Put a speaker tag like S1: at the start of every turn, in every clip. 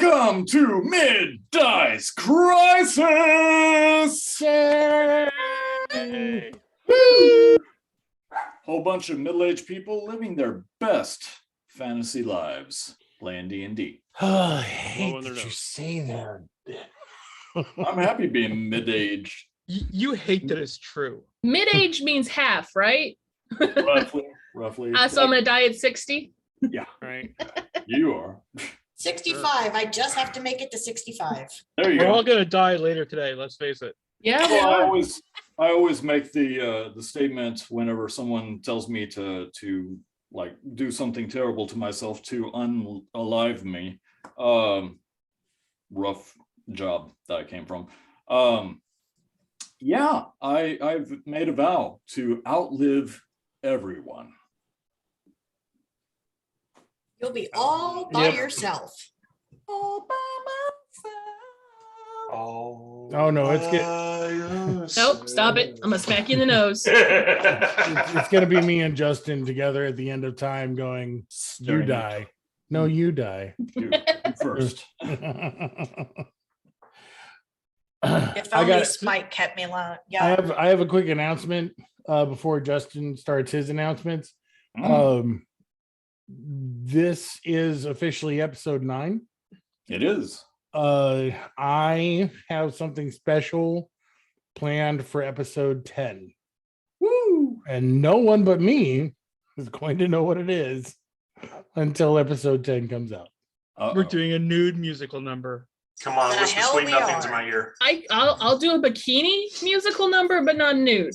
S1: Welcome to Mid-Dice Crisis!
S2: Yay!
S1: Woo! Whole bunch of middle-aged people living their best fantasy lives, playing D&D.
S3: I hate
S2: Blowing their
S3: that you
S2: nose.
S3: say that.
S1: I'm happy being mid-aged,
S4: You hate that it's true.
S5: Mid-age means half, right?
S1: roughly.
S5: So I'm gonna die at 60.
S2: Right.
S1: You are.
S6: 65. I just have to make it to 65.
S1: There you
S4: We're all
S1: go.
S4: gonna die later today. Let's face it.
S5: Yeah, we
S1: Well,
S5: are.
S1: I always make the statement whenever someone tells me to like do something terrible to myself to unalive me. Rough job that I came from. Yeah, I've made a vow to outlive everyone.
S6: You'll be all by
S4: Yep.
S6: yourself.
S1: All by
S3: Oh no, it's good.
S5: Nope, stop it. I'm gonna smack you in the nose.
S3: It's gonna be me and Justin together at the end of time going, you
S1: Staring at
S3: die. No, you die.
S1: you first.
S6: If
S3: I
S6: only
S3: got
S6: Spike kept me alone.
S3: I
S6: Yeah.
S3: have a quick announcement before Justin starts his announcements. This is officially episode 9.
S1: It is.
S3: I have something special planned for episode 10.
S1: Woo!
S3: And no one but me is going to know what it is until episode 10 comes out.
S1: Uh-oh.
S4: We're doing a nude musical number.
S7: Come on,
S6: The
S7: whisper
S6: hell
S7: sweet
S6: we
S7: nothings
S6: are.
S7: in my ear.
S5: I'll do a bikini musical number, but not nude.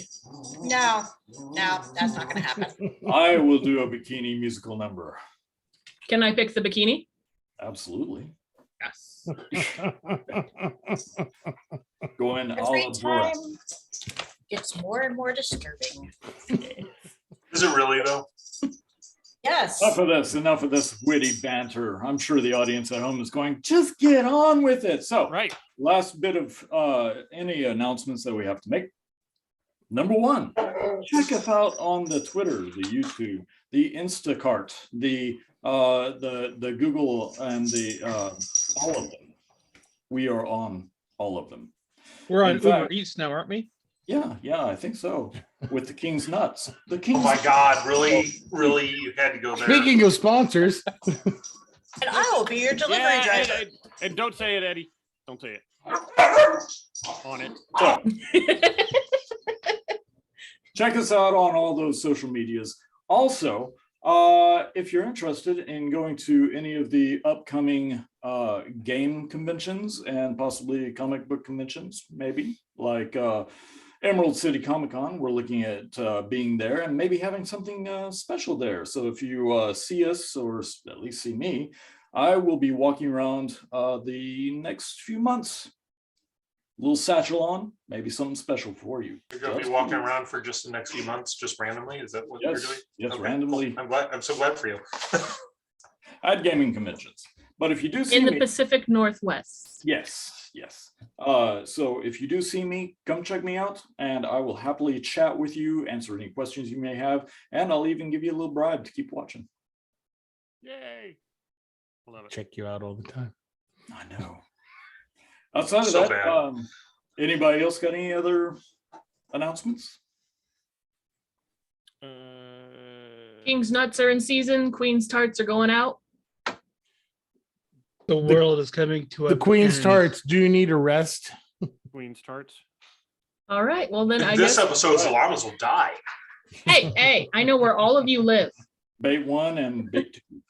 S6: No, that's not going to happen.
S1: I will do a bikini musical number.
S5: Can I pick the bikini?
S1: Absolutely.
S5: Yes.
S1: Going all
S6: Every
S1: aboard.
S6: time gets more and more disturbing.
S7: Is it really though?
S6: Yes.
S1: Enough of this witty banter. I'm sure the audience at home is going, just get on with it. So,
S2: Right.
S1: last bit of any announcements that we have to make. Number 1, check us out on the Twitter, the YouTube, the Instacart, the Google, and the all of them. We are on all of them.
S4: We're on
S1: In
S4: Uber
S1: fact-
S4: Eats now, aren't we?
S1: Yeah, I think so. With the King's Nuts. The
S7: Oh
S1: King's
S7: my God, really? You had to go there.
S3: Speaking of sponsors,
S6: And I will be your delivery
S2: Yeah,
S6: driver.
S2: and don't say it, Eddie. Don't say it. On it.
S1: So, check us out on all those social medias. Also, if you're interested in going to any of the upcoming game conventions and possibly comic book conventions, maybe like Emerald City Comic Con, we're looking at being there and maybe having something special there. So if you see us, or at least see me, I will be walking around the next few months. Little satchel on, maybe something special for you.
S7: You're going to be walking around for just the next few months, just randomly? Is that what you're doing?
S1: Yes,
S7: Okay,
S1: randomly
S7: cool. I'm so glad for you.
S1: at gaming conventions. But if you do see
S5: In the
S1: me,
S5: Pacific Northwest.
S1: yes. So if you do see me, come check me out, and I will happily chat with you, answer any questions you may have, and I'll even give you a little bribe to keep watching.
S2: Yay. Love it.
S3: check you out all the time.
S1: I know. Outside of
S7: So
S1: that,
S7: bad.
S1: anybody else got any other announcements?
S5: King's Nuts are in season. Queen's Tarts are going out.
S4: The world is coming to
S3: The Queen's
S4: end.
S3: Tarts, do you need a rest?
S2: Queen's tarts.
S5: All right. Well, then I
S7: This
S5: guess.
S7: episode, the llamas will die.
S5: Hey, I know where all of you live.
S1: Bait 1 and bait 2.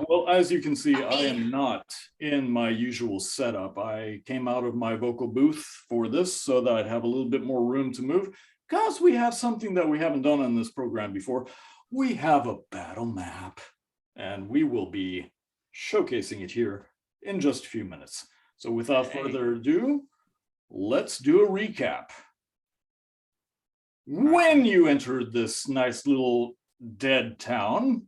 S1: Well, as you can see, I am not in my usual setup. I came out of my vocal booth for this so that I'd have a little bit more room to move, because we have something that we haven't done on this program before. We have a battle map, and we will be showcasing it here in just a few minutes. So without further ado, let's do a recap. When you entered this nice little dead town,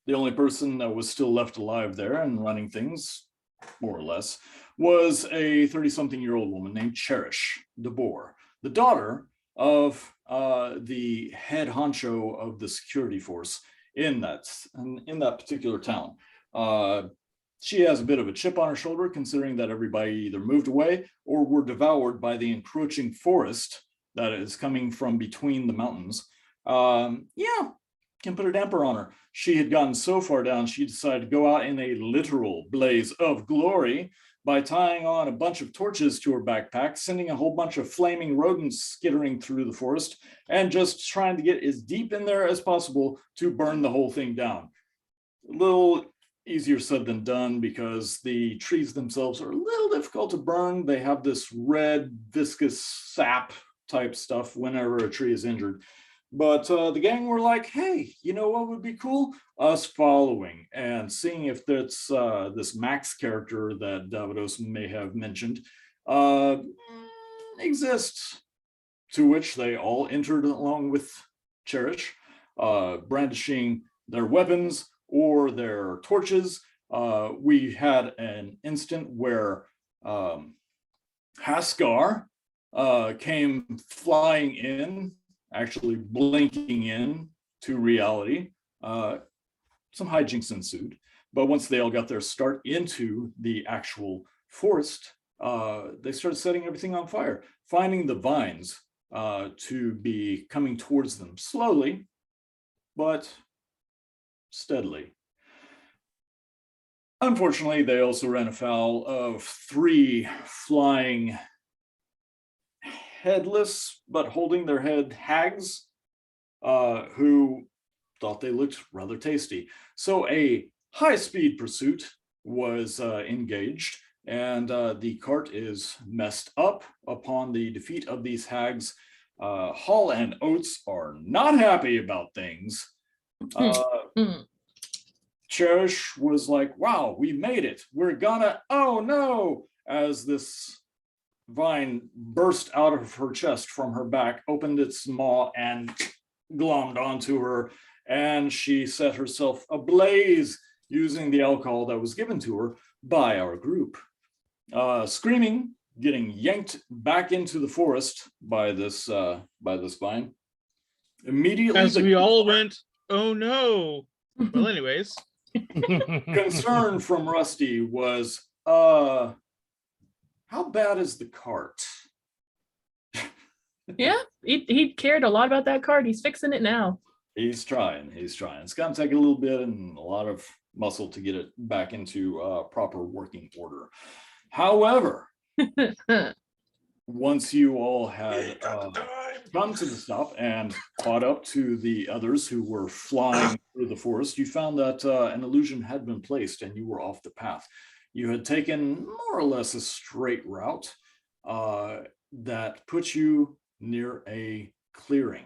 S1: the only person that was still left alive there and running things, more or less, was a 30-something-year-old woman named Cherish DeBoer, the daughter of the head honcho of the security force in that particular town. She has a bit of a chip on her shoulder, considering that everybody either moved away or were devoured by the encroaching forest that is coming from between the mountains. Yeah, can put a damper on her. She had gotten so far down, she decided to go out in a literal blaze of glory by tying on a bunch of torches to her backpack, sending a whole bunch of flaming rodents skittering through the forest, and just trying to get as deep in there as possible to burn the whole thing down. A little easier said than done because the trees themselves are a little difficult to burn. They have this red viscous sap type stuff whenever a tree is injured. But the gang were like, hey, you know what would be cool? Us following and seeing if that's this Max character that Davidos may have mentioned exists. To which they all entered along with Cherish, brandishing their weapons or their torches. We had an instant where Haskar came flying in, actually blinking in to reality. Some hijinks ensued, but once they all got their start into the actual forest, they started setting everything on fire, finding the vines to be coming towards them slowly, but steadily. Unfortunately, they also ran afoul of 3 flying headless but holding their head hags who thought they looked rather tasty. So a high-speed pursuit was engaged, and the cart is messed up upon the defeat of these hags. Hall and Oates are not happy about things. Cherish was like, wow, we made it. We're gonna, oh no, as this vine burst out of her chest from her back, opened its maw and glommed onto her, and she set herself ablaze using the alcohol that was given to her by our group. Screaming, getting yanked back into the forest by this vine. Immediately,
S4: As we all went, oh no. Well, anyways,
S1: concern from Rusty was, how bad is the cart?
S5: Yeah, he cared a lot about that card. He's fixing it now.
S1: He's trying. It's gonna take a little bit and a lot of muscle to get it back into proper working order. However, once you all had come to the stop and caught up to the others who were flying through the forest, you found that an illusion had been placed and you were off the path. You had taken more or less a straight route that put you near a clearing.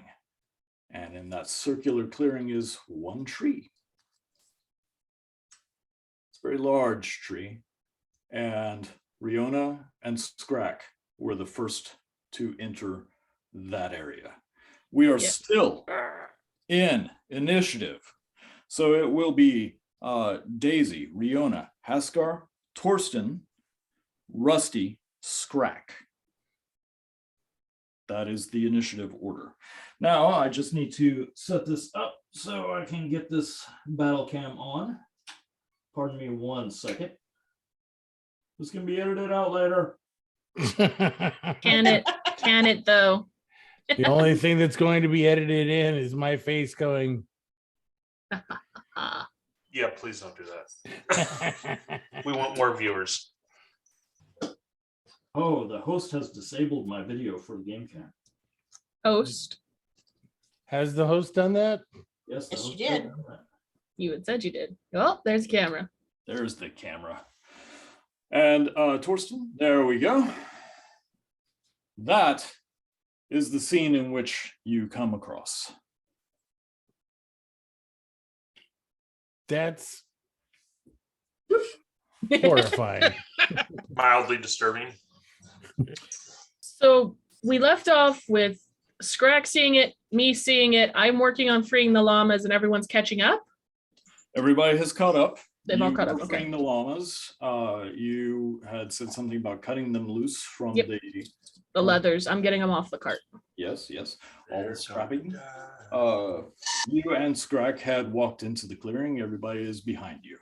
S1: And in that circular clearing is one tree. It's a very large tree. And Riona and Scrack were the first to enter that area. We are still in initiative. So it will be Daisy, Riona, Haskar, Torsten, Rusty, Scrack. That is the initiative order. Now I just need to set this up so I can get this battle cam on. Pardon me 1 second. This can be edited out later.
S5: Can it though?
S3: The only thing that's going to be edited in is my face going.
S7: Yeah, please don't do that. We want more viewers.
S1: Oh, the host has disabled my video for the game cam.
S5: Host,
S3: Has the host done that?
S1: Yes, the
S6: Yes, you
S1: host
S6: did.
S1: has done that.
S5: you had said you did. Oh, there's the camera.
S1: There's the camera. And Torsten, there we go. That is the scene in which you come across.
S3: That's horrifying.
S7: Mildly disturbing.
S5: So we left off with Scrack seeing it, me seeing it. I'm working on freeing the llamas and everyone's catching up.
S1: Everybody has caught up.
S5: They've all
S1: You
S5: caught up,
S1: were
S5: okay.
S1: freeing the llamas. You had said something about cutting them loose from
S5: Yep.
S1: the
S5: The leathers. I'm getting them off the cart.
S1: yes, all
S7: They're
S1: scrapping.
S7: gonna die.
S1: You and Scrack had walked into the clearing. Everybody is behind you.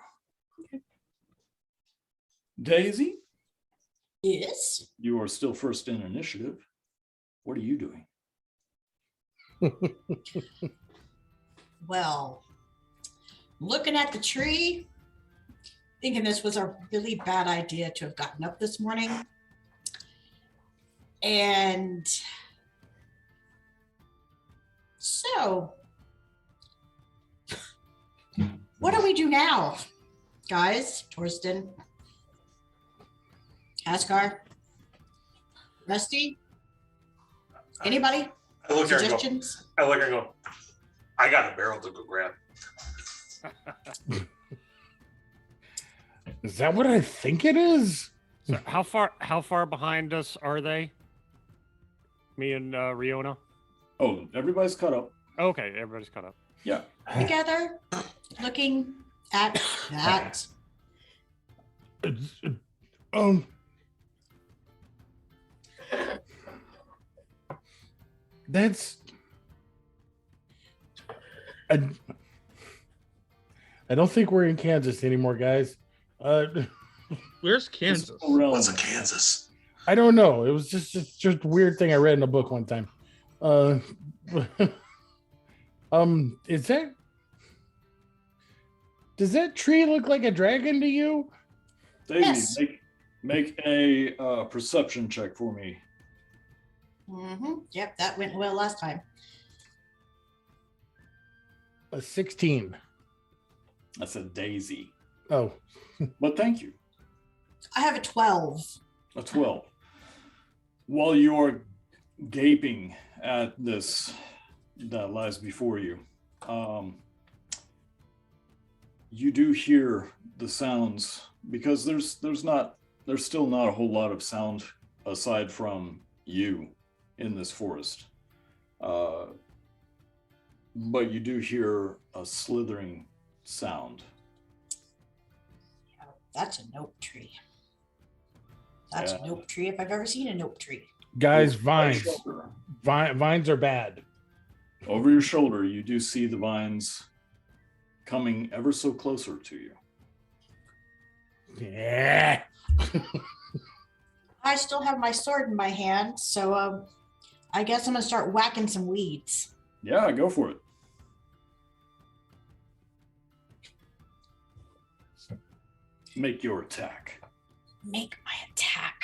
S1: Daisy,
S6: Yes.
S1: you are still first in initiative. What are you doing?
S6: Well, looking at the tree, thinking this was a really bad idea to have gotten up this morning. And so, what do we do now, guys? Torsten, Haskar, Rusty, anybody?
S7: I look here and go,
S6: Suggestions?
S7: I got a barrel to go grab.
S3: Is that what I think it is?
S2: So how far behind us are they? Me and Riona.
S1: Oh, everybody's caught up.
S2: Okay, everybody's caught up.
S1: Yeah.
S6: Together, looking at that.
S3: Um. That's. I don't think we're in Kansas anymore, guys.
S4: Where's Kansas?
S7: What's a Kansas?
S3: I don't know. It was just a weird thing I read in a book one time. Is that? Does that tree look like a dragon to you?
S1: Daisy,
S6: Yes.
S1: make a perception check for me.
S6: Yep, that went well last time.
S3: A 16.
S1: That's a Daisy.
S3: Oh,
S1: But thank you.
S6: I have a 12.
S1: A 12. While you're gaping at this that lies before you, you do hear the sounds, because there's still not a whole lot of sound aside from you in this forest. But you do hear a slithering sound.
S6: That's a nope tree. That's
S1: Yeah.
S6: a nope tree if I've ever seen a nope tree.
S3: guys,
S1: Over
S3: vines.
S1: your shoulder-
S3: Vines are bad.
S1: Over your shoulder, you do see the vines coming ever so closer to you.
S3: Yeah.
S6: I still have my sword in my hand, so I guess I'm gonna start whacking some weeds.
S1: Yeah, go for it. Make your attack.
S6: Make my attack.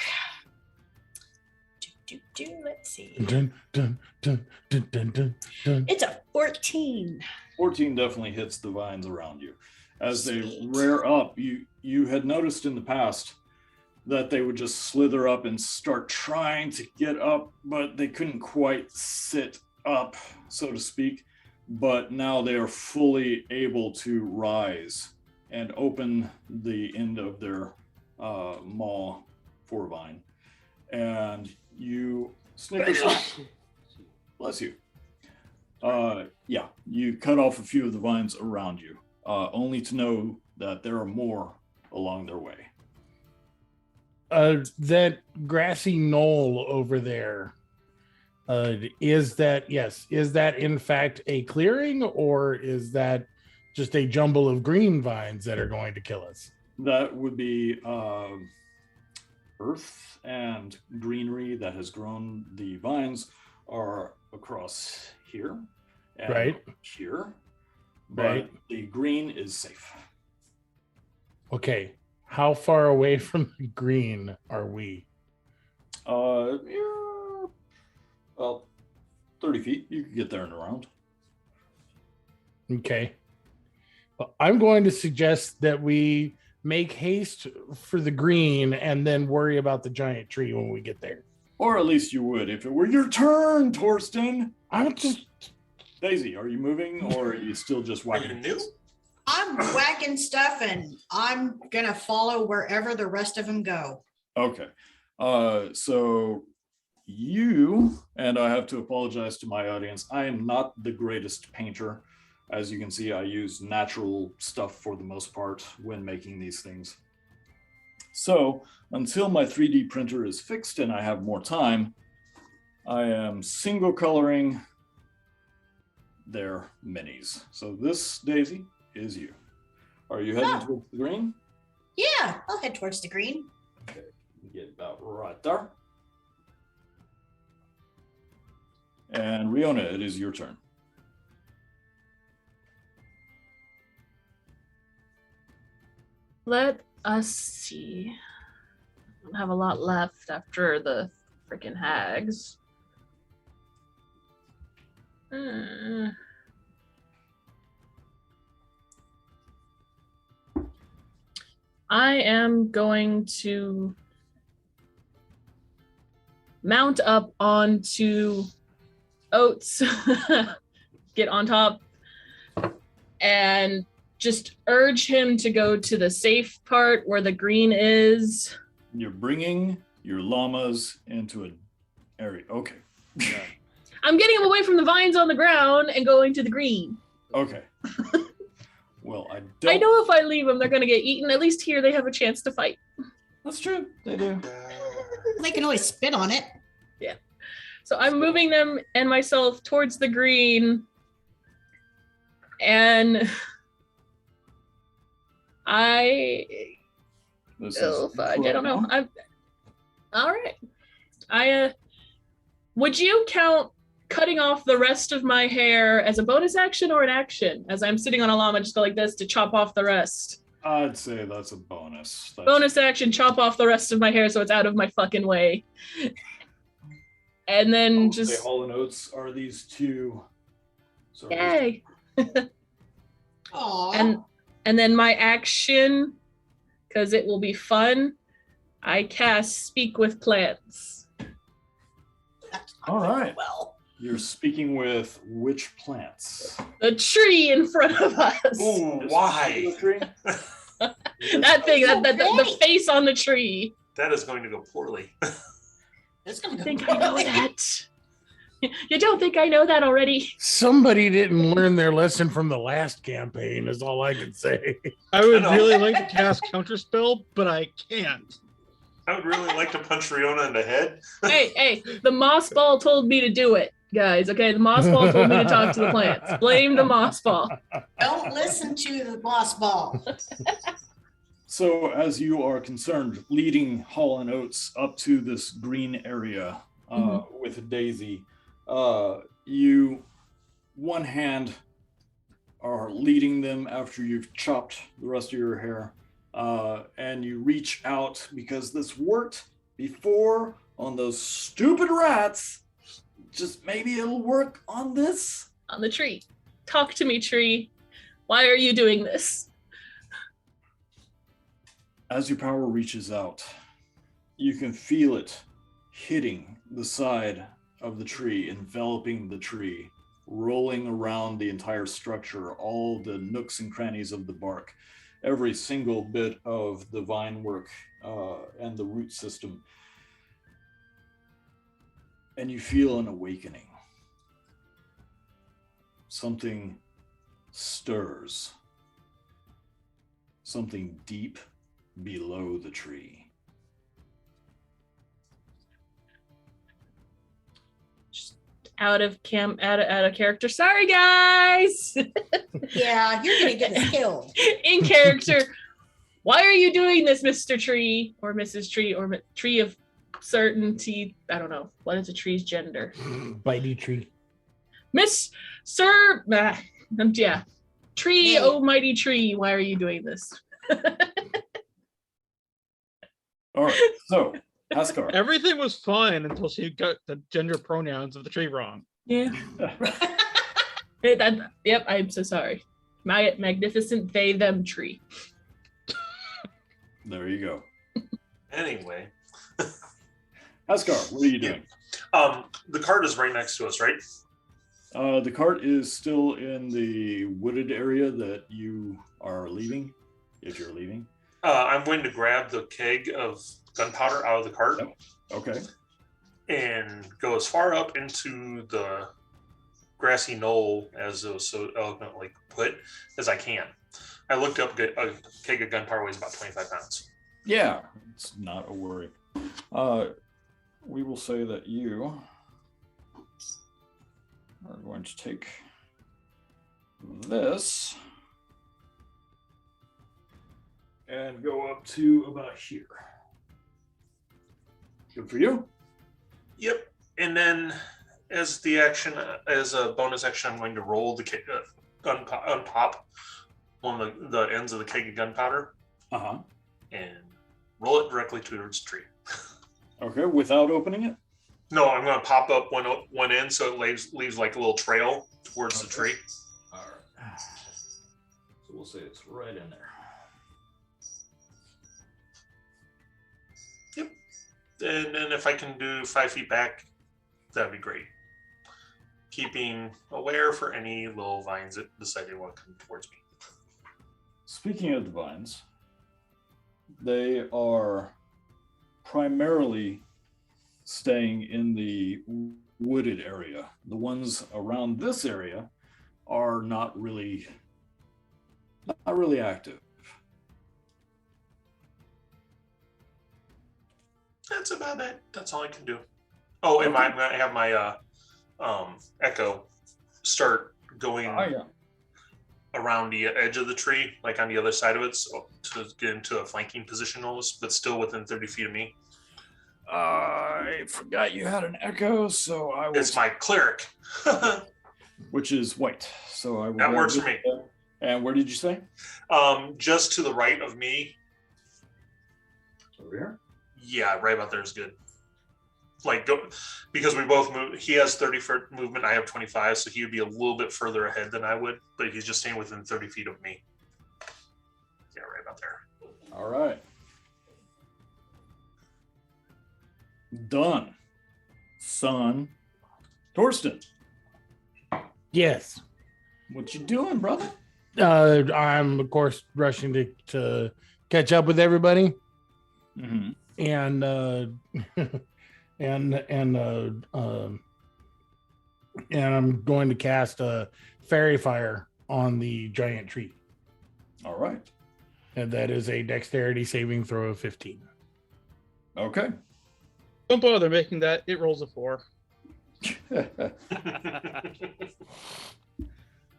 S6: Let's see.
S3: Dun, dun, dun, dun, dun, dun, dun.
S6: It's a 14.
S1: 14 definitely hits the vines around you. As they
S6: Sweet.
S1: rear up, you had noticed in the past that they would just slither up and start trying to get up, but they couldn't quite sit up, so to speak. But now they are fully able to rise and open the end of their maw for vine. And you snicker, bless you. Yeah, you cut off a few of the vines around you, only to know that there are more along their way.
S3: That grassy knoll over there. Is that in fact a clearing, or is that just a jumble of green vines that are going to kill us?
S1: That would be earth and greenery that has grown. The vines are across here and
S3: Right.
S1: here, but
S3: Right.
S1: the green is safe.
S3: Okay. How far away from the green are we?
S1: Yeah, well, 30 feet. You could get there and around.
S3: Okay. Well, I'm going to suggest that we make haste for the green and then worry about the giant tree when we get there.
S1: Or at least you would if it were your turn, Torsten.
S3: I'm just
S1: Daisy, are you moving or are you still just
S7: Are
S1: whacking?
S7: you new?
S6: I'm whacking stuff and I'm gonna follow wherever the rest of them go.
S1: Okay. So you, and I have to apologize to my audience, I am not the greatest painter. As you can see, I use natural stuff for the most part when making these things. So until my 3D printer is fixed and I have more time, I am single coloring their minis. So this, Daisy, is you. Are you heading
S6: Oh.
S1: towards the green?
S6: Yeah, I'll head towards the green.
S1: Okay, get about right there. And Riona, it is your turn.
S5: Let us see. I don't have a lot left after the freaking hags. I am going to mount up onto Oats, get on top, and just urge him to go to the safe part where the green is.
S1: You're bringing your llamas into an area. Okay.
S5: I'm getting him away from the vines on the ground and going to the green.
S1: Okay. Well, I
S5: I
S1: don't.
S5: know if I leave them, they're going to get eaten. At least here they have a chance to fight.
S1: That's true. They do.
S6: They can always spit on it.
S5: So I'm moving them and myself towards the green. And
S1: This
S5: oh,
S1: is
S5: fudge, I don't know. I'm all right. Would you count cutting off the rest of my hair as a bonus action or an action? As I'm sitting on a llama, just go like this to chop off the rest.
S1: I'd say that's a bonus.
S5: Bonus action, chop off the rest of my hair so it's out of my fucking way. And then just
S1: Hall and Oates are these two. sort of-
S5: yay.
S6: Aw.
S5: And then my action, because it will be fun, I cast Speak with Plants.
S6: That's not
S1: All
S6: going
S1: right.
S6: Well,
S1: You're speaking with which plants?
S5: The tree in front of us.
S7: Ooh, why?
S5: That thing, the face on the tree.
S7: That is going to go poorly.
S6: it's gonna
S5: I
S6: go.
S5: think I know that. You don't think I know that already?
S3: Somebody didn't learn their lesson from the last campaign, is all I can say.
S4: I would
S7: know.
S4: really like to cast Counterspell, but I can't.
S7: I would really like to punch Riona in the head.
S5: Hey, the moss ball told me to do it, guys. Okay, the moss ball told me to talk to the plants. Blame the moss ball.
S6: Don't listen to the boss ball.
S1: So, as you are concerned, leading Hall and Oates up to this green area with Daisy, you, one hand, are leading them after you've chopped the rest of your hair, and you reach out because this worked before on those stupid rats. Just maybe it'll work on this.
S5: On the tree. Talk to me, tree. Why are you doing this?
S1: As your power reaches out, you can feel it hitting the side of the tree, enveloping the tree, rolling around the entire structure, all the nooks and crannies of the bark, every single bit of the vine work and the root system. And you feel an awakening. Something stirs. Something deep below the tree.
S5: Out of character. Sorry, guys.
S6: Yeah, you're gonna get us killed.
S5: In character. Why are you doing this, Mr. Tree or Mrs. Tree or Tree of Certainty? I don't know. What is a tree's gender?
S3: Bitey tree.
S5: Miss Sir. Yeah. Tree,
S6: Nay.
S5: oh mighty tree. Why are you doing this?
S1: All right, so Ascar.
S4: Everything was fine until she got the gender pronouns of the tree wrong.
S5: Yeah. Yep, I'm so sorry. My magnificent they them tree.
S1: There you go.
S7: Anyway,
S1: Ascar, what are you doing?
S7: the cart is right next to us, right?
S1: The cart is still in the wooded area that you are leaving, if you're leaving.
S7: I'm going to grab the keg of gunpowder out of the cart
S1: Yep. Okay.
S7: and go as far up into the grassy knoll, as it was so eloquently put, as I can. I looked up, a keg of gunpowder weighs about 25 pounds.
S1: Yeah, it's not a worry. We will say that you are going to take this and go up to about here. Good for you.
S7: Yep. And then, as the action, as a bonus action, I'm going to roll the unpop one of the ends of the keg of gunpowder
S1: Uh-huh.
S7: and roll it directly towards the tree.
S1: Okay, without opening it?
S7: No, I'm going to pop up one end so it leaves like a little trail towards the tree.
S1: All right. So we'll say it's right in there.
S7: Yep. And then if I can do 5 feet back, that'd be great. Keeping aware for any little vines that decide they want to come towards me.
S1: Speaking of the vines, they are primarily staying in the wooded area. The ones around this area are not really active.
S7: That's about it. That's all I can do. Oh, and I'm going to have my echo start going
S1: yeah.
S7: around the edge of the tree, like on the other side of it, so to get into a flanking position almost, but still within 30 feet of me.
S1: I forgot you had an echo, so I will.
S7: It's my cleric.
S1: Which is white. So I will.
S7: That
S1: go
S7: works
S1: with
S7: for me.
S1: that. And where did you say?
S7: Just to the right of me.
S1: Over here.
S7: Yeah, right about there is good. Like, go, because we both move. He has 30 foot movement. I have 25, so he would be a little bit further ahead than I would, but he's just staying within 30 feet of me. Yeah, right about there.
S1: All right. Done. Son. Torsten,
S3: Yes.
S1: what you doing, brother?
S3: I'm of course rushing to catch up with everybody,
S1: Mm-hmm.
S3: and and I'm going to cast a fairy fire on the giant tree,
S1: All right.
S3: and that is a dexterity saving throw of 15.
S1: Okay.
S4: Don't bother making that. It rolls a 4.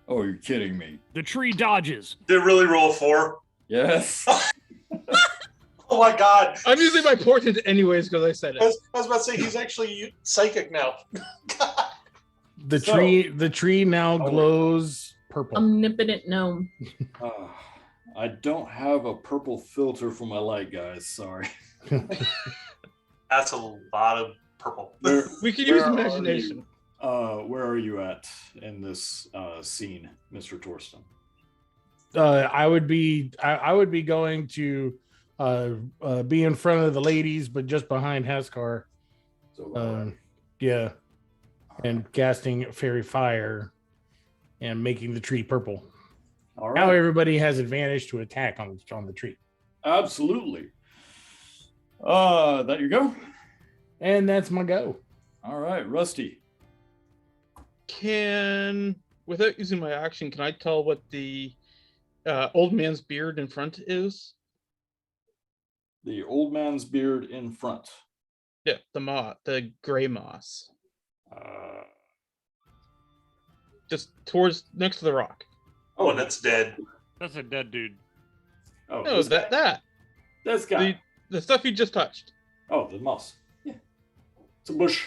S1: Oh, you're kidding me.
S2: The tree dodges.
S7: Did it really roll a 4?
S1: Yes.
S7: Oh my god.
S4: I'm using my portent anyways because I said
S7: I
S4: it.
S7: was about to say he's actually psychic now.
S3: The
S1: So-
S3: tree now
S1: Oh.
S3: glows purple.
S5: Omnipotent gnome.
S1: I don't have a purple filter for my light, guys. Sorry.
S7: That's a lot of purple.
S1: Where,
S4: We can
S1: where
S4: use
S1: are
S4: imagination.
S1: where are you at in this scene, Mr. Torsten?
S3: I would be going to be in front of the ladies, but just behind Haskar.
S1: So,
S3: Yeah, and casting fairy fire and making the tree purple.
S1: all
S3: Now
S1: right.
S3: everybody has advantage to attack on the tree,
S1: Absolutely. That you go.
S3: and that's my go.
S1: All right, Rusty.
S4: Without using my action, can I tell what the old man's beard in front is?
S1: The old man's beard in front.
S4: Yeah, the gray moss,
S1: Uh,
S4: just towards next to the rock.
S7: Oh, and that's dead.
S2: That's a dead dude.
S1: oh,
S4: No,
S1: this
S4: that
S1: guy?
S4: that
S1: This guy.
S4: the stuff you just touched.
S1: Oh, the moss. Yeah. It's a bush.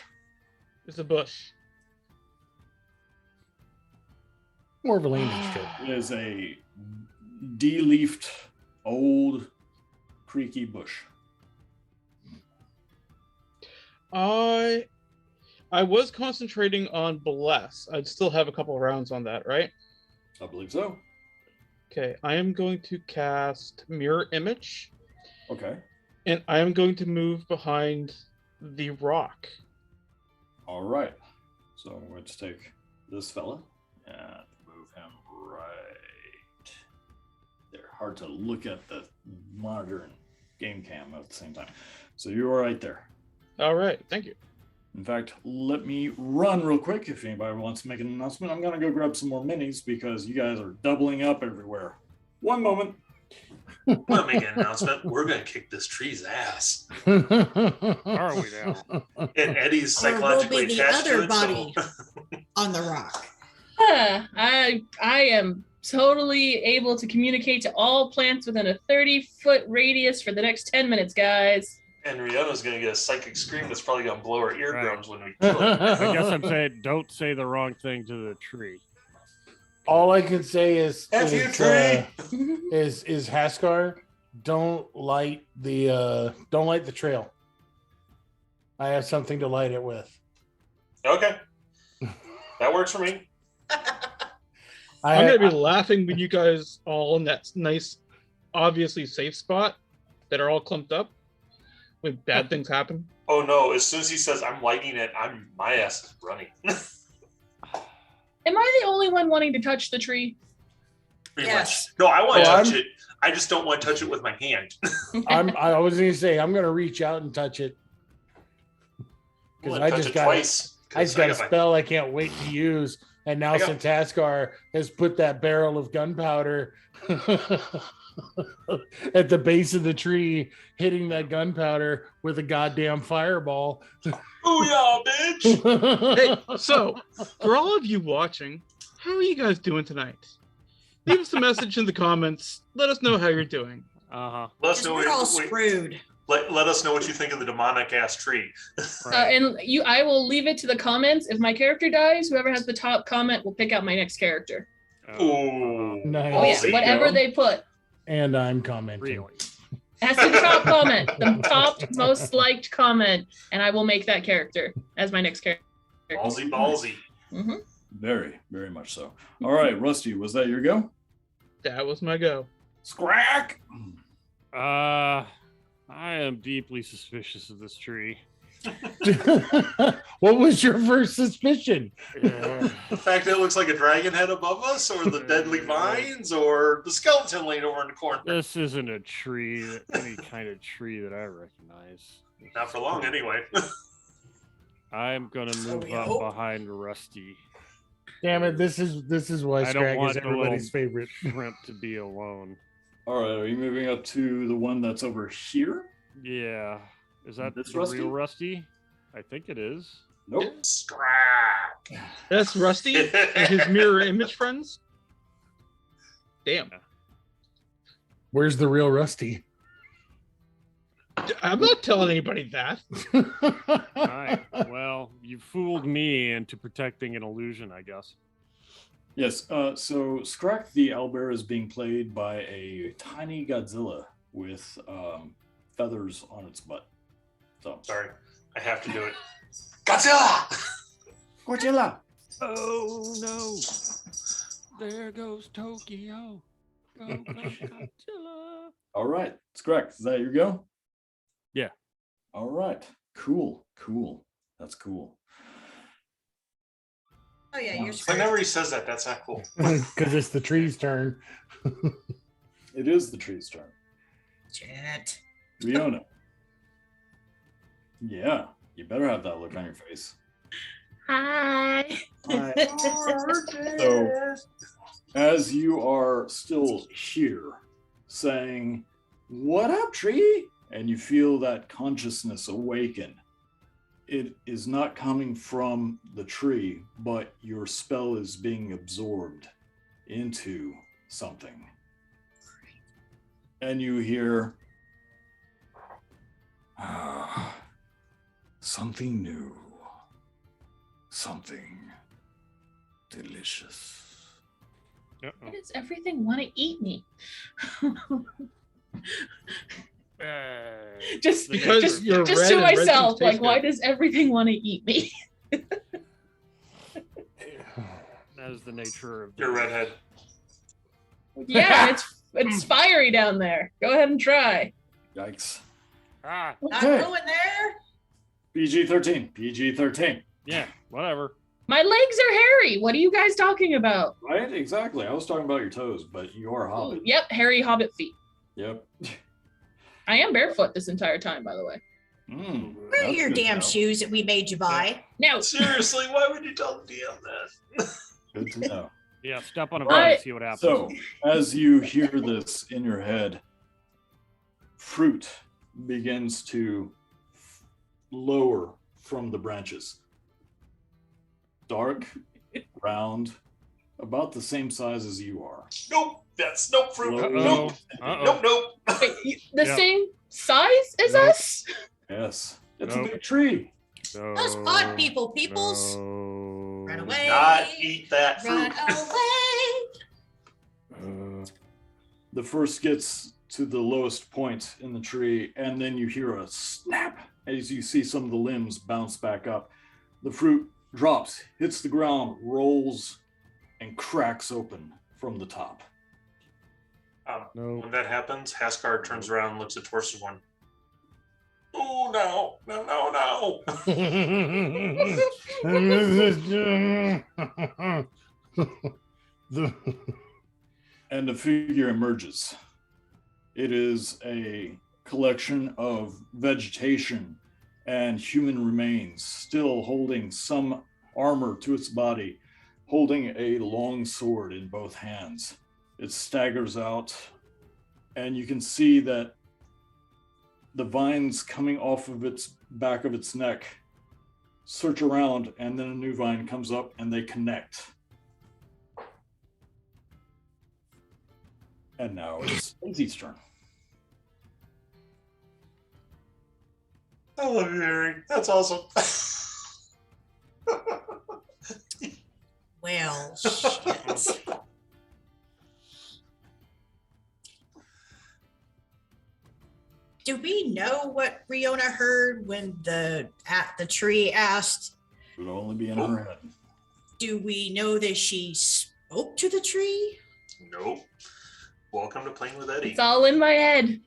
S4: It's a bush.
S3: More of a landing strip.
S1: It is a de-leafed, old, creaky bush.
S4: I was concentrating on bless. I'd still have a couple of rounds on that, right?
S1: I believe so.
S4: Okay, I am going to cast mirror image,
S1: Okay.
S4: and I am going to move behind the rock.
S1: All right. So I'm going to take this fella and move him right there. Hard to look at the monitor and game cam at the same time. So you're right there.
S4: All right, thank you.
S1: In fact, let me run real quick. If anybody wants to make an announcement, I'm going to go grab some more minis because you guys are doubling up everywhere. One moment.
S7: I'm gonna make an announcement. We're gonna kick this tree's ass.
S2: Are we now?
S7: And Eddie's
S6: Or will
S7: psychologically
S6: be the
S7: attached to
S6: other
S7: it.
S6: body
S7: So
S6: on the rock.
S5: I am totally able to communicate to all plants within a 30-foot radius for the next 10 minutes, guys.
S7: And Riona's gonna get a psychic scream that's probably gonna blow her eardrums when we
S2: I
S7: kill her.
S2: guess I'm saying don't say the wrong thing to the tree.
S3: All I can say is
S7: F you,
S3: is,
S7: tree.
S3: is Haskar, don't light the trail. I have something to light it with.
S7: Okay. That works for me.
S4: I'm gonna be laughing when you guys all in that nice, obviously safe spot that are all clumped up when bad things happen.
S7: Oh no, as soon as he says I'm lighting it, my ass is running.
S5: Am I the only one wanting to touch the tree?
S7: Pretty
S6: Yes.
S7: much. No, I want to
S3: Well,
S7: touch
S3: I'm-
S7: it. I just don't want to touch it with my hand.
S3: I was gonna say I'm gonna reach out and touch it.
S7: I
S3: Because
S7: wanna
S3: I
S7: touch
S3: just
S7: it
S3: got
S7: twice.
S3: I just got a
S7: my-
S3: spell I can't wait to use. And now
S7: I got-
S3: since Haskar has put that barrel of gunpowder at the base of the tree, hitting that gunpowder with a goddamn fireball.
S7: Booyah, bitch!
S4: Hey, so for all of you watching, how are you guys doing tonight? Leave us a message in the comments. Let us know how you're doing.
S2: Uh-huh.
S7: Let us
S6: 'Cause
S7: know
S6: we're all
S7: what,
S6: screwed.
S7: let us know what you think of the demonic ass tree.
S5: I will leave it to the comments. If my character dies, whoever has the top comment will pick out my next character.
S7: Ooh.
S3: Nice.
S5: Oh yeah,
S7: Ballsy,
S5: whatever
S7: yo.
S5: they put.
S3: And I'm commenting.
S2: Really?
S5: Has to be the top comment, the top most liked comment, and I will make that character as my next character.
S7: Ballsy.
S5: hmm
S1: Very, very much so. All right, Rusty, was that your go?
S4: That was my go.
S1: Scrack!
S2: I am deeply suspicious of this tree.
S3: What was your first suspicion?
S2: Uh,
S7: The fact that it looks like a dragon head above us, or the deadly vines, or the skeleton laying over in the corner.
S2: this isn't a tree, any kind of tree that I recognize.
S7: Not for long, anyway.
S2: I'm gonna
S6: So
S2: move
S6: we
S2: up
S6: hope.
S2: behind Rusty.
S3: Damn it! This is why
S2: I don't
S3: Scrag
S2: want
S3: is
S2: the little
S3: everybody's favorite.
S2: shrimp to be alone.
S1: All right, are you moving up to the one that's over here?
S2: Yeah. Is that
S1: This
S2: the
S1: Rusty?
S2: real Rusty? I think it is.
S1: Nope.
S7: Scrap.
S4: That's Rusty and his mirror image friends. Damn.
S3: Where's the real Rusty?
S4: I'm not telling anybody that.
S2: Alright. Well, you fooled me into protecting an illusion, I guess.
S1: Yes, so Scrack the owlbear is being played by a tiny Godzilla with feathers on its butt. So,
S7: Sorry, I have to do it. Godzilla!
S1: Godzilla!
S2: Oh no! There goes Tokyo. Go, go, Godzilla.
S1: All right, Scrack, is that your go?
S2: Yeah.
S1: All right, cool. That's cool.
S6: Oh yeah, you're screwed.
S7: Whenever he says that, that's not cool.
S3: Because it's the tree's turn.
S1: It is the tree's turn.
S6: Shit.
S1: Riona. Yeah, you better have that look on your face.
S5: Hi.
S1: So, as you are still here saying, "What up, tree?" and you feel that consciousness awaken, it is not coming from the tree, but your spell is being absorbed into something. And you hear, something new, something delicious.
S2: Uh-oh.
S5: Why does everything want to eat me? Just
S4: Because
S5: just,
S4: you're
S5: just
S4: red
S5: to
S4: and red
S5: myself,
S4: things
S5: like,
S4: taste
S5: why
S4: good.
S5: does everything want to eat me?
S2: That is the nature of
S7: You're a redhead.
S5: Yeah, it's fiery down there. Go ahead and try.
S1: Yikes.
S2: Ah,
S6: Not
S1: Okay.
S6: going there.
S1: PG-13. PG-13.
S2: yeah, whatever.
S5: My legs are hairy. What are you guys talking about?
S1: Right? Exactly. I was talking about your toes, but you are a hobbit.
S5: Yep, hairy hobbit feet.
S1: Yep.
S5: I am barefoot this entire time, by the way.
S1: Mm,
S6: Where are
S1: that's
S6: your
S1: good to
S6: damn
S1: know.
S6: shoes that we made you buy?
S5: No,
S7: Seriously, why would you tell the DM that?
S1: Good to know.
S2: Yeah, step on a
S1: Right.
S2: vine and see what happens.
S1: So, as you hear this in your head, fruit begins to lower from the branches. Dark, round, about the same size as you are.
S7: Nope. That's nope fruit.
S1: Uh-oh.
S7: Nope.
S2: Uh-oh.
S7: Nope.
S5: Wait, the
S2: Yep.
S5: same size as
S2: Nope.
S5: us?
S1: Yes, it's
S2: Nope.
S1: a big tree.
S2: No,
S6: Those pod peoples.
S2: no.
S6: Run away.
S7: Not eat that
S6: Run
S7: fruit.
S6: away.
S1: The first gets to the lowest point in the tree, and then you hear a snap as you see some of the limbs bounce back up. The fruit drops, hits the ground, rolls, and cracks open from the top.
S2: No.
S7: When that happens, Haskard turns around and looks at Torsten one. Oh no.
S1: And the figure emerges. It is a collection of vegetation and human remains, still holding some armor to its body, holding a long sword in both hands. It staggers out, and you can see that the vines coming off of its back of its neck search around, and then a new vine comes up and they connect. And now it's Lindsay's turn.
S7: I love you, Harry. That's awesome.
S6: Well, shit. Do we know what Riona heard when the tree asked?
S1: It would only be in her head.
S6: Do we know that she spoke to the tree?
S7: Nope. Welcome to Playing with Eddie.
S5: It's all in my head.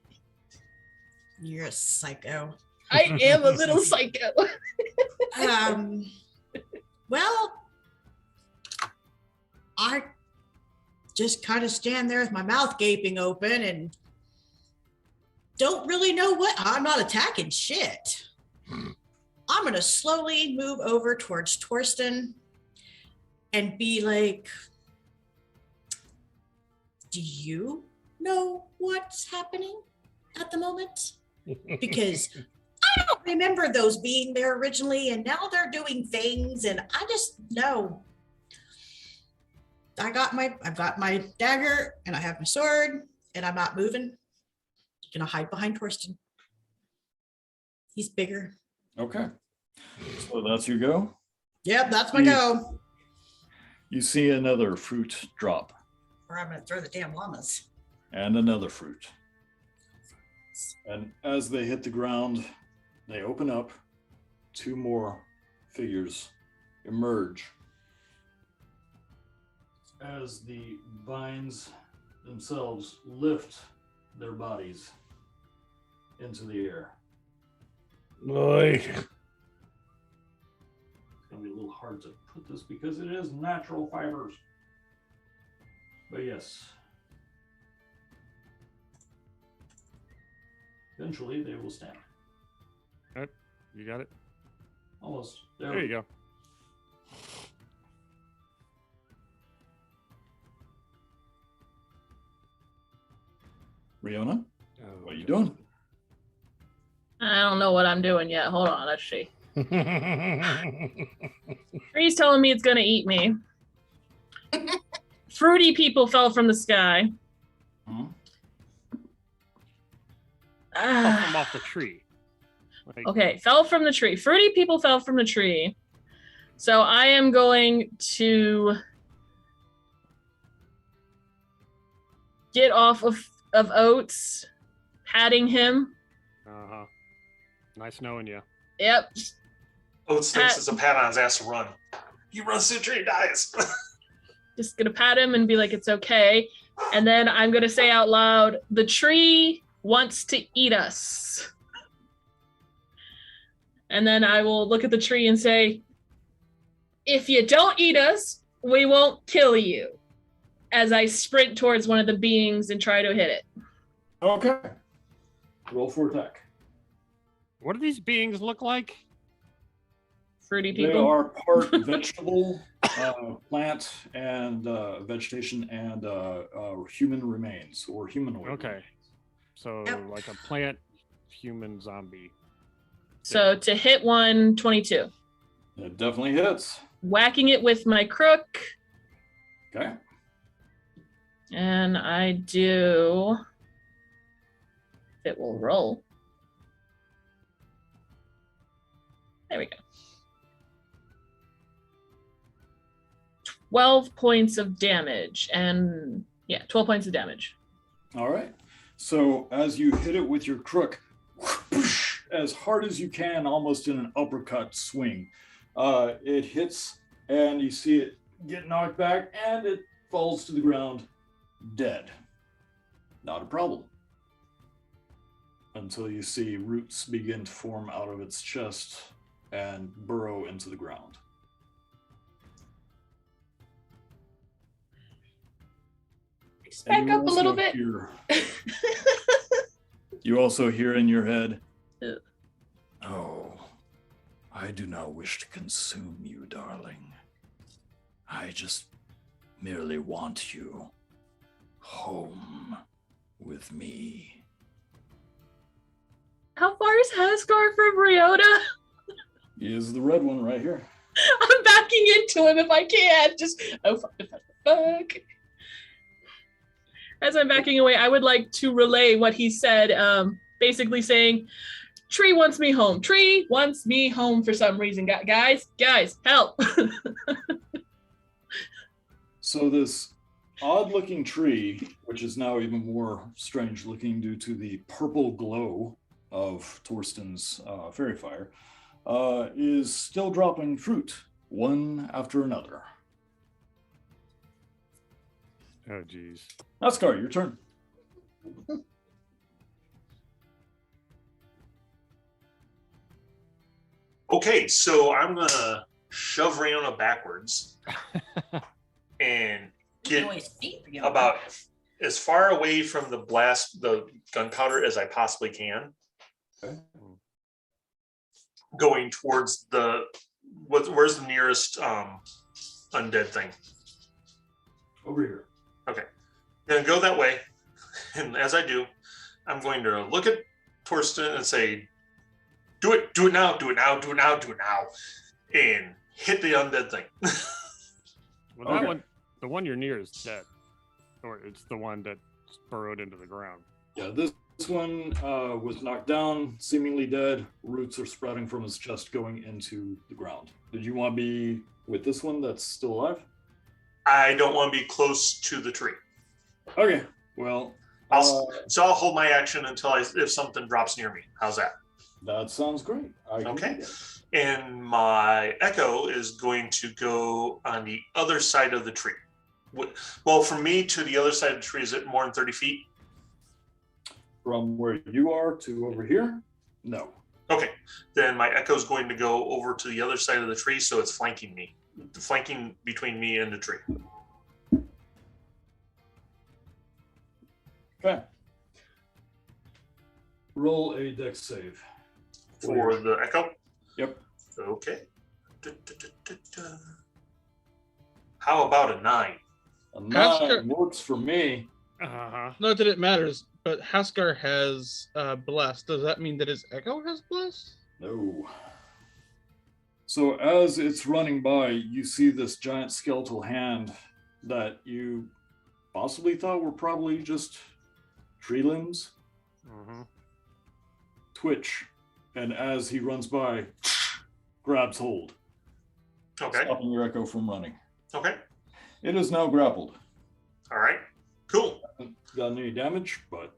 S6: You're a psycho.
S5: I am a little psycho.
S6: Well, I just kind of stand there with my mouth gaping open and don't really know what. I'm not attacking shit. I'm going to slowly move over towards Torsten and be like, do you know what's happening at the moment? Because I don't remember those being there originally, and now they're doing things, and I just know. I've got my dagger, and I have my sword, and I'm not moving. Gonna hide behind Torsten. He's bigger.
S1: Okay. So that's your go.
S6: Yep, that's my
S1: Yeah.
S6: go.
S1: You see another fruit drop
S6: Or I'm gonna throw the damn llamas.
S1: and another fruit. And as they hit the ground, they open up. Two more figures emerge. As the vines themselves lift their bodies into the air.
S3: Boy.
S1: It's gonna be a little hard to put this because it is natural fibers. But yes. Eventually they will stand.
S2: You got it?
S1: Almost.
S2: There you go.
S1: Riona,
S2: Oh,
S1: what are you doing?
S5: I don't know what I'm doing yet. Hold on, let's see. Tree's telling me it's gonna eat me. Fruity people fell from the sky.
S1: Hmm?
S2: Fell from off the tree. Like,
S5: Okay, fell from the tree. Fruity people fell from the tree. So I am going to get off of Oates, patting him.
S2: uh-huh. Nice knowing you.
S5: Yep.
S7: Oates thinks it's a pat on his ass to run. He runs through the tree and dies.
S5: Just gonna pat him and be like, it's okay. And then I'm gonna say out loud, the tree wants to eat us. And then I will look at the tree and say, if you don't eat us, we won't kill you. As I sprint towards one of the beings and try to hit it.
S1: Okay. Roll for attack.
S2: What do these beings look like?
S5: Fruity
S1: They
S5: people.
S1: are part vegetable, plant, and vegetation, and human remains or humanoid.
S2: Okay.
S1: remains.
S2: So
S6: Yep.
S2: like a plant human zombie.
S5: So to hit one, 22.
S1: It definitely hits.
S5: Whacking it with my crook.
S1: Okay.
S5: And I do. It will roll. There we go. 12 points of damage. And yeah, 12 points of damage.
S1: All right. So as you hit it with your crook, as hard as you can, almost in an uppercut swing, it hits and you see it get knocked back and it falls to the ground dead. Not a problem. Until you see roots begin to form out of its chest and burrow into the ground.
S5: Back up a little bit.
S1: You also hear in your head,
S5: Ugh.
S1: "Oh, I do not wish to consume you, darling. I just merely want you home with me."
S5: How far is Haskar from Ryota?
S1: He is the red one right here.
S5: I'm backing into him if I can. Just fuck. As I'm backing away, I would like to relay what he said, basically saying, Tree wants me home. Tree wants me home for some reason. Guys, help.
S1: So this odd-looking tree, which is now even more strange-looking due to the purple glow of Torsten's fairy fire, is still dropping fruit, one after another.
S2: Oh, geez.
S1: Ascar, your turn.
S7: Okay, so I'm gonna shove Riona backwards and get about as far away from the gunpowder as I possibly can.
S1: Okay.
S7: Going towards where's the nearest undead thing?
S1: Over here.
S7: Okay. Then go that way. And as I do, I'm going to look at Torsten and say, do it now, do it now, do it now, do it now. And hit the undead thing.
S2: Well, that
S1: Okay.
S2: one, the one you're near is dead. Or it's the one that burrowed into the ground.
S1: Yeah, this one was knocked down, seemingly dead. Roots are sprouting from his chest going into the ground. Did you want to be with this one that's still alive?
S7: I don't want to be close to the tree.
S1: Okay, well,
S7: So I'll hold my action until if something drops near me. How's that?
S1: that sounds great. I can
S7: Okay.
S1: do that.
S7: And my echo is going to go on the other side of the tree. Well, from me to the other side of the tree, is it more than 30 feet?
S1: From where you are to over here? No.
S7: Okay, then my echo is going to go over to the other side of the tree, so it's flanking me, flanking between me and the tree.
S1: Okay. Roll a dex save.
S7: For the echo?
S1: Yep.
S7: Okay. How about a 9?
S1: A
S4: Haskar-
S1: 9 works for me.
S2: Uh-huh.
S4: Not that it matters, but Haskar has blessed. Does that mean that his echo has blessed?
S1: No. So as it's running by, you see this giant skeletal hand that you possibly thought were probably just tree limbs
S2: Mm-hmm.
S1: twitch, and as he runs by, grabs hold,
S7: Okay.
S1: stopping your echo from running.
S7: Okay.
S1: It is now grappled.
S7: All right. Cool.
S1: Hasn't gotten any damage, but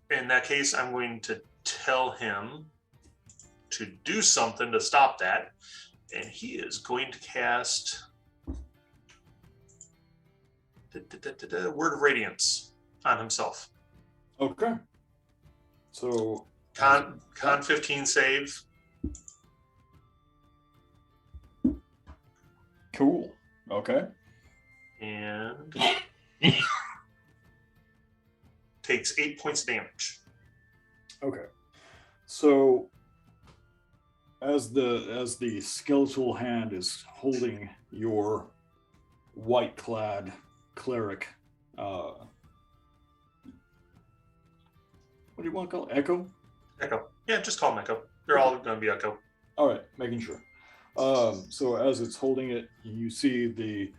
S7: In that case, I'm going to tell him to do something to stop that. And he is going to cast Word of Radiance on himself.
S1: okay. So
S7: Con 15 save.
S1: cool. Okay.
S7: And takes 8 points of damage.
S1: Okay. So as the skeletal hand is holding your white clad cleric, what do you want to call it? Echo?
S7: Echo. Yeah, just call him Echo. They're all going to be Echo.
S1: All right, making sure. So as it's holding it, you see the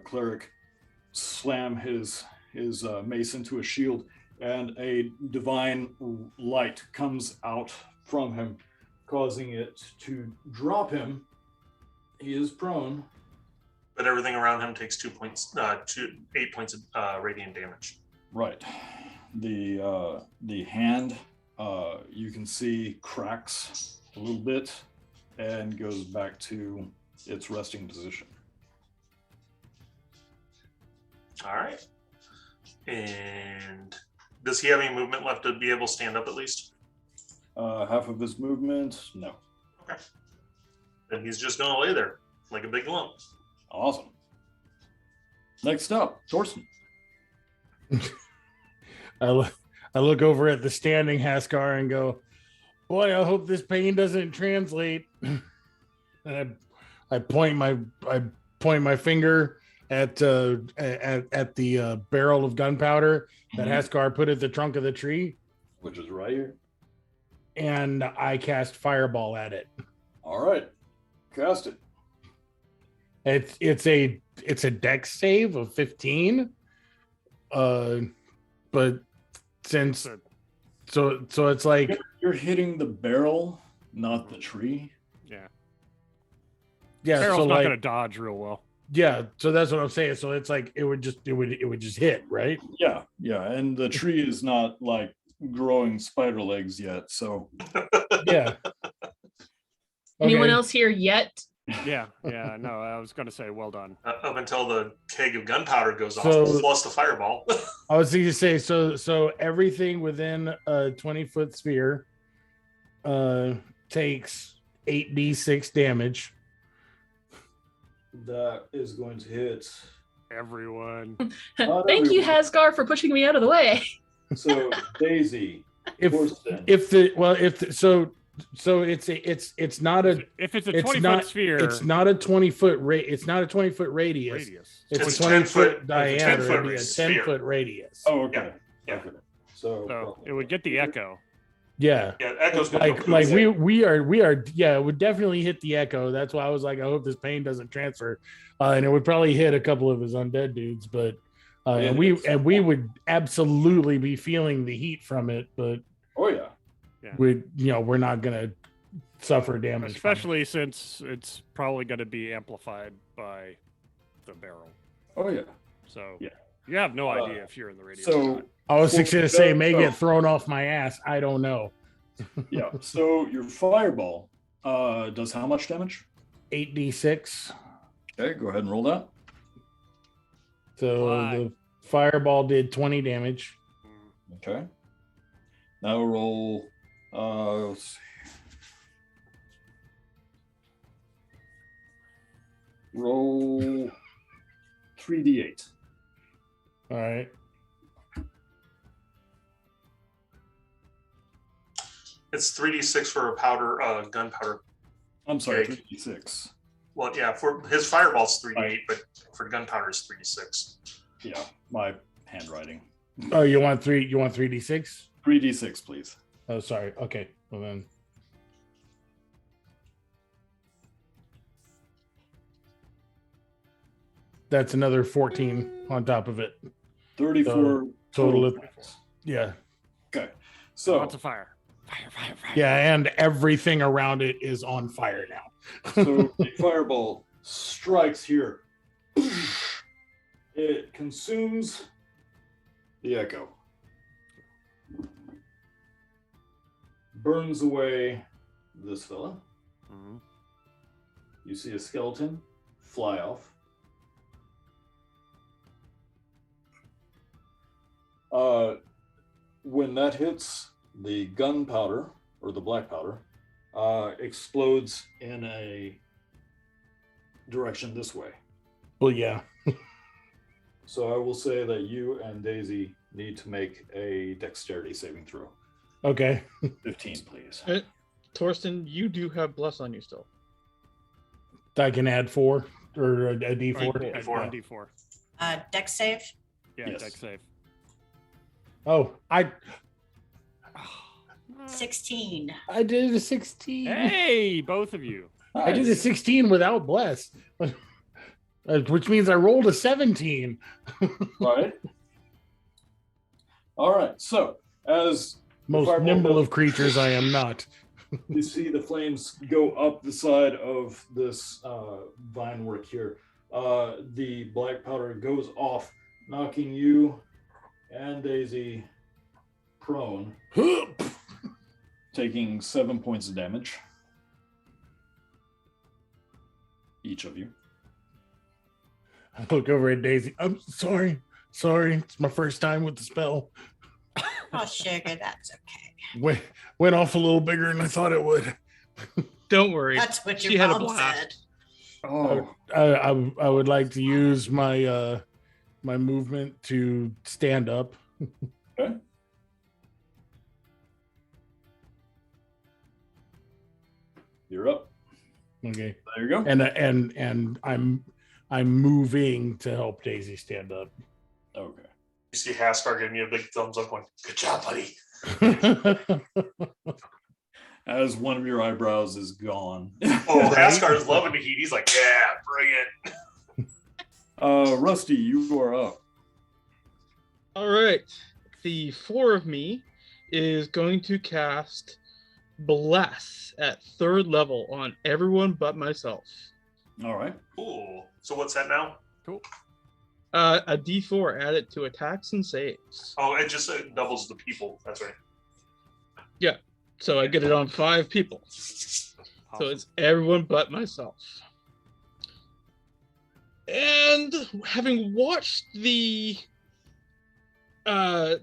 S1: cleric slam his mace into a shield, and a divine light comes out from him, causing it to drop him. He is prone.
S7: But everything around him takes 8 points of radiant damage.
S1: Right. The hand, you can see cracks a little bit and goes back to its resting position.
S7: All right. And does he have any movement left to be able to stand up at least?
S1: Half of his movement, no.
S7: Okay. Then he's just going to lay there like a big lump.
S1: Awesome. Next up, Thorsten.
S3: I look over at the standing Haskar and go, boy, I hope this pain doesn't translate. And I point my finger at the barrel of gunpowder that Haskar put at the trunk of the tree,
S1: Which is right here.
S3: and I cast Fireball at it.
S1: All right. Cast it.
S3: It's a dex save of 15. But since so it's like
S1: You're hitting the barrel, not the tree.
S2: Yeah.
S3: yeah,
S2: Carol's
S3: so
S2: not
S3: like
S2: going to dodge real well.
S3: yeah, so that's what I'm saying. So it's like it would just hit, right?
S1: Yeah, yeah. And the tree is not like growing spider legs yet. So
S3: Yeah.
S5: Anyone
S3: Okay.
S5: else here yet?
S2: Yeah. No, I was going to say, well done.
S7: Up until the keg of gunpowder goes
S3: So-
S7: off, plus the fireball.
S3: I was going to say so everything within a 20-foot sphere takes 8d6 damage.
S1: that is going to hit.
S2: Everyone.
S1: Not
S5: Thank you,
S1: everyone.
S5: Hasgar, for pushing me out of the way.
S1: So Daisy,
S3: If
S1: Thorsten.
S3: so it's not a
S2: If it's a
S3: it's
S2: 20-foot
S3: not-
S2: sphere,
S3: it's not a 20-foot it's not a 20-foot radius.
S2: radius.
S3: It's,
S7: It's
S3: a
S7: 10
S3: 20-foot
S7: foot-
S3: diameter.
S7: 10-foot
S3: It'd be a
S7: sphere.
S3: 10-foot radius.
S1: Oh, okay.
S7: Yeah.
S1: Okay. So
S2: So it would get the echo.
S3: Yeah.
S7: Yeah, Echo's gonna
S3: Like
S7: go
S3: like
S7: crazy.
S3: we are yeah, it would definitely hit the echo. That's why I was like, I hope this pain doesn't transfer. And it would probably hit a couple of his undead dudes, but
S1: Yeah,
S3: and we would absolutely be feeling the heat from it, but
S1: oh yeah.
S3: we're not gonna suffer damage. from it.
S2: Especially since it's probably going to be amplified by the barrel.
S1: Oh yeah.
S2: So
S1: Yeah.
S2: you have no idea if you're in the radius.
S1: So
S3: I was
S1: Well,
S3: gonna say may
S1: oh.
S3: get thrown off my ass. I don't know.
S1: yeah. So your fireball does how much damage?
S3: 8d6.
S1: Okay, go ahead and roll that.
S3: So
S2: Why?
S3: the fireball did 20 damage.
S1: Okay. Now roll. Let's see. Roll 3d8.
S3: All right.
S7: It's 3d6 for a gunpowder.
S1: I'm sorry,
S7: Okay.
S1: 3d6.
S7: Well, yeah, for his fireball's 3d8, but for gunpowder it's 3d6.
S1: Yeah, my handwriting.
S3: Oh, you want 3d6?
S1: 3d6, please.
S3: Oh, sorry. Okay. Well then. That's another 14 on top of it.
S1: 34
S3: Total of,
S1: points.
S3: yeah.
S1: Okay. So
S2: Lots of fire. Fire.
S3: Yeah, and everything around it is on fire now.
S1: So the fireball strikes here. It consumes the echo. Burns away this fella.
S2: Mhm.
S1: You see a skeleton fly off. When that hits, the gunpowder or the black powder explodes in a direction this way.
S3: Well, yeah.
S1: So I will say that you and Daisy need to make a dexterity saving throw.
S3: Okay.
S1: 15, please.
S4: Torsten, you do have bless on you still.
S3: I can add 4 or a d4.
S2: Right,
S7: D4.
S2: D4.
S6: Dex save.
S2: Yeah,
S1: Yes.
S2: deck save.
S3: Oh, I
S6: 16.
S3: did a 16.
S2: Hey, both of you.
S3: I did a 16 without bless. which means I rolled a 17.
S1: Right. All right. So as
S3: Most
S1: Fireball
S3: nimble
S1: goes-
S3: of creatures, I am not.
S1: you see the flames go up the side of this vine work here, the black powder goes off, knocking you and Daisy prone, taking 7 points of damage. Each of you.
S3: I look over at Daisy. I'm sorry. It's my first time with the spell.
S6: Oh, sugar, that's okay.
S3: Went off a little bigger than I thought it would.
S4: Don't worry.
S6: That's what your
S4: She had a
S6: mom
S4: blast.
S6: said.
S1: Oh,
S3: I would like to use my my movement to stand up.
S1: okay. You're up.
S3: Okay.
S1: There you go.
S3: And I'm moving to help Daisy stand up.
S1: Okay.
S7: You see Haskar giving me a big thumbs up, going, "Good job, buddy."
S1: As one of your eyebrows is gone.
S7: Oh, Haskar's loving the heat. He's like, "Yeah, bring it."
S1: Rusty, you are up.
S4: All right. The 4 of me is going to cast Bless at 3rd level on everyone but myself.
S1: All right.
S7: Cool. So what's that now?
S4: A D4 added to attacks and saves.
S7: Oh, it just doubles the people. That's right.
S4: So I get it on 5 people. So it's everyone but myself. And having watched the on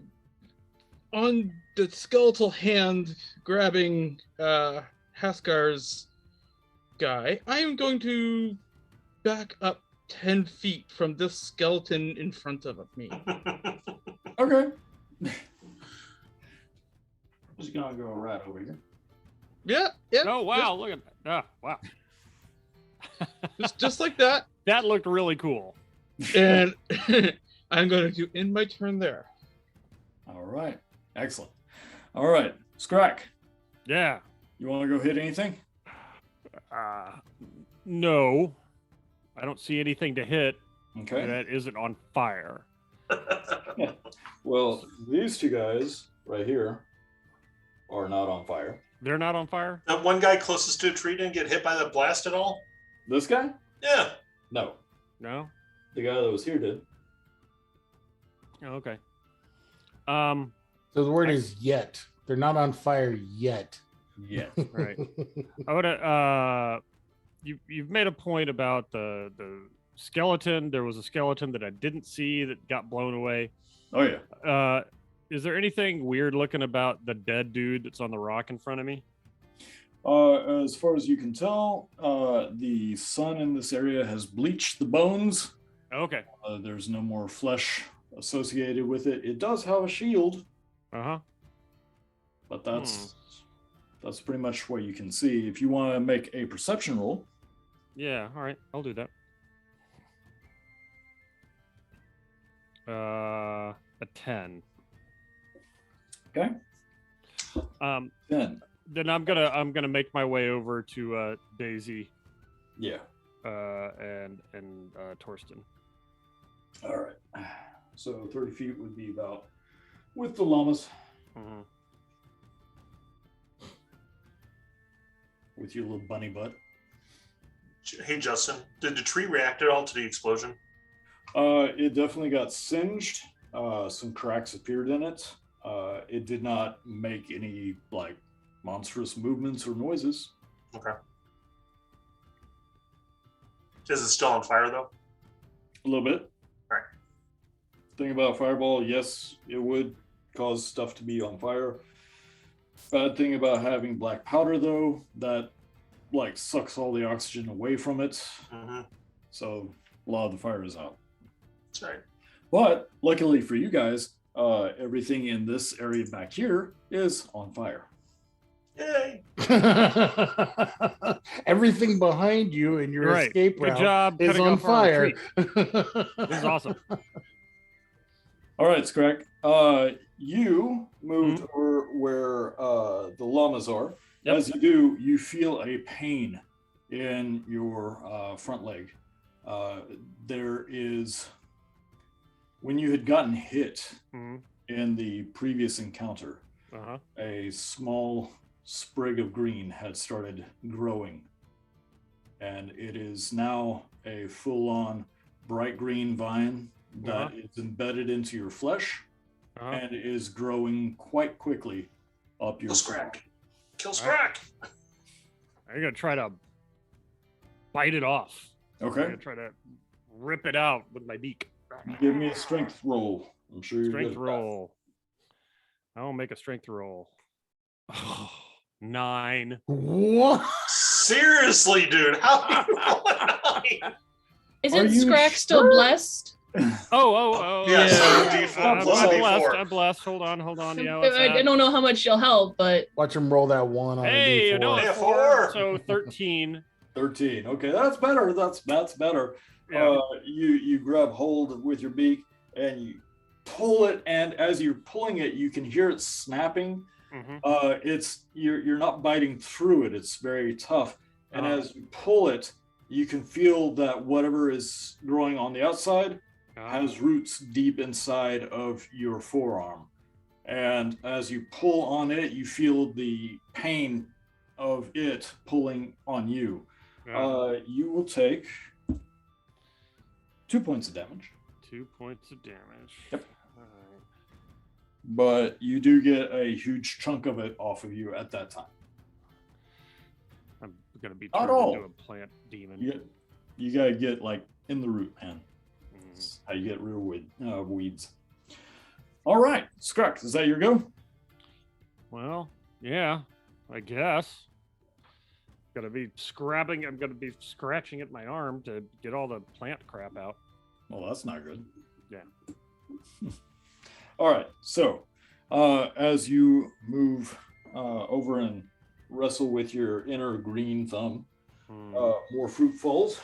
S4: the skeletal hand grabbing Haskar's guy, I am going to back up 10 feet from this skeleton in front of me.
S1: Okay. Just gonna go right over here.
S4: Yeah.
S2: Oh wow! Look at that! Wow,
S4: Just like that.
S2: that looked really cool.
S4: And I'm going to end my turn there.
S1: All right. Excellent. All right. Scrack,
S2: Yeah.
S1: you want to go hit anything?
S2: No, I don't see anything to hit
S1: Okay.
S2: that isn't on fire.
S1: Well, these two guys right here are not on fire.
S2: They're not on fire.
S7: That one guy closest to a tree didn't get hit by the blast at all?
S1: This guy?
S7: Yeah.
S1: No.
S2: No.
S1: The guy that was here did.
S2: Oh, okay.
S3: So the word is yet. They're not on fire yet.
S1: Yeah.
S2: Right. I would. You've made a point about the skeleton. There was a skeleton that I didn't see that got blown away.
S1: Oh yeah.
S2: Is there anything weird looking about the dead dude that's on the rock in front of me?
S1: As far as you can tell, the sun in this area has bleached the bones.
S2: Okay.
S1: There's no more flesh associated with it. It does have a shield,
S2: Uh-huh.
S1: but that's pretty much what you can see. If you want to make a perception roll,
S2: Yeah, all right. I'll do that. A 10.
S1: Okay.
S2: Then
S1: then
S2: I'm gonna make my way over to Daisy
S1: yeah.
S2: and Torsten.
S1: All right. So 30 feet would be about with the llamas,
S2: Mm-hmm.
S1: with your little bunny butt.
S7: Hey, Justin, did the tree react at all to the explosion?
S1: It definitely got singed. Some cracks appeared in it. It did not make any like monstrous movements or noises.
S7: Okay. Is it still on fire, though?
S1: A little bit.
S7: All right.
S1: Thing about fireball, yes, it would cause stuff to be on fire. Bad thing about having black powder, though, that like sucks all the oxygen away from it.
S7: Mm-hmm.
S1: So a lot of the fire is out.
S7: That's right.
S1: But luckily for you guys, everything in this area back here is on fire.
S7: Yay!
S3: Everything behind you in your
S2: Right.
S3: escape
S2: Good
S3: route
S2: job
S3: is
S2: cutting
S3: on
S2: off our
S3: fire.
S2: retreat. This is awesome.
S1: All right, Scrack. You moved over where the llamas are.
S2: Yep.
S1: As you do, you feel a pain in your front leg. there is, when you had gotten hit
S2: Mhm.
S1: in the previous encounter,
S2: Uh-huh.
S1: a small sprig of green had started growing, and it is now a full-on bright green vine that is embedded into your flesh
S2: Uh-huh.
S1: and is growing quite quickly up your
S7: Kill
S1: spine.
S7: Scrack. Kill Scrack.
S2: I'm gonna try to bite it off. I'm
S1: Okay,
S2: gonna try to rip it out with my beak.
S1: give me a strength roll. I'm sure you're
S2: Strength
S1: good at that.
S2: roll. I'll make a strength roll. 9.
S3: What?
S7: Seriously, dude. How do you roll a 9?
S5: Isn't
S1: Are you
S5: Scrack still
S1: sure?
S5: blessed?
S2: Oh.
S7: Yeah,
S4: Yeah.
S7: D4
S2: I'm
S7: plus a
S2: blessed.
S7: D4.
S2: I'm blessed. Hold on. Yeah, what's
S5: I
S2: that?
S5: don't know how much you'll help, but
S3: Watch him roll that one on
S2: Hey,
S3: a
S2: no,
S3: D4.
S7: Hey,
S2: a
S7: a
S2: 4.
S7: four.
S2: So 13.
S1: 13. Okay, that's better. That's better.
S2: Yeah.
S1: You grab hold with your beak and you pull it, and as you're pulling it, you can hear it snapping.
S2: Mhm.
S1: It's you're not biting through it. It's very tough. And
S2: Uh-huh.
S1: as you pull it, you can feel that whatever is growing on the outside has roots deep inside of your forearm. And as you pull on it, you feel the pain of it pulling on you. You will take 2 points of damage,
S2: 2 points of damage.
S1: Yep.
S2: All right.
S1: but you do get a huge chunk of it off of you at that time.
S2: I'm gonna be
S1: Not
S2: turned
S1: all.
S2: into a plant demon.
S1: You gotta get like in the root, man.
S2: Mm.
S1: That's how you get real weeds. All right, Scrack, is that your go?
S2: Well, yeah, I guess. I'm gonna be scratching at my arm to get all the plant crap out.
S1: Well, that's not good.
S2: Yeah.
S1: All right, so as you move over and wrestle with your inner green thumb, more fruit falls.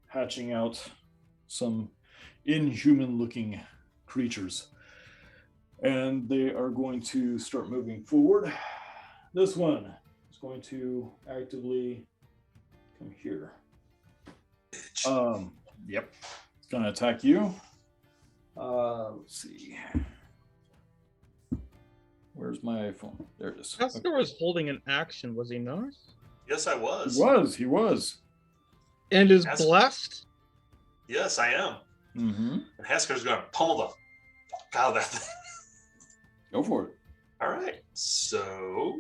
S1: Hatching out some inhuman looking creatures. And they are going to start moving forward. This one is going to actively come here. Yep. It's going to attack you. Let's see. Where's my phone? There it is.
S4: Oscar was holding an action, was he not?
S7: Yes, I was.
S1: He was.
S4: And is
S7: That's-
S4: blessed?
S7: Yes, I am.
S1: Mm-hmm.
S7: And Haskar's going to pummel the fuck out of that thing.
S1: Go for it.
S7: All right. So,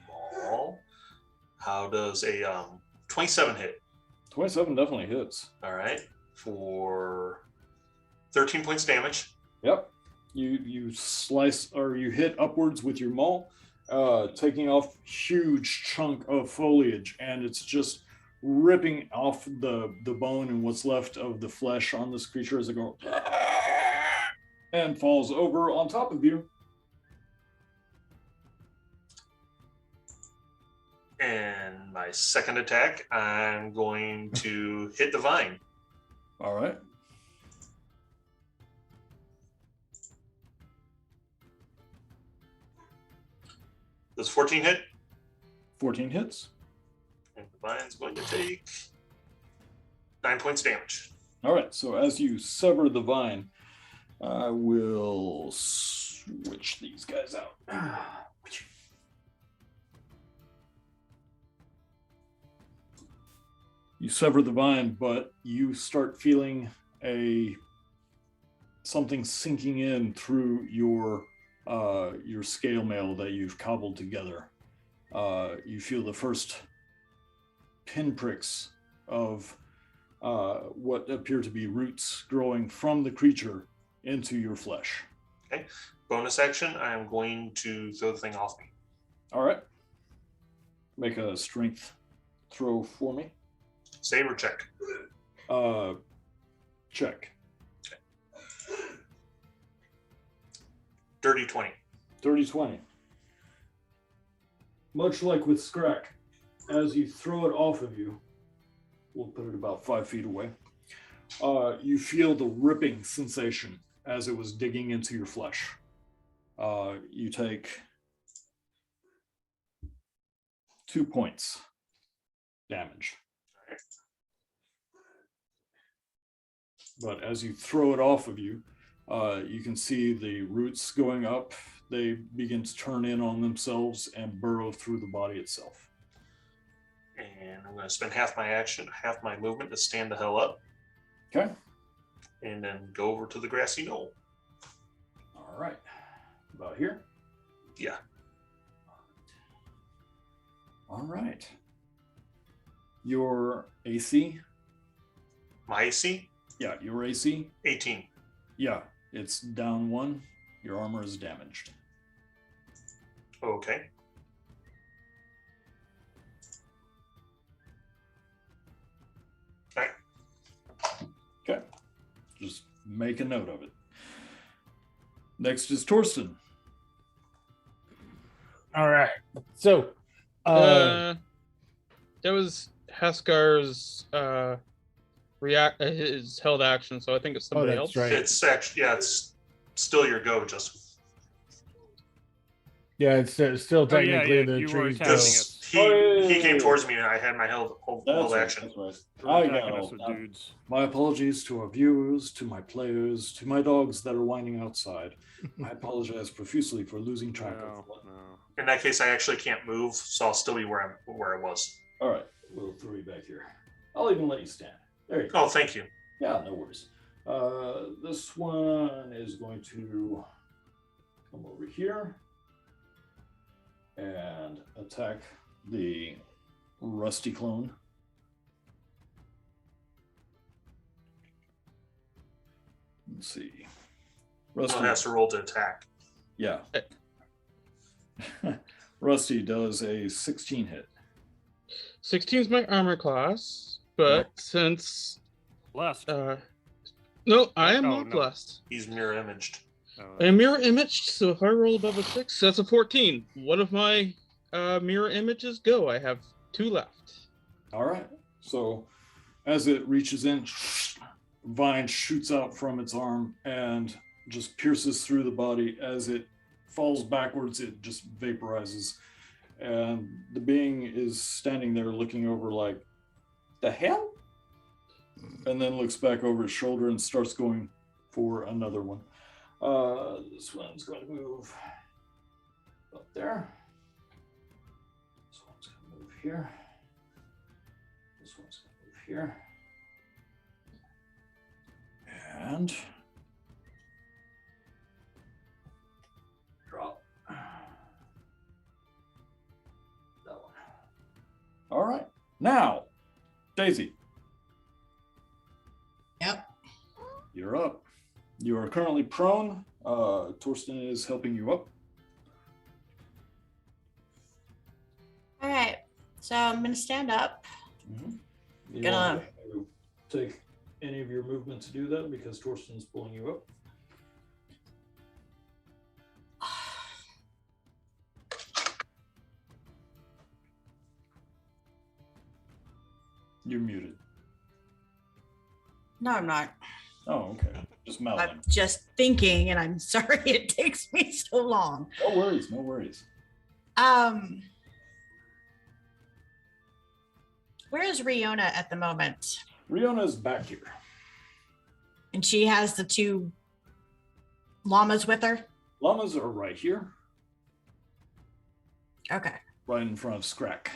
S7: Maul, how does a 27 hit?
S1: 27 definitely hits.
S7: All right. For 13 points damage.
S1: Yep. You slice or you hit upwards with your maul, taking off huge chunk of foliage, and it's just ripping off the bone and what's left of the flesh on this creature as it goes and falls over on top of you.
S7: And my second attack, I'm going to hit the vine.
S1: All right.
S7: Does 14 hit?
S1: 14 hits.
S7: And the vine's going to take 9 points damage.
S1: All right. So as you sever the vine, I will switch these guys out. You sever the vine, but you start feeling something sinking in through your scale mail that you've cobbled together. You feel the first pinpricks of what appear to be roots growing from the creature into your flesh.
S7: Bonus action, I am going to throw the thing off me.
S1: All right. Make a strength throw for me.
S7: Save or check?
S1: Check.
S7: Dirty 20.
S1: 30-20. Much like with Scrack, as you throw it off of you, we'll put it about 5 feet away. you feel the ripping sensation as it was digging into your flesh. You take 2 points damage. But as you throw it off of you, you can see the roots going up. They begin to turn in on themselves and burrow through the body itself.
S7: And I'm going to spend half my movement to stand the hell up,
S1: Okay.
S7: and then go over to the grassy knoll.
S1: All right. About here?
S7: Yeah.
S1: All right. Your AC?
S7: My AC?
S1: Yeah, your AC?
S7: 18.
S1: Yeah, it's down 1. Your armor is damaged.
S7: Okay. Alright.
S1: Okay. Just make a note of it. Next is Torsten.
S3: All right. So,
S4: That was Haskar's his held action, so I think it's somebody
S3: that's
S4: else.
S3: right.
S7: It's actually, yeah, it's still your go, Justin.
S3: yeah, it's still
S2: Oh, yeah,
S3: technically
S2: yeah,
S3: the
S2: you were
S3: trees.
S2: attacking
S3: go.
S2: us.
S7: He came towards me and I had my held
S1: That's right,
S7: action.
S1: that's right.
S2: You were
S1: I
S2: attacking
S1: got
S2: us
S1: all
S2: with
S1: that.
S2: dudes.
S1: My apologies to our viewers, to my players, to my dogs that are whining outside. I apologize profusely for losing track
S2: No,
S1: of what.
S2: no.
S7: In that case, I actually can't move, so I'll still be where I was.
S1: All right, we'll throw you back here. I'll even let you stand. There you go.
S7: Oh, thank you.
S1: Yeah, no worries. This one is going to come over here and attack the rusty clone. Let's see.
S7: Someone
S1: Rusty,
S7: has to roll to attack.
S1: yeah. Rusty does a 16 hit.
S4: 16 is my armor class, but since
S2: Left.
S4: no, I am
S2: Oh,
S4: not
S2: no.
S4: blessed.
S7: He's mirror imaged.
S2: Oh,
S4: I am mirror imaged, so if I roll above a 6, that's a 14. One of my mirror images go. I have 2 left.
S1: All right. So as it reaches in, vine shoots out from its arm and just pierces through the body. As it falls backwards, it just vaporizes. And the being is standing there looking over like, the hell? And then looks back over his shoulder and starts going for another one. This one's going to move up there. This one's going to move here. This one's going to move here. And drop. That one. All right. Now, Daisy,
S6: Yep.
S1: you're up. You are currently prone. Torsten is helping you up.
S6: All right. So I'm gonna stand up.
S1: You
S6: Gonna-
S1: don't have to take any of your movement to do that because Torsten's pulling you up. You're muted.
S6: No, I'm not.
S1: Oh, okay. Just mouthing.
S6: I'm just thinking, and I'm sorry it takes me so long.
S1: No worries. No worries.
S6: Where is Riona at the moment?
S1: Riona's back here.
S6: And she has the 2 llamas with her?
S1: Llamas are right here,
S6: Okay.
S1: right in front of Scrack.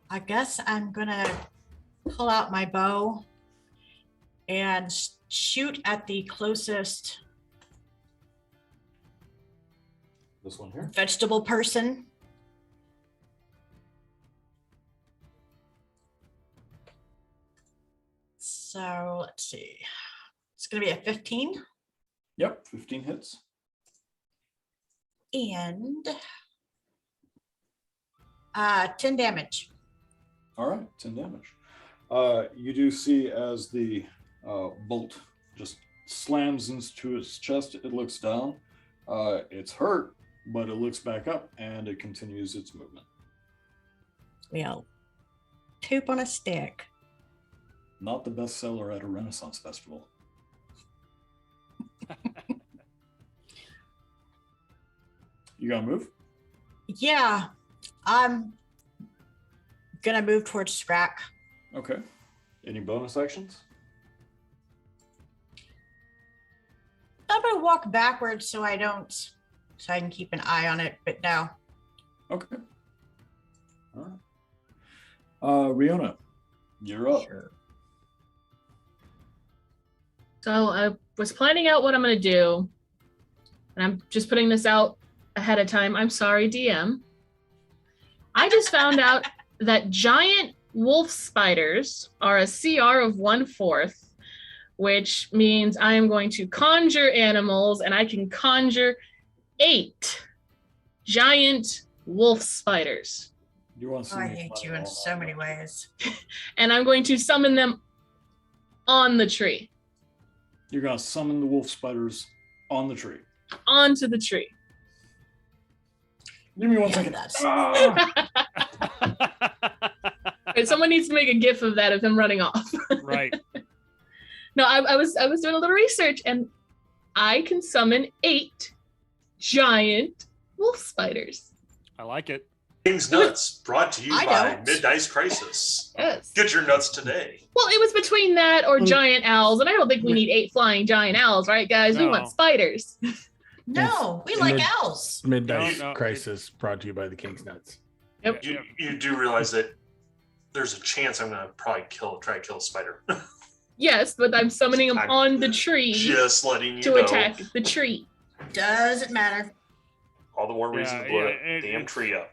S6: I guess I'm gonna pull out my bow and shoot at the closest
S1: This one here.
S6: vegetable person. So let's see. It's gonna be a 15
S1: Yep, 15 hits.
S6: and 10 damage.
S1: All right, 10 damage. You do see as the bolt just slams into its chest, it looks down. It's hurt, but it looks back up and it continues its movement.
S6: Poop on a stick.
S1: Not the bestseller at a Renaissance festival. You gonna move?
S6: Yeah, I'm gonna move towards Scrack.
S1: Okay. Any bonus actions?
S6: I'm gonna walk backwards so I can keep an eye on it, but no.
S1: Okay. All right. Riona, you're up.
S6: Sure.
S5: So I was planning out what I'm going to do, and I'm just putting this out ahead of time. I'm sorry, DM. I just found out that giant wolf spiders are a CR of 1/4, which means I am going to conjure animals, and I can conjure 8 giant wolf spiders.
S1: You want to see
S6: I
S1: me
S6: hate
S1: fly
S6: you in
S1: all
S6: so
S1: over.
S6: many ways.
S5: And I'm going to summon them on the tree,
S1: You're gonna summon the wolf spiders on the tree.
S5: onto the tree.
S1: Give me one
S6: Yeah,
S1: second.
S6: that's-
S5: And someone needs to make a gif of that of him running off.
S2: Right.
S5: No, I was doing a little research, and I can summon 8 giant wolf spiders.
S2: I like it.
S7: King's Nuts, brought to you
S6: I
S7: by
S6: don't.
S7: Mid-Dice Crisis.
S5: Yes.
S7: Get your nuts today.
S5: Well, it was between that or giant owls, and I don't think we need 8 flying giant owls, right, guys? We
S2: No.
S5: want spiders.
S6: No, we
S3: And
S6: like
S3: then-
S6: owls.
S3: Midnight
S2: No,
S3: Crisis brought to you by the King's Nuts.
S5: Yep.
S7: You do realize that there's a chance I'm gonna probably try to kill a spider.
S5: Yes, but I'm summoning them
S7: I'm
S5: on the tree
S7: Just letting you
S5: to
S7: know.
S5: attack the tree.
S6: Doesn't matter.
S7: All the more reason
S2: Yeah,
S7: to blow
S2: yeah,
S7: that damn
S2: it's-
S7: tree up.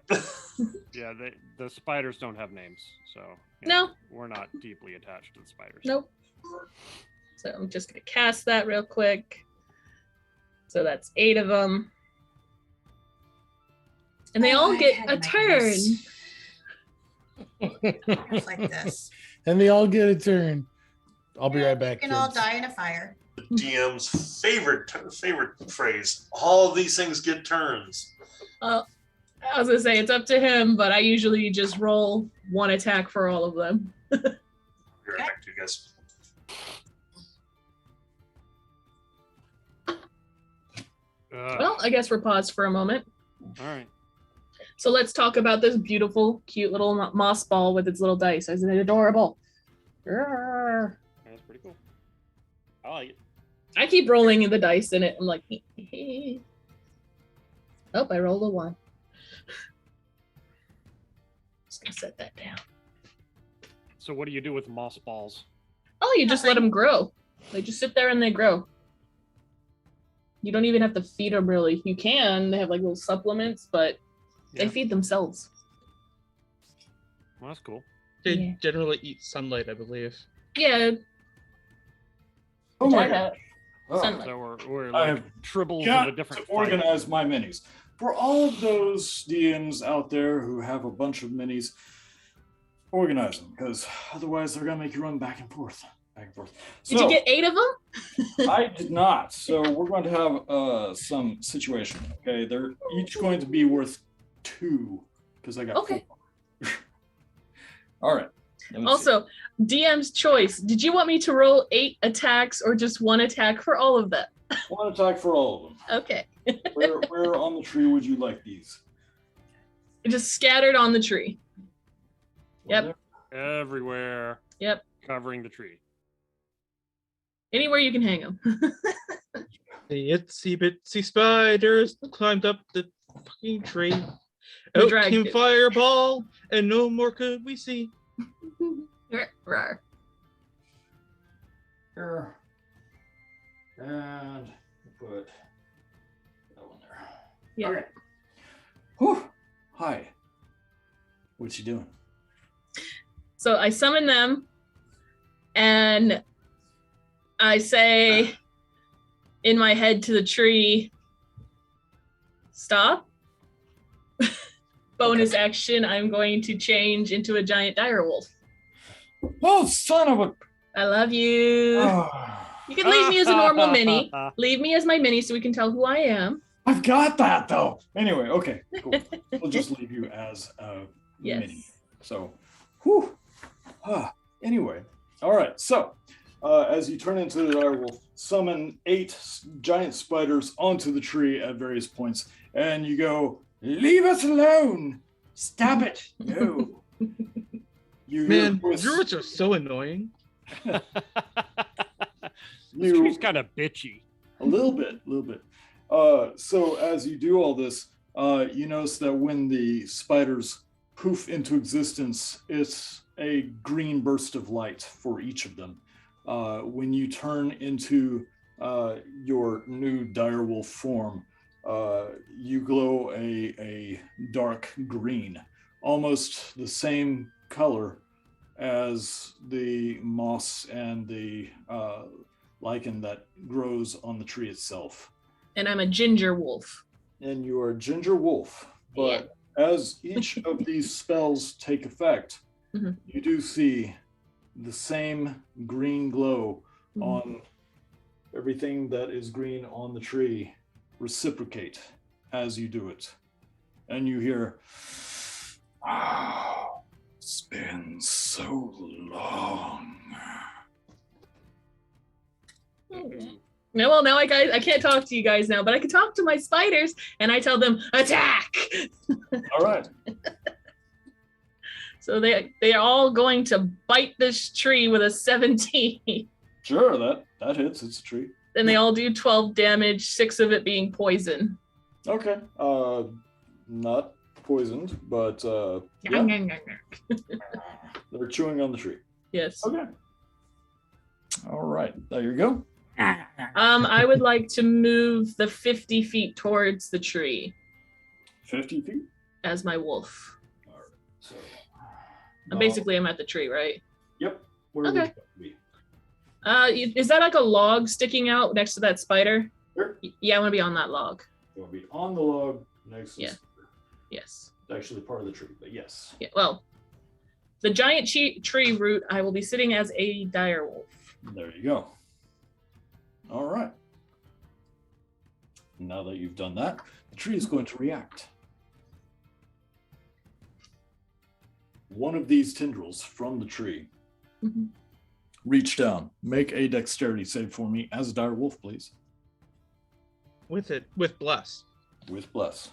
S2: Yeah, the spiders don't have names, so
S5: No.
S2: we're not deeply attached to the spiders.
S5: Nope. So I'm just going to cast that real quick. So that's 8 of them. And they
S6: Oh,
S5: all
S6: I
S5: get
S6: had
S5: a
S6: my
S5: turn.
S6: goodness. Just like this.
S3: And they all get a turn. I'll be right back.
S6: We can all
S3: kids.
S6: die in a fire.
S7: DM's favorite phrase. All of these things get turns.
S5: I was going to say it's up to him, but I usually just roll 1 attack for all of them.
S7: Be right back to you guys.
S5: Well, I guess we're paused for a moment.
S2: all right.
S5: So let's talk about this beautiful, cute little moss ball with its little dice. Isn't it adorable? Grrr.
S2: That's pretty cool. I like it.
S5: I keep rolling the dice in it. I'm like, oh, I rolled a 1. Just gonna set that down.
S2: So what do you do with moss balls?
S5: Oh, you just let them grow. They just sit there and they grow. You don't even have to feed them really. You can. They have like little supplements, but they
S2: Yeah.
S5: feed themselves.
S2: Well, that's cool.
S4: They
S5: Yeah.
S4: generally eat sunlight, I believe.
S5: Yeah.
S1: Oh
S5: which
S1: my
S5: I
S1: God.
S5: have.
S1: Oh,
S5: Sunlight.
S2: So we're
S1: I
S2: like
S1: have
S2: tribbles
S1: got
S2: of a different
S1: to organize my minis. For all of those DMs out there who have a bunch of minis, organize them, because otherwise they're gonna make you run back and forth.
S5: Did you get 8 of them?
S1: I did not. So we're going to have some situation. Okay, they're each going to be worth 2 because I got
S5: Okay.
S1: 4. All right. let me see.
S5: Also, DM's choice. Did you want me to roll 8 attacks or just 1 attack for all of them?
S1: 1 attack for all of them.
S5: Okay.
S1: Where on the tree would you like these?
S5: Just scattered on the tree. Yep.
S2: Everywhere,
S5: Yep.
S2: covering the tree.
S5: Anywhere you can hang them.
S4: The itsy bitsy spiders climbed up the fucking tree.
S5: The
S4: Out
S5: dragon.
S4: came Fireball, and no more could we see.
S5: Rawr.
S1: Here. And put that one there.
S5: Yeah.
S1: Okay. Whew. Hi. What you doing?
S5: So I summon them and I say in my head to the tree, stop. Bonus action, I'm going to change into a giant dire wolf.
S1: Oh, son of a!
S5: I love you.
S1: Ah.
S5: You can leave me as a normal mini. Leave me as my mini so we can tell who I am.
S1: I've got that though. Anyway, okay, cool. We'll just leave you as a mini.
S5: Yes.
S1: So, whew. Anyway, all right. So, as you turn into the direwolf, summon 8 giant spiders onto the tree at various points, and you go, "Leave us alone! Stop it! No!" You hear
S4: Man,
S1: a voice-
S4: druids are so annoying.
S2: This
S1: you-
S2: tree's kind of bitchy.
S1: A little bit. So as you do all this, you notice that when the spiders poof into existence, it's a green burst of light for each of them. When you turn into your new direwolf form, you glow a dark green, almost the same color as the moss and the lichen that grows on the tree itself.
S5: And I'm a ginger wolf.
S1: And you are Ginger Wolf. But as each of these spells take effect,
S5: Mhm.
S1: you do see the same green glow
S5: Mhm.
S1: on everything that is green on the tree reciprocate as you do it. And you hear, "Oh, it's been so long."
S5: No, well, now I can't talk to you guys now, but I can talk to my spiders, and I tell them attack.
S1: All right.
S5: So they are all going to bite this tree with a 17.
S1: Sure, that hits. It's a tree.
S5: Then they all do 12 damage, 6 of it being poison.
S1: Okay. Not poisoned, but yeah, they're chewing on the tree.
S5: Yes.
S1: Okay. All right. There you go.
S5: I would like to move the 50 feet towards the tree
S1: 50 feet.
S5: as my wolf.
S1: All right. So
S5: Basically, I'm at the tree, right?
S1: Yep. Where
S5: Okay.
S1: would that be?
S5: Is that like a log sticking out next to that spider?
S1: Sure.
S5: Yeah, I want to be on that log.
S1: It'll be on the log next to
S5: Yeah.
S1: the spider.
S5: Yes.
S1: It's actually part of the tree, but yes.
S5: Yeah. Well, the giant tree root, I will be sitting as a dire wolf.
S1: There you go. All right. Now that you've done that, the tree is going to react. One of these tendrils from the tree
S5: Mhm.
S1: reach down. Make a dexterity save for me as a dire wolf, please.
S4: With bless.
S1: With bless.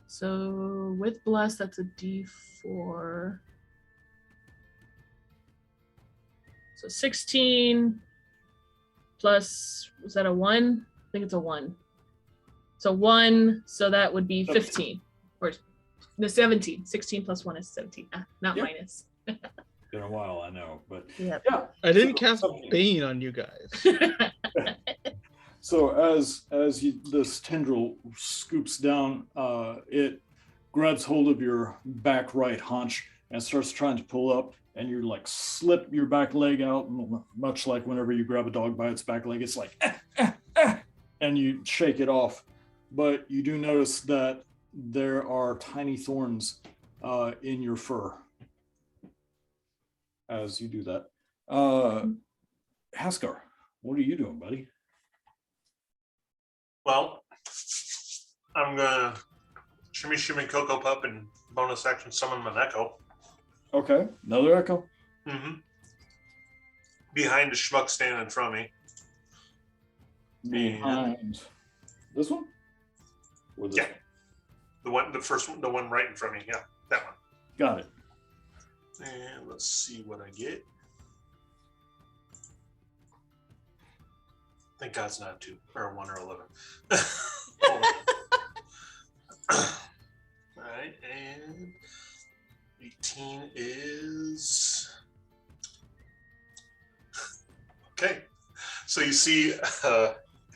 S5: So with bless, that's a D4. So 16 plus, was that a 1? I think it's a 1. So 1, so that would be 15. Or the 17. 16 plus 1 is 17. Not
S1: Yep.
S5: minus.
S1: Been a while, I know, but
S5: Yeah.
S1: yeah.
S4: I didn't
S1: So-
S4: cast
S1: something.
S4: Bane on you guys.
S1: So as this tendril scoops down, it grabs hold of your back right haunch and starts trying to pull up, and you like slip your back leg out, much like whenever you grab a dog by its back leg. It's like, and you shake it off. But you do notice that there are tiny thorns in your fur as you do that. Haskar, what are you doing, buddy?
S7: Well, I'm gonna shimmy Cocoa Pup and bonus action summon my Echo.
S1: Okay, another echo.
S7: Mm-hmm. Behind the schmuck standing in front of me.
S1: Behind this one? Or this
S7: Yeah.
S1: one?
S7: The first one, the one right in front of me. Yeah, that one.
S1: Got it.
S7: And let's see what I get. Thank God it's not 2 or 1 or 11. Hold on. All right, and 18 is okay. So you see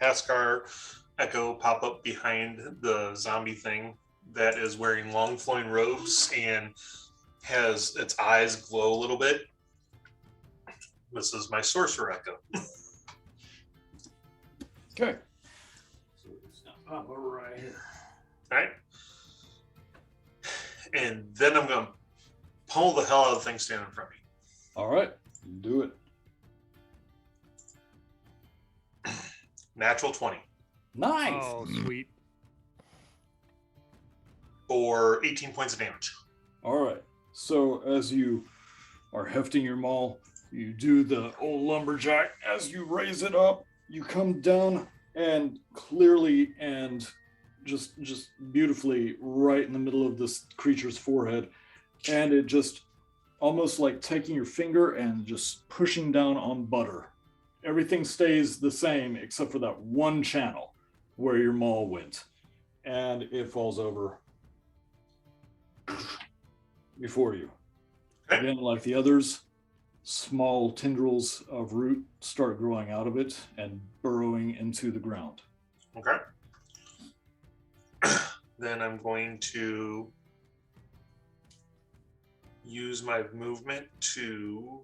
S7: Haskar Echo pop up behind the zombie thing that is wearing long flowing robes and has its eyes glow a little bit. This is my Sorcerer Echo.
S1: Okay. So it's now pop over right here.
S7: All right. And then I'm going to pull the hell out of the thing standing in front of me.
S1: All right, do it.
S7: Natural 20
S1: Nice.
S2: Oh, sweet.
S7: for 18 points of damage.
S1: All right. So as you are hefting your maul, you do the old lumberjack. As you raise it up, you come down and clearly and just beautifully right in the middle of this creature's forehead, and it just almost like taking your finger and just pushing down on butter. Everything stays the same except for that one channel where your maul went, and it falls over before you.
S7: Okay.
S1: Again, like the others, small tendrils of root start growing out of it and burrowing into the ground.
S7: Okay. Then I'm going to use my movement to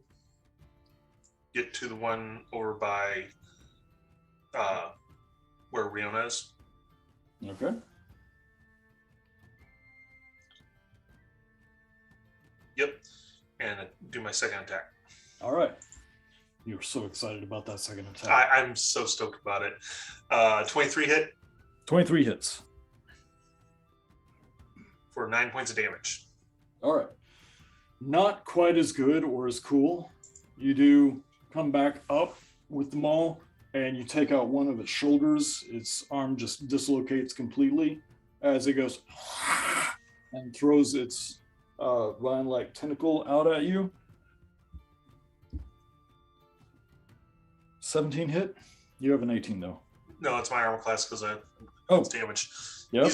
S7: get to the one over by where Riona is.
S1: Okay.
S7: Yep. And do my second attack.
S1: All right. You're so excited about that second attack.
S7: I'm so stoked about it. 23 hit
S1: 23 hits.
S7: for 9 points of damage.
S1: All right. Not quite as good or as cool. You do come back up with the maul and you take out one of its shoulders. Its arm just dislocates completely as it goes and throws its vine-like tentacle out at you. 17 hit. You have an 18 though.
S7: No, it's my armor class because I
S1: Oh.
S7: it's damage.
S1: Yep.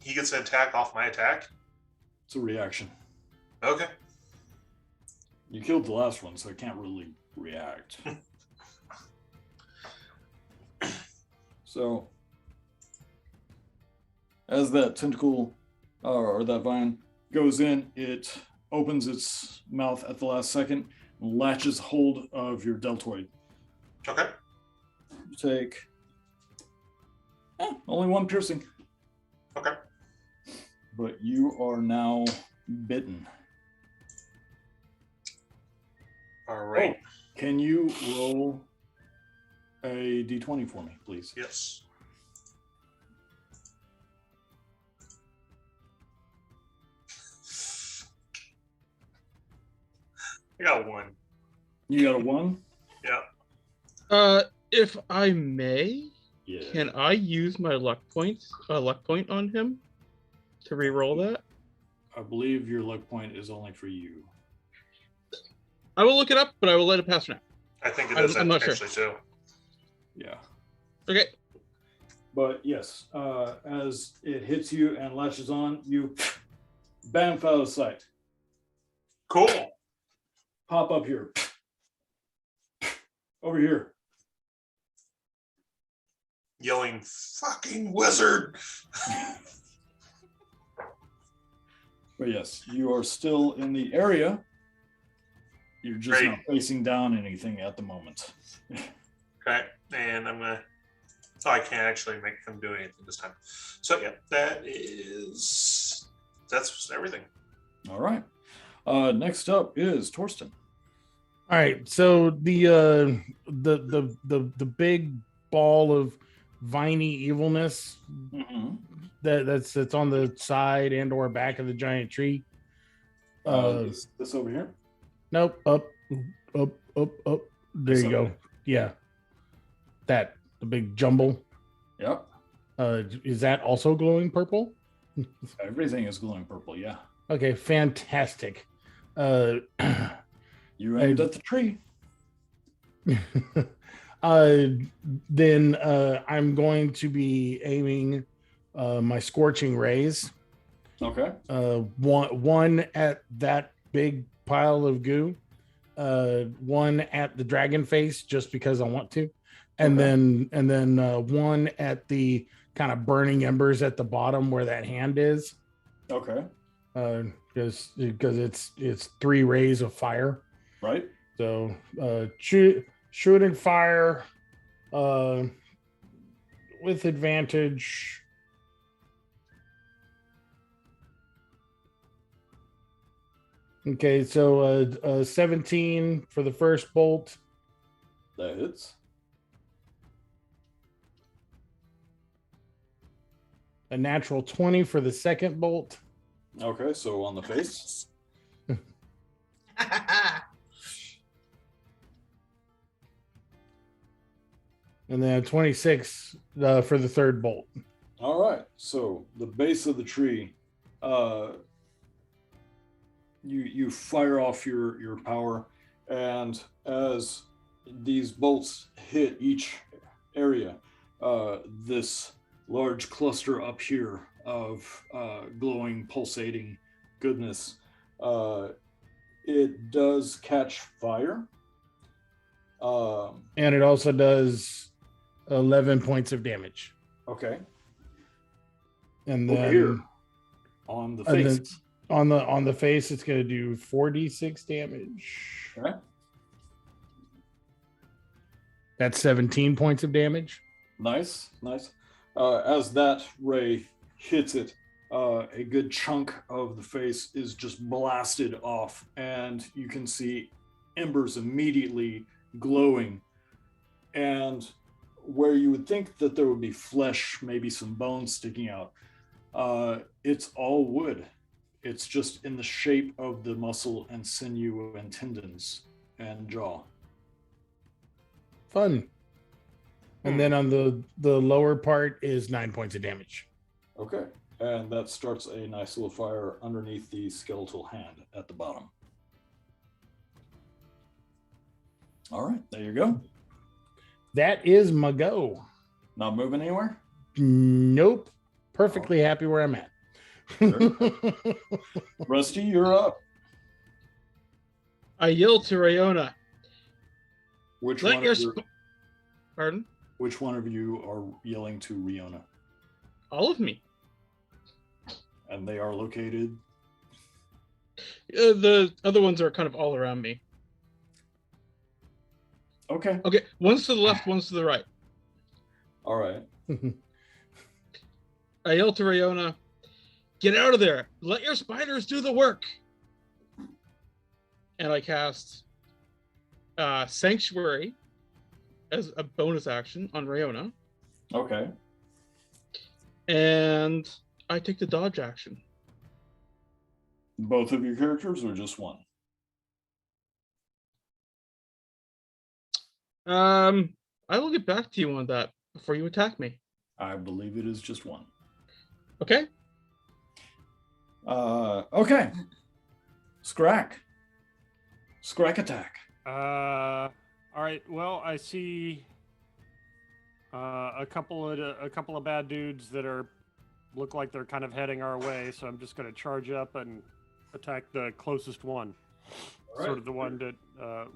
S7: He gets an attack off my attack.
S1: It's a reaction.
S7: Okay.
S1: You killed the last one, so it can't really react. So, as that tentacle or that vine goes in, it opens its mouth at the last second and latches hold of your deltoid.
S7: Okay.
S1: You take only one piercing,
S7: Okay.
S1: but you are now bitten.
S7: All right.
S1: Oh, can you roll a d20 for me, please?
S7: Yes. I got one.
S1: You got a 1?
S7: Yeah.
S4: If I may,
S1: Yeah.
S4: can I use my luck point on him to re-roll that?
S1: I believe your luck point is only for you.
S4: I will look it up, but I will let it pass for now.
S7: I think it
S4: I'm-
S7: is
S4: I'm not sure.
S7: actually too.
S1: Yeah.
S4: Okay.
S1: But yes, as it hits you and latches on, you bamf out of sight.
S7: Cool.
S1: Pop up here. Over here.
S7: Yelling, fucking wizard.
S1: But yes, you are still in the area. You're just
S7: Great.
S1: not facing down anything at the moment.
S7: Okay. And I'm gonna I can't actually make him do anything this time. So yeah, that's everything.
S1: All right. Next up is Torsten.
S3: All right, so the big ball of viney evilness that's on the side and or back of the giant tree.
S1: This over here.
S3: Nope, up. There
S1: This
S3: you
S1: over
S3: go.
S1: here.
S3: Yeah, that the big jumble.
S1: Yep.
S3: Is that also glowing purple?
S1: Everything is glowing purple. Yeah.
S3: Okay, fantastic.
S1: You aimed at the tree.
S3: Then I'm going to be aiming my scorching rays.
S1: Okay.
S3: One at that big pile of goo, one at the dragon face just because I want to, and
S1: Okay.
S3: then one at the kind of burning embers at the bottom where that hand is,
S1: Okay.
S3: because it's 3 rays of fire.
S1: Right.
S3: So shooting fire with advantage. Okay, so 17 for the first bolt,
S1: That hits.
S3: A natural 20 for the second bolt.
S1: Okay, so on the face.
S3: And then a 26 for the third bolt.
S1: All right. So the base of the tree, you fire off your power, and as these bolts hit each area, this large cluster up here of glowing, pulsating goodness, it does catch fire.
S3: And it also does 11 points of damage.
S1: Okay.
S3: And
S1: Over
S3: then
S1: here on the
S3: and
S1: face.
S3: then on the face, it's going to do 4d6 damage.
S1: Okay.
S3: That's 17 points of damage.
S1: Nice. As that ray hits it, a good chunk of the face is just blasted off, and you can see embers immediately glowing. And where you would think that there would be flesh, maybe some bones sticking out, it's all wood. It's just in the shape of the muscle and sinew and tendons and jaw.
S3: Fun. And then on the lower part is 9 points of damage.
S1: Okay. And that starts a nice little fire underneath the skeletal hand at the bottom. All right, there you go.
S3: That is my go.
S1: Not moving anywhere?
S3: Nope. Perfectly happy where I'm at.
S1: Rusty, you're up.
S4: I yell to Rayona.
S1: Which
S4: Let
S1: one,
S4: your
S1: of your,
S4: pardon?
S1: which one of you are yelling to Riona?
S4: All of me.
S1: And they are located.
S4: The other ones are kind of all around me.
S1: Okay.
S4: Okay, one's to the left, one's to the right.
S1: All right.
S4: I yell to Rayona, get out of there. Let your spiders do the work. And I cast Sanctuary as a bonus action on Rayona.
S1: Okay.
S4: And I take the dodge action.
S1: Both of your characters or just one?
S4: I will get back to you on that before you attack me.
S1: I believe it is just one.
S4: Okay?
S1: Okay. Scrack attack.
S2: All right. Well, I see a couple of bad dudes that look like they're kind of heading our way. So I'm just going to charge up and attack the closest one.
S1: All
S2: Sort
S1: right.
S2: of the one that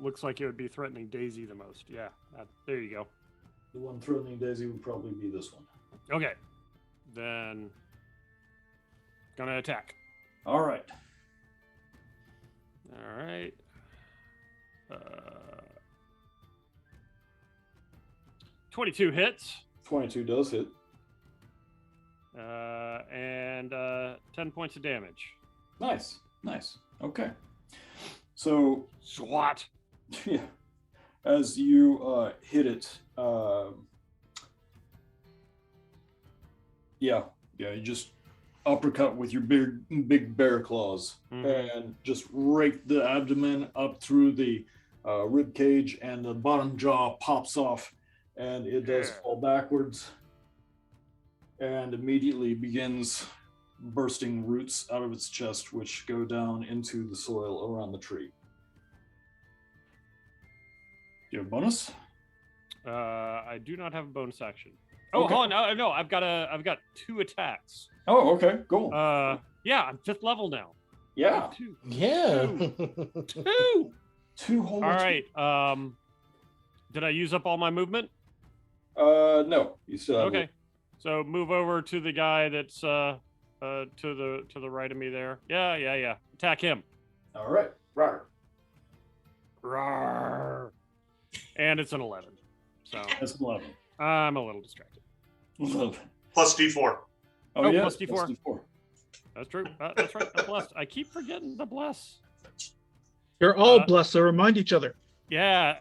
S2: looks like it would be threatening Daisy the most. Yeah. There you go.
S1: The one threatening Daisy would probably be this one.
S2: Okay. Then gonna attack.
S1: All right.
S2: All right. 22 hits.
S1: 22 does hit.
S2: And 10 points of damage.
S1: Nice. Okay. So,
S2: SWAT.
S1: yeah, as you hit it, you just uppercut with your big bear claws and just rake the abdomen up through the rib cage, and the bottom jaw pops off, and it does fall backwards and immediately begins bursting roots out of its chest, which go down into the soil around the tree. Do you have a bonus?
S2: I do not have a bonus action. Oh,
S1: Okay.
S2: hold on. No, I've got 2 attacks.
S1: Oh, okay, cool.
S2: Yeah, I'm 5th level now.
S1: Yeah,
S2: 2.
S3: Yeah.
S2: 2.
S1: 2 whole.
S2: All right. Did I use up all my movement?
S1: No, you still have.
S2: Okay. So move over to the guy that's to the right of me there. Yeah. Attack him.
S1: All right, right.
S2: Rawr. And it's an 11. So
S1: That's 11.
S2: I'm a little distracted.
S7: Plus D4.
S2: Oh,
S1: yeah,
S2: plus D4.
S1: plus D4.
S2: That's true. That's right. I'm blessed. I keep forgetting the bless.
S4: You're all blessed, so remind each other.
S2: Yeah.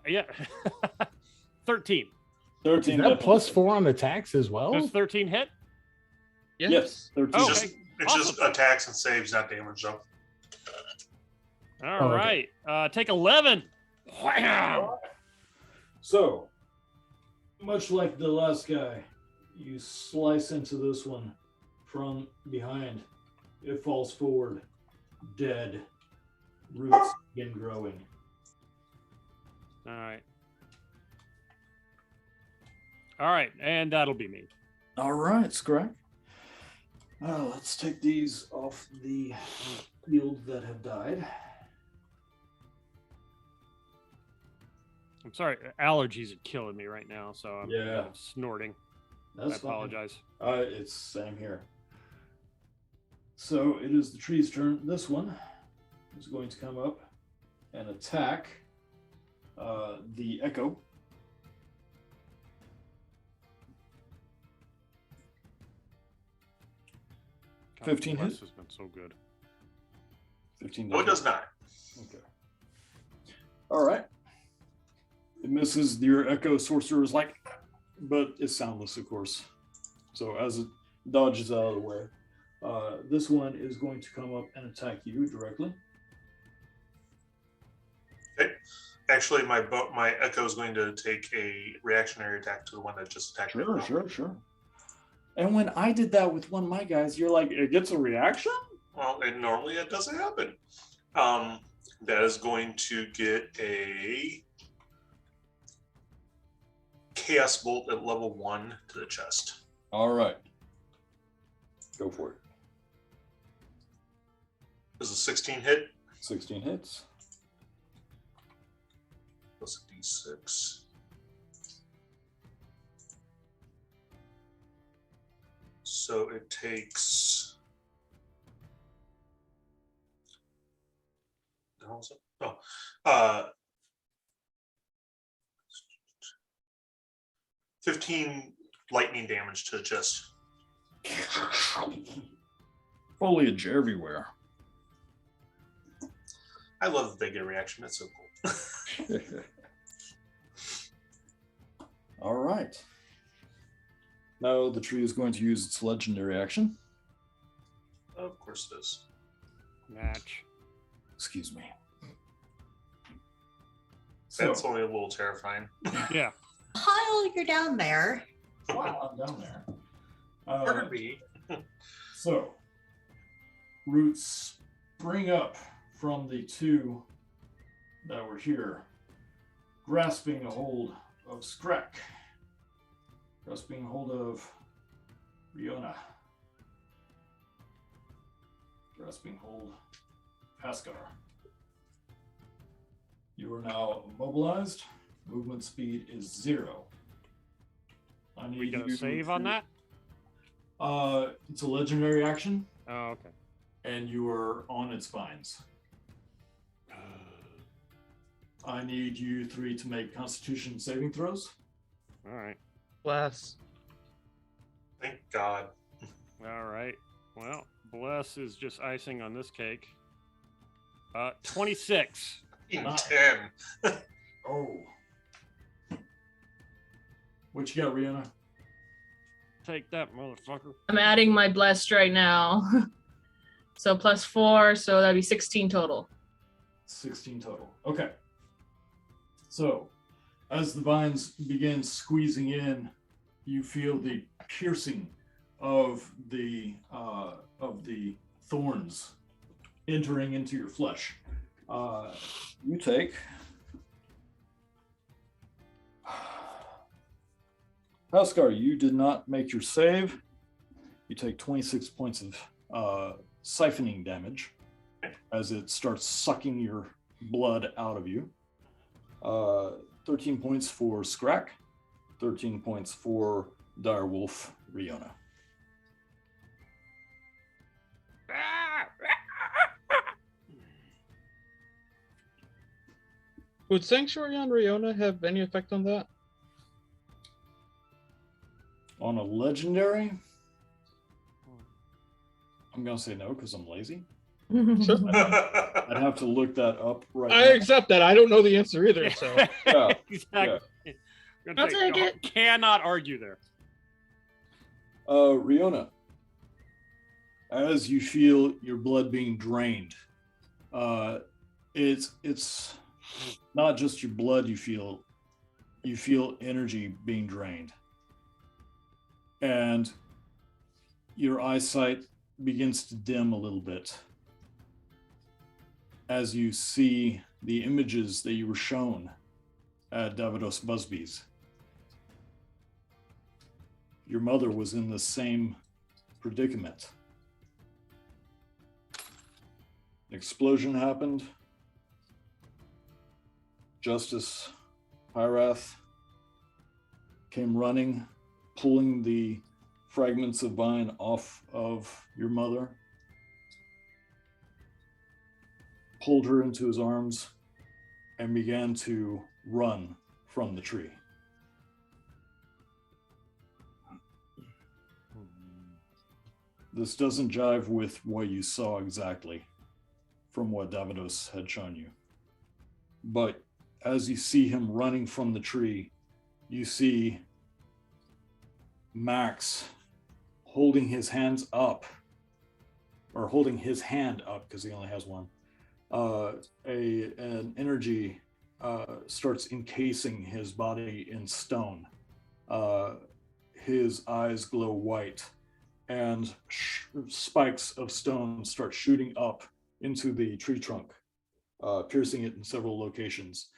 S2: 13.
S1: 13.
S3: Is that plus 4 on attacks as well?
S2: Does 13 hit?
S1: Yes, 13.
S2: Oh,
S7: Just,
S2: okay.
S7: it's just attacks and saves, not damage, though.
S2: All
S3: Oh, okay.
S2: right. Take 11. Wham!
S1: So, much like the last guy, you slice into this one from behind. It falls forward, dead. Roots begin growing.
S2: All right. All right, and that'll be me.
S1: All right, Scrag. Let's take these off the field that have died.
S2: I'm sorry, allergies are killing me right now, so I'm
S1: Yeah.
S2: kind of snorting.
S1: That's
S2: I apologize.
S1: fine. It's same here. So it is the tree's turn. This one is going to come up and attack the echo.
S2: God
S1: 15
S2: bless
S1: hit?
S2: has been so good.
S1: 15.
S7: No, it does not.
S1: Okay. All right. It misses. Your echo sorcerer is like, but it's soundless, of course. So as it dodges out of the way, this one is going to come up and attack you directly.
S7: Actually, my echo is going to take a reactionary attack to the one that just attacked me.
S1: Sure. And when I did that with one of my guys, you're like, it gets a reaction?
S7: Well, and normally it doesn't happen. That is going to get a chaos bolt at level 1 to the chest.
S1: All right. Go for it.
S7: Does a 16 hit?
S1: 16 hits.
S7: Plus a d6. So it takes. How was it? Oh, 15 lightning damage to the chest.
S1: Foliage everywhere.
S7: I love that they get a reaction. That's so cool.
S1: All right. Now the tree is going to use its legendary action.
S7: Of course it is.
S2: Match.
S1: Excuse me.
S7: That's only a little terrifying.
S2: Yeah.
S6: While you're down there,
S1: Wow, I'm down there.
S7: Murder me.
S1: So, roots spring up from the two that were here, grasping a hold of Skrek, grasping a hold of Riona, grasping hold of Haskar. You are now immobilized. Movement speed is 0. I need
S2: We gonna
S1: you
S2: save on
S1: to-
S2: that?
S1: It's a legendary action,
S2: Oh, okay.
S1: and you are on its vines. I need you 3 to make Constitution saving throws.
S2: All right.
S4: Bless.
S7: Thank God.
S2: All right. Well, bless is just icing on this cake. 26.
S7: 10.
S1: Oh. What you got, Rihanna?
S2: Take that, motherfucker.
S5: I'm adding my blessed right now. So +4, so that'd be 16 total.
S1: 16 total. Okay. So, as the vines begin squeezing in, you feel the piercing of the thorns entering into your flesh. You take Haskar, you did not make your save. You take 26 points of siphoning damage as it starts sucking your blood out of you. 13 points for Skrak, 13 points for Direwolf Riona.
S4: Would Sanctuary on Riona have any effect on that?
S1: On a legendary, I'm gonna say no because I'm lazy. I'd have to look that up right
S4: I
S1: now.
S4: accept that. I don't know the answer either. So
S1: Yeah,
S2: Exactly.
S5: I'll take it.
S2: Cannot argue there.
S1: Riona, as you feel your blood being drained. It's not just your blood you feel energy being drained. And your eyesight begins to dim a little bit as you see the images that you were shown at Davidos Busby's. Your mother was in the same predicament. An explosion happened. Justice Pyrath came running, pulling the fragments of vine off of your mother, pulled her into his arms, and began to run from the tree. This doesn't jive with what you saw exactly from what Davidos had shown you. But as you see him running from the tree, you see Max holding his hands up, or holding his hand up because he only has one. An energy starts encasing his body in stone. His eyes glow white, and spikes of stone start shooting up into the tree trunk, piercing it in several locations.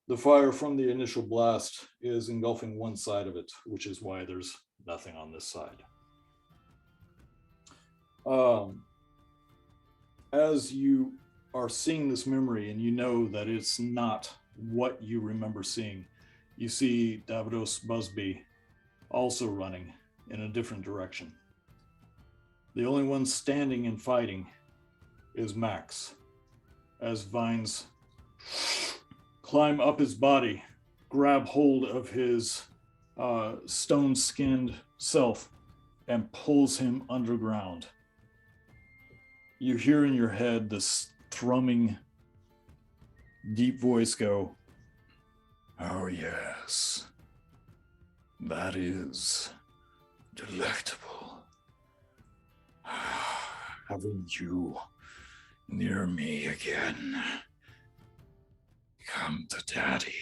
S1: The fire from the initial blast is engulfing one side of it, which is why there's nothing on this side. As you are seeing this memory and you know that it's not what you remember seeing, you see Davidos Busby also running in a different direction. The only one standing and fighting is Max, as vines climb up his body, grab hold of his stone-skinned self, and pulls him underground. You hear in your head this thrumming, deep voice go, "Oh yes, that is delectable. Having you near me again. Come to Daddy."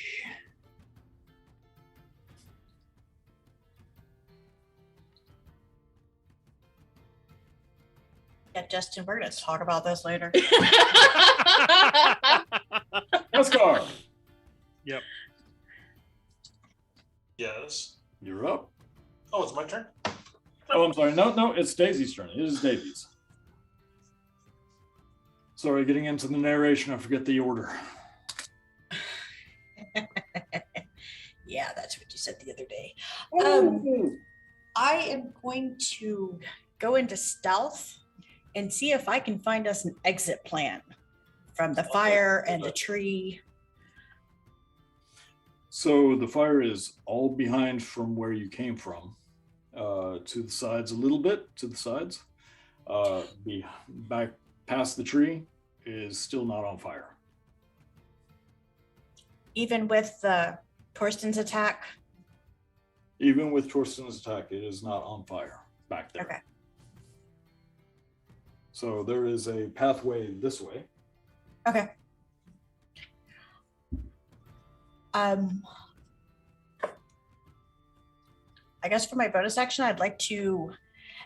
S6: Yeah, Justin, we're going to talk about this later.
S1: Huskar,
S7: Yes.
S1: you're up.
S7: Oh, it's my turn.
S1: Oh, I'm sorry. No, it's Daisy's turn. It is Daisy's. Sorry, getting into the narration, I forget the order.
S6: Yeah, that's what you said the other day.
S1: Oh.
S6: I am going to go into stealth and see if I can find us an exit plan from the fire and the tree.
S1: So the fire is all behind from where you came from, to the sides a little bit, to the sides. Back past the tree is still not on fire.
S6: Even with Torsten's attack?
S1: Even with Torsten's attack, it is not on fire back there.
S6: Okay.
S1: So there is a pathway this way.
S6: Okay. I guess for my bonus action, I'd like to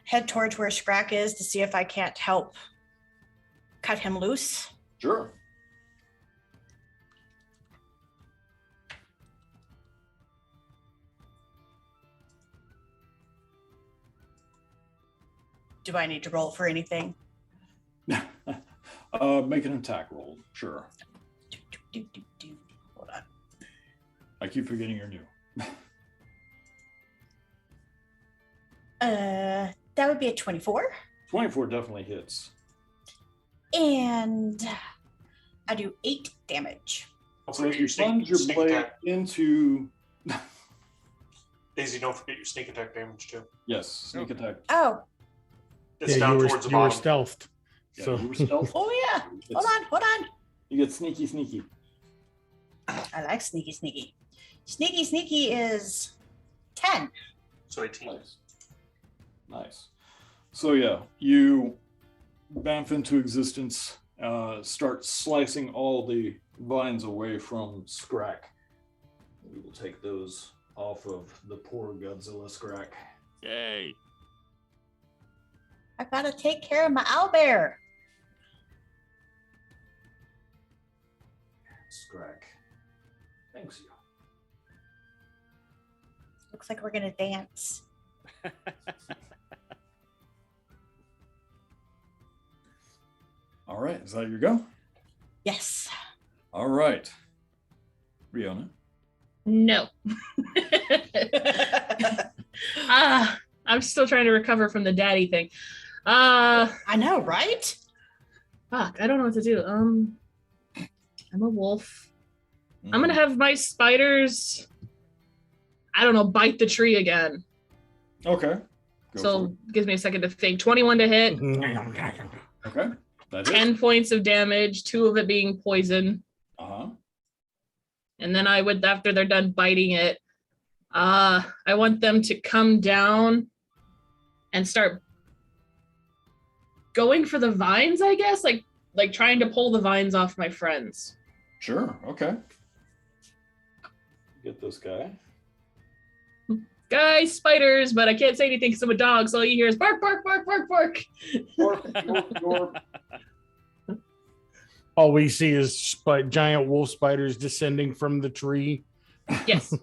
S6: head towards where Scrack is to see if I can't help cut him loose.
S1: Sure.
S6: Do I need to roll for anything?
S1: Make an attack roll. Sure.
S6: Hold on.
S1: I keep forgetting you're new.
S6: That would be a 24.
S1: 24 definitely hits.
S6: And I do 8 damage.
S7: Don't
S1: So
S7: forget
S1: you
S7: your
S1: plunge your
S7: sneak
S1: blade
S7: attack.
S1: into...
S7: Daisy, don't forget your sneak attack damage too.
S1: Yes, sneak attack.
S6: Oh,
S7: It's
S3: Yeah,
S7: down
S3: you
S7: towards the
S3: were
S7: bottom.
S3: stealthed.
S1: Yeah,
S3: So
S1: you were stealth.
S6: oh yeah. Hold on.
S1: You get sneaky.
S6: I like sneaky. Sneaky is 10.
S7: So 18.
S1: Nice. So yeah, you bamf into existence, start slicing all the vines away from Scrack. We will take those off of the poor Godzilla Scrack.
S2: Yay!
S6: I gotta take care of my owlbear.
S1: Scrack. Thanks, you.
S6: Looks like we're gonna dance.
S1: All right, is that your go?
S6: Yes.
S1: All right. Riona.
S5: No. I'm still trying to recover from the daddy thing.
S6: I know, right?
S5: Fuck, I don't know what to do. I'm a wolf. I'm gonna have my spiders, I don't know, bite the tree again.
S1: Okay. Go
S5: So
S1: for
S5: gives me a second to think. 21 to hit,
S1: it. Okay. That is.
S5: 10 points of damage, 2 of it being poison.
S1: Uh-huh.
S5: And then I would, after they're done biting it, I want them to come down and start going for the vines, I guess, like trying to pull the vines off my friends.
S1: Sure. Okay. Get this guy.
S5: Guys, spiders, but I can't say anything because I'm a dog, so all you hear is bark, bark, bark, bark, bark.
S3: All we see is giant wolf spiders descending from the tree.
S5: Yes.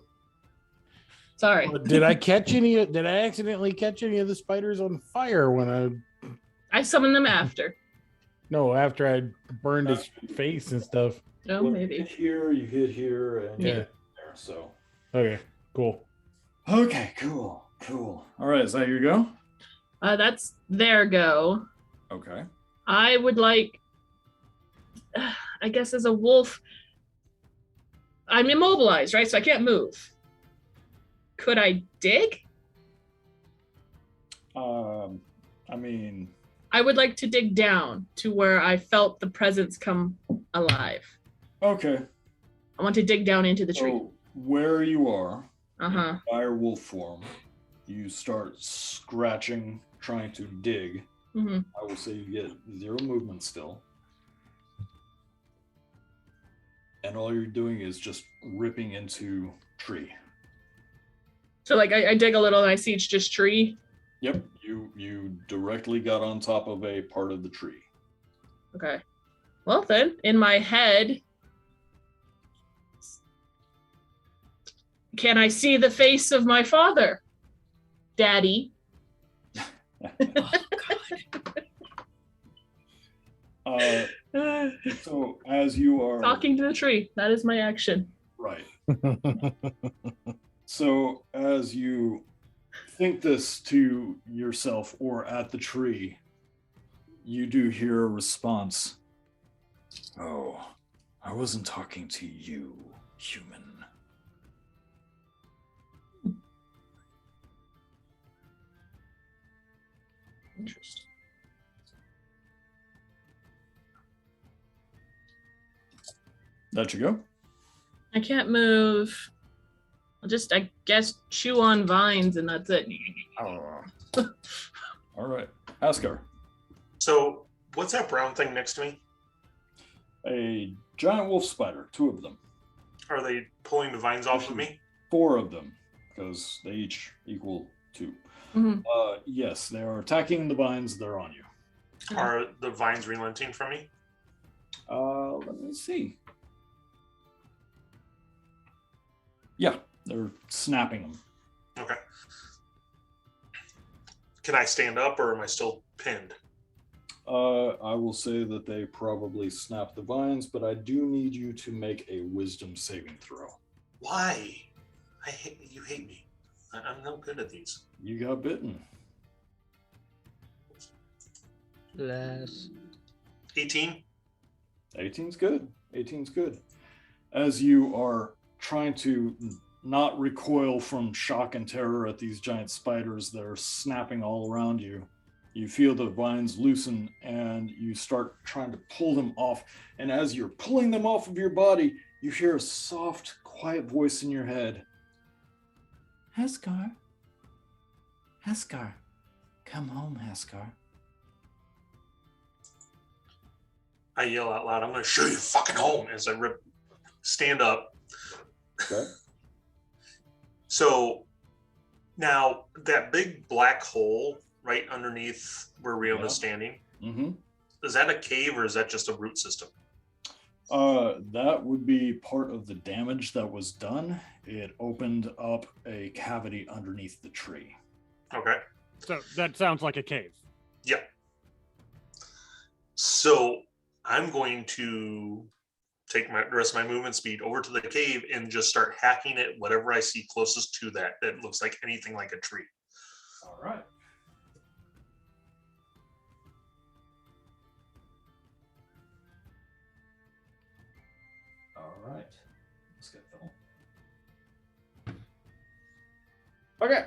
S5: Sorry.
S3: Did I accidentally catch any of the spiders on fire when
S5: I summoned them after.
S3: after I burned his face and stuff?
S5: Oh,
S1: Well,
S5: maybe.
S1: You hit here, and you
S3: Yeah.
S1: hit there. So.
S3: Okay, cool.
S1: Okay. Cool. Cool. All right. Is that your go?
S5: That's their go.
S1: Okay.
S5: I would like, I guess as a wolf, I'm immobilized, right? So I can't move. Could I dig?
S1: I mean,
S5: I would like to dig down to where I felt the presence come alive.
S1: okay.
S5: I want to dig down into the tree.
S1: So where you are,
S5: Uh-huh.
S1: dire wolf form, you start scratching, trying to dig.
S5: hmm
S1: I will say you get 0 movement still. And all you're doing is just ripping into tree.
S5: So like I dig a little and I see it's just tree.
S1: Yep, you directly got on top of a part of the tree.
S5: Okay. Well then, in my head, can I see the face of my father? Daddy.
S1: So as you are
S5: Talking to the tree. That is my action.
S1: right. So as you think this to yourself or at the tree, you do hear a response. Oh, I wasn't talking to you, human.
S5: Interesting.
S1: That you go?
S5: I can't move. I'll just, I guess, chew on vines and that's it.
S1: All right. Askar.
S7: So, what's that brown thing next to me?
S1: A giant wolf spider, 2 of them.
S7: Are they pulling the vines off of me?
S1: 4 of them, because they each equal 2.
S5: Mhm.
S1: Yes, they are attacking the vines. They're on you.
S7: Are the vines relenting from me?
S1: Let me see. Yeah, they're snapping them.
S7: Okay. Can I stand up or am I still pinned?
S1: I will say that they probably snap the vines, but I do need you to make a wisdom saving throw.
S7: Why? You hate me. I'm no good at these.
S1: You got bitten.
S4: Less.
S7: 18?
S1: 18's good. 18's good. As you are trying to not recoil from shock and terror at these giant spiders that are snapping all around you, you feel the vines loosen and you start trying to pull them off. And as you're pulling them off of your body, you hear a soft, quiet voice in your head. Haskar. Haskar. Come home, Haskar.
S7: I yell out loud, I'm going to show you fucking home as I stand up.
S1: Okay.
S7: So now that big black hole right underneath where Riona's
S1: Yeah.
S7: standing,
S1: Mm-hmm.
S7: is that a cave or is that just a root system?
S1: That would be part of the damage that was done. It opened up a cavity underneath the tree.
S7: Okay.
S2: So that sounds like a cave.
S7: Yeah. So I'm going to take the rest of my movement speed over to the cave and just start hacking at whatever I see closest to that looks like anything like a tree.
S1: All right. All right. Let's get Phil. Okay.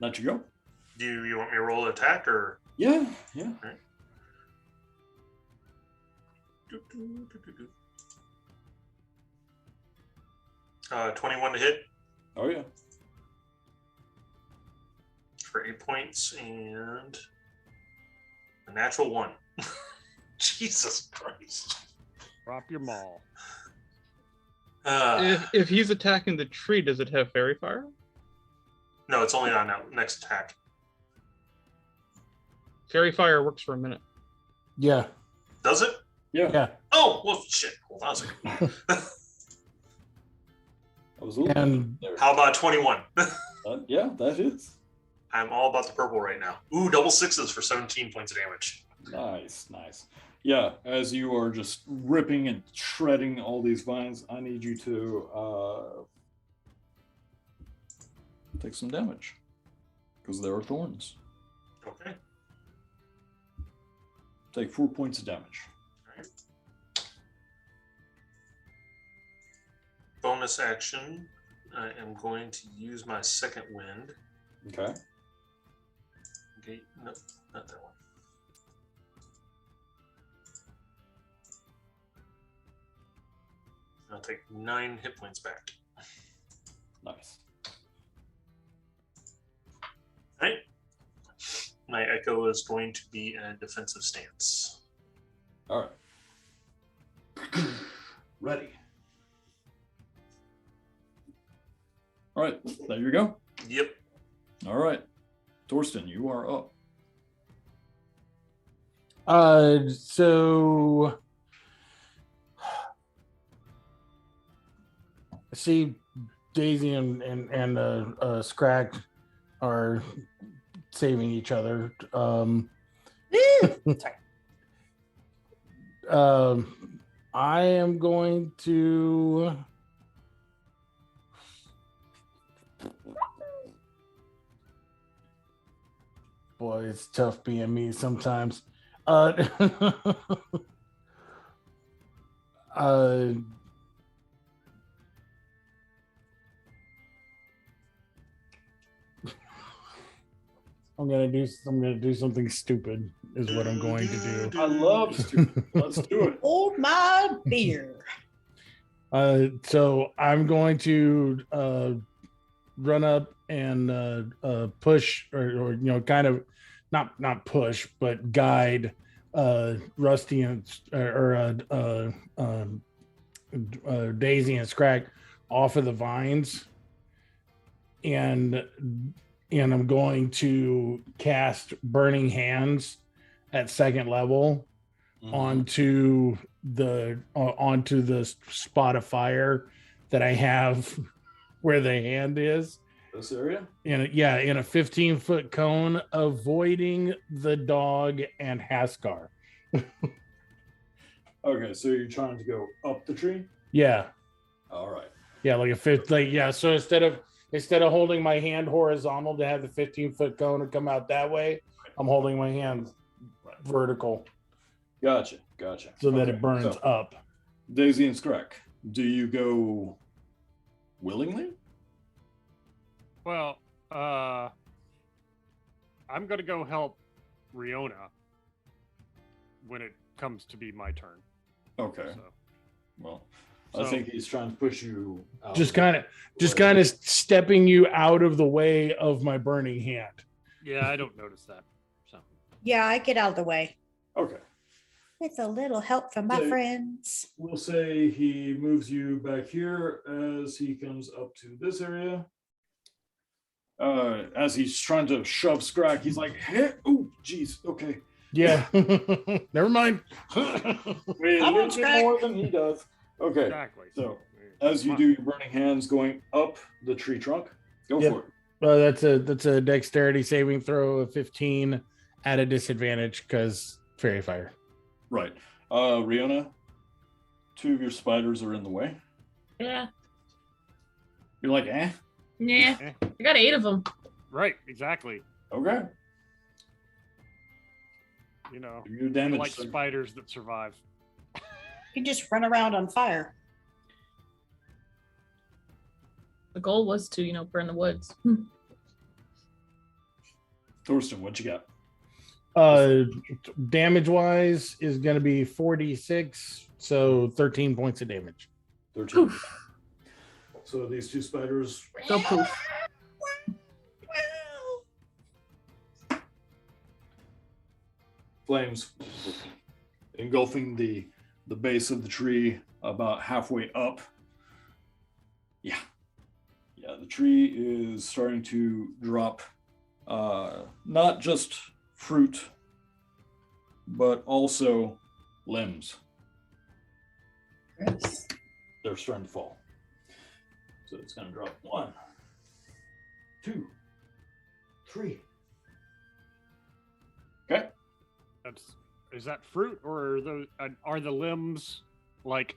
S1: Let you go.
S7: Do you want me to roll an attack or?
S1: Yeah. Yeah.
S7: 21 to hit
S1: Oh yeah.
S7: for 8 points and a natural 1. Jesus Christ.
S2: Drop your maul.
S4: If he's attacking the tree, does it have fairy fire?
S7: No, it's only on that next attack.
S4: Fairy fire works for a minute.
S3: Yeah.
S7: Does it?
S1: Yeah.
S3: Yeah.
S7: Oh, well, shit. Hold on a second.
S1: I was a little
S3: And
S1: there.
S7: How about 21?
S1: Yeah, that is.
S7: I'm all about the purple right now. Ooh, double sixes for 17 points of damage.
S1: Nice, nice. Yeah, as you are just ripping and shredding all these vines, I need you to take some damage because there are thorns.
S7: Okay.
S1: Take 4 points of damage.
S7: Bonus action. I am going to use my second wind.
S1: Okay.
S7: Okay, no, not that one. I'll take 9 hit points back.
S1: Nice.
S7: All right. My echo is going to be in a defensive stance.
S1: All right. Ready. All right, there you go.
S7: Yep.
S1: All right. Torsten, you are up.
S3: So I see Daisy and Scrack are saving each other. I am going to boy, it's tough being me sometimes. I'm gonna do something stupid is what I'm going to do.
S1: I love stupid. Let's do it.
S6: Hold my beer.
S3: So I'm going to run up and push or kind of not push but guide Rusty and Daisy and Scrack off of the vines, and I'm going to cast Burning Hands at second level onto the spot of fire that I have where the hand is.
S1: This area?
S3: In a 15-foot cone, avoiding the dog and Haskar.
S1: Okay, so you're trying to go up the tree?
S3: Yeah.
S1: All right.
S3: Yeah, like a fifth, so instead of holding my hand horizontal to have the 15-foot cone and come out that way, I'm holding my hand vertical
S1: Gotcha.
S3: so that
S1: Okay,
S3: it burns
S1: so,
S3: up.
S1: Daisy and Scrack, do you go willingly?
S2: Well, I'm gonna go help Riona when it comes to be my turn.
S1: Okay.
S2: So,
S1: Well, I
S2: So-
S1: think he's trying to push you out.
S3: Just kind of stepping you out of the way of my burning hand.
S2: yeah, I don't notice that. So
S6: Yeah, I get out of the way.
S1: Okay.
S6: With a little help from my
S1: Okay.
S6: friends.
S1: We'll say he moves you back here as he comes up to this area. As he's trying to shove Scrack, he's like, hey, oh, geez, okay.
S3: Yeah. Never mind.
S1: Wait, a
S6: Come on,
S1: little bit
S6: Scrack.
S1: more than he does. Okay,
S2: Exactly.
S1: so as you do your burning hands going up the tree trunk, go
S3: Yep.
S1: for it.
S3: That's a dexterity saving throw of 15 at a disadvantage because fairy fire.
S1: Right. Riona, 2 of your spiders are in the way.
S5: Yeah.
S1: You're like, eh?
S5: Yeah.
S2: Eh.
S5: I got 8 of them.
S2: Right, exactly.
S1: Okay.
S2: You know,
S1: Do your
S2: I
S1: damage.
S2: like
S1: sir.
S2: spiders that survive.
S6: You just run around on fire.
S5: The goal was to, burn the woods.
S1: Thorsten, what you got?
S3: Damage wise is going to be 46, so 13 points of damage.
S1: 13. So these 2 spiders
S5: Go poof.
S1: flames engulfing the base of the tree about halfway up. Yeah, the tree is starting to drop not just fruit but also limbs.
S6: Gross.
S1: They're starting to fall, so it's going to drop 1, 2, 3. Okay.
S2: Is that fruit, or are the limbs like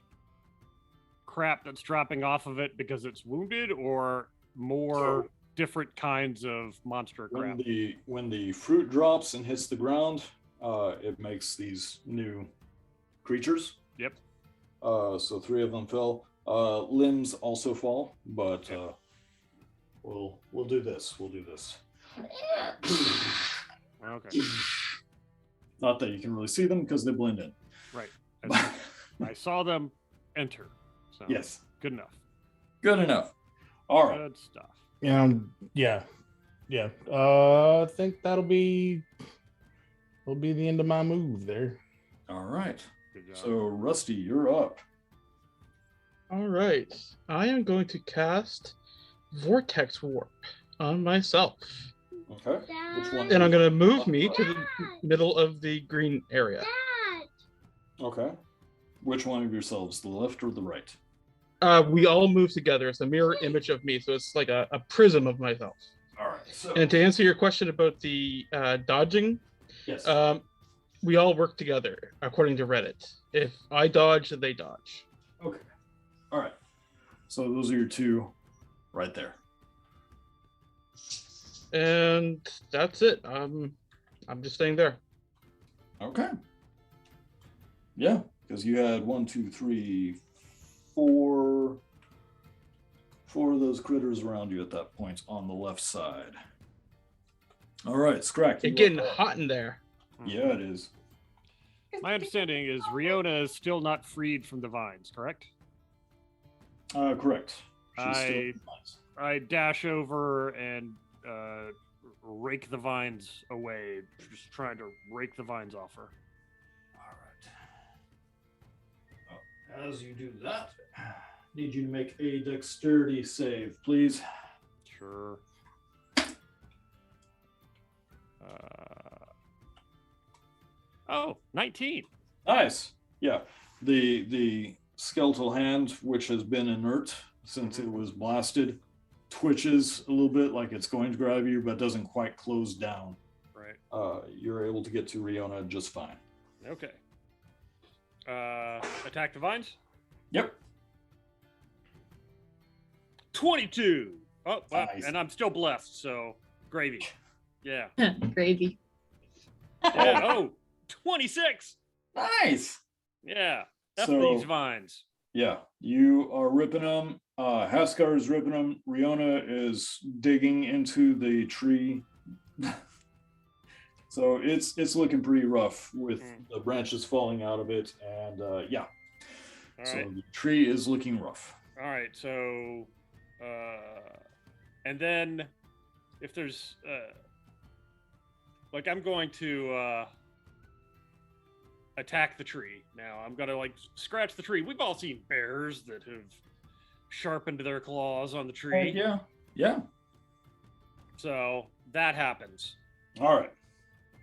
S2: crap that's dropping off of it because it's wounded, or more
S1: So-
S2: different kinds of monster crap?
S1: When the fruit drops and hits the ground, it makes these new creatures.
S2: Yep.
S1: So 3 of them fell. Limbs also fall, but we'll do this. We'll do this.
S2: Okay.
S1: Not that you can really see them because they blend in.
S2: Right. I saw them enter. So
S1: Yes.
S2: good enough.
S1: Good enough. All right.
S2: Good stuff.
S3: Yeah. I think that'll be the end of my move there.
S1: All right.
S2: Good job.
S1: So Rusty, you're up.
S4: All right. I am going to cast Vortex Warp on myself.
S1: Okay. Which one?
S4: And I'm going to move me to the middle of the green area.
S1: Okay. Which one of yourselves, the left or the right?
S4: We all move together. It's a mirror image of me, so it's like a prism of myself.
S1: All right. So
S4: And to answer your question about the dodging,
S1: yes.
S4: we all work together according to Reddit. If I dodge, they dodge.
S1: Okay. All right. So those are your 2 right there.
S4: And that's it. I'm just staying there.
S1: Okay. Yeah, because you had 1, 2, 3, 4 of those critters around you at that point on the left side. All right, Scrack. you
S4: It's getting
S1: up.
S4: hot in there.
S1: Yeah, it is.
S2: My understanding is Riona is still not freed from the vines, correct?
S1: Correct.
S2: I dash over and rake the vines away, just trying to rake the vines off her.
S1: All right. As you do that, need you to make a dexterity save, please.
S2: Sure. Oh, 19.
S1: Nice. Yeah. The skeletal hand, which has been inert since it was blasted, twitches a little bit like it's going to grab you, but doesn't quite close down.
S2: Right.
S1: You're able to get to Riona just fine.
S2: Okay. Attack the vines.
S1: Yep.
S2: 22. Oh, well,
S1: Nice.
S2: and I'm still blessed, so gravy. Yeah.
S5: Gravy.
S2: Yeah. Oh, 26.
S1: Nice.
S2: Yeah. F
S1: So-
S2: these vines.
S1: Yeah, you are ripping them. Haskar is ripping them. Riona is digging into the tree. So it's looking pretty rough with the branches falling out of it, and yeah.
S2: All
S1: So
S2: right.
S1: the tree is looking rough.
S2: All right. So, and then if there's, like, I'm going to, attack the tree. Now I'm gonna like scratch the tree. We've all seen bears that have sharpened their claws on the tree.
S1: Yeah. Yeah.
S2: So that happens.
S1: All right.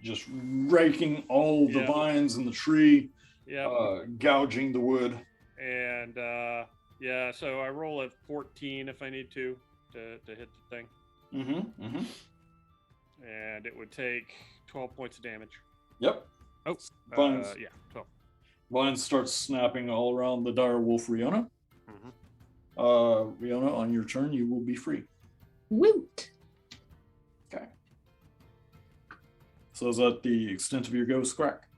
S1: Just raking all the
S2: Yeah.
S1: vines in the tree,
S2: Yeah.
S1: gouging the wood.
S2: And yeah, so I roll a 14 if I need to hit the thing.
S1: Mm-hmm. Mm-hmm.
S2: And it would take 12 points of damage.
S1: Yep.
S2: Oh,
S1: Vines.
S2: yeah, 12.
S1: Vines starts snapping all around the dire wolf Riona.
S2: Mhm.
S1: Riona, on your turn, you will be free.
S5: Woot.
S1: Okay. So is that the extent of your go, Scrack?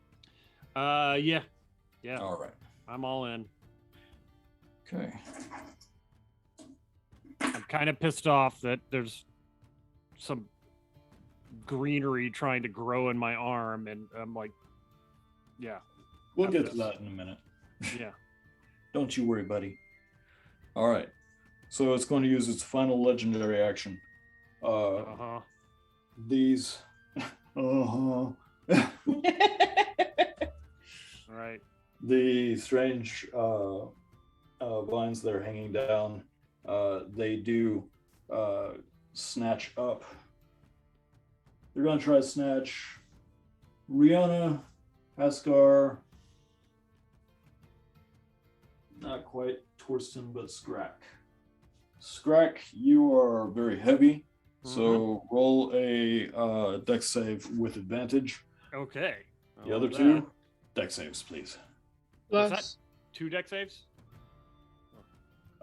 S2: Yeah.
S1: All right.
S2: I'm all in.
S1: Okay.
S2: I'm kind of pissed off that there's some greenery trying to grow in my arm, and I'm like, yeah,
S1: We'll
S2: Got
S1: get to
S2: this.
S1: that in a minute.
S2: yeah.
S1: Don't you worry, buddy. All right. So it's going to use its final legendary action.
S2: Uh-huh.
S1: These. Uh-huh.
S2: Right.
S1: The strange vines that are hanging down, they do snatch up. They're going to try to snatch Riona, Haskar, not quite Torsten, but Scrack. Scrack, you are very heavy, so roll a dex save with advantage.
S2: Okay. I
S1: The other
S2: love
S1: two,
S2: that.
S1: dex saves, please.
S2: What's
S4: Plus,
S2: 2 deck saves?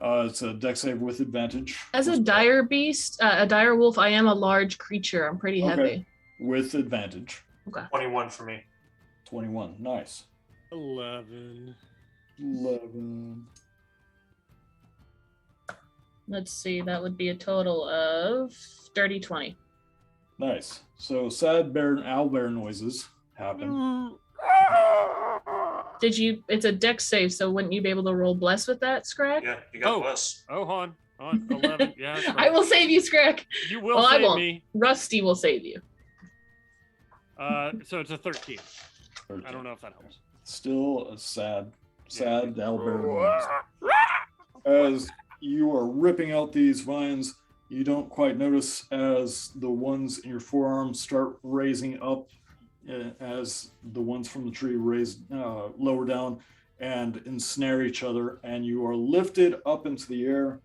S1: It's a dex save with advantage.
S5: As a dire beast, a dire wolf, I am a large creature. I'm pretty
S1: Okay.
S5: heavy.
S1: With advantage.
S7: 21 for me.
S1: 21. Nice.
S2: 11.
S1: 11.
S5: Let's see, that would be a total of dirty 20.
S1: Nice. So sad bear and owlbear noises happen.
S5: It's a dex save, so wouldn't you be able to roll bless with that, Scrack?
S7: Yeah, you got
S2: Oh.
S7: bless.
S2: Oh, on 11. Yeah, that's
S5: I
S2: right.
S5: will save you, Scrack.
S2: You will
S5: Well, I
S2: save
S5: won't.
S2: me.
S5: Rusty will save you.
S2: So it's a 13. I don't know if that helps.
S1: Still a sad owlbear noise. As you are ripping out these vines, you don't quite notice as the ones in your forearm start raising up as the ones from the tree raise lower down and ensnare each other, and you are lifted up into the air.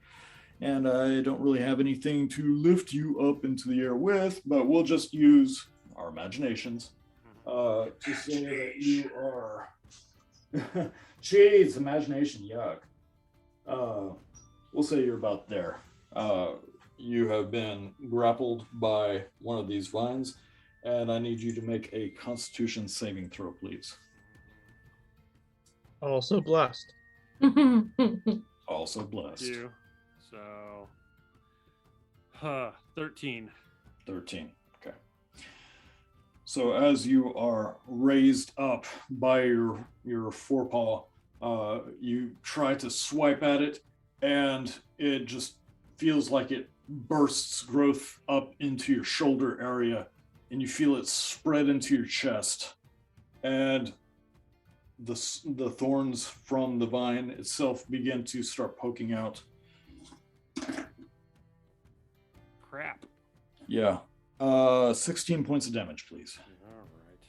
S1: And I don't really have anything to lift you up into the air with, but we'll just use our imaginations to say that you are. Jeez, imagination, yuck. We'll say you're about there. You have been grappled by one of these vines, and I need you to make a Constitution saving throw, please.
S4: also blessed.
S1: Also blessed.
S2: You. So 13.
S1: 13. Okay. So as you are raised up by your forepaw, you try to swipe at it, and it just feels like it bursts growth up into your shoulder area, and you feel it spread into your chest, and the thorns from the vine itself begin to start poking out.
S2: Crap.
S1: Yeah. 16 points of damage, please.
S2: All right.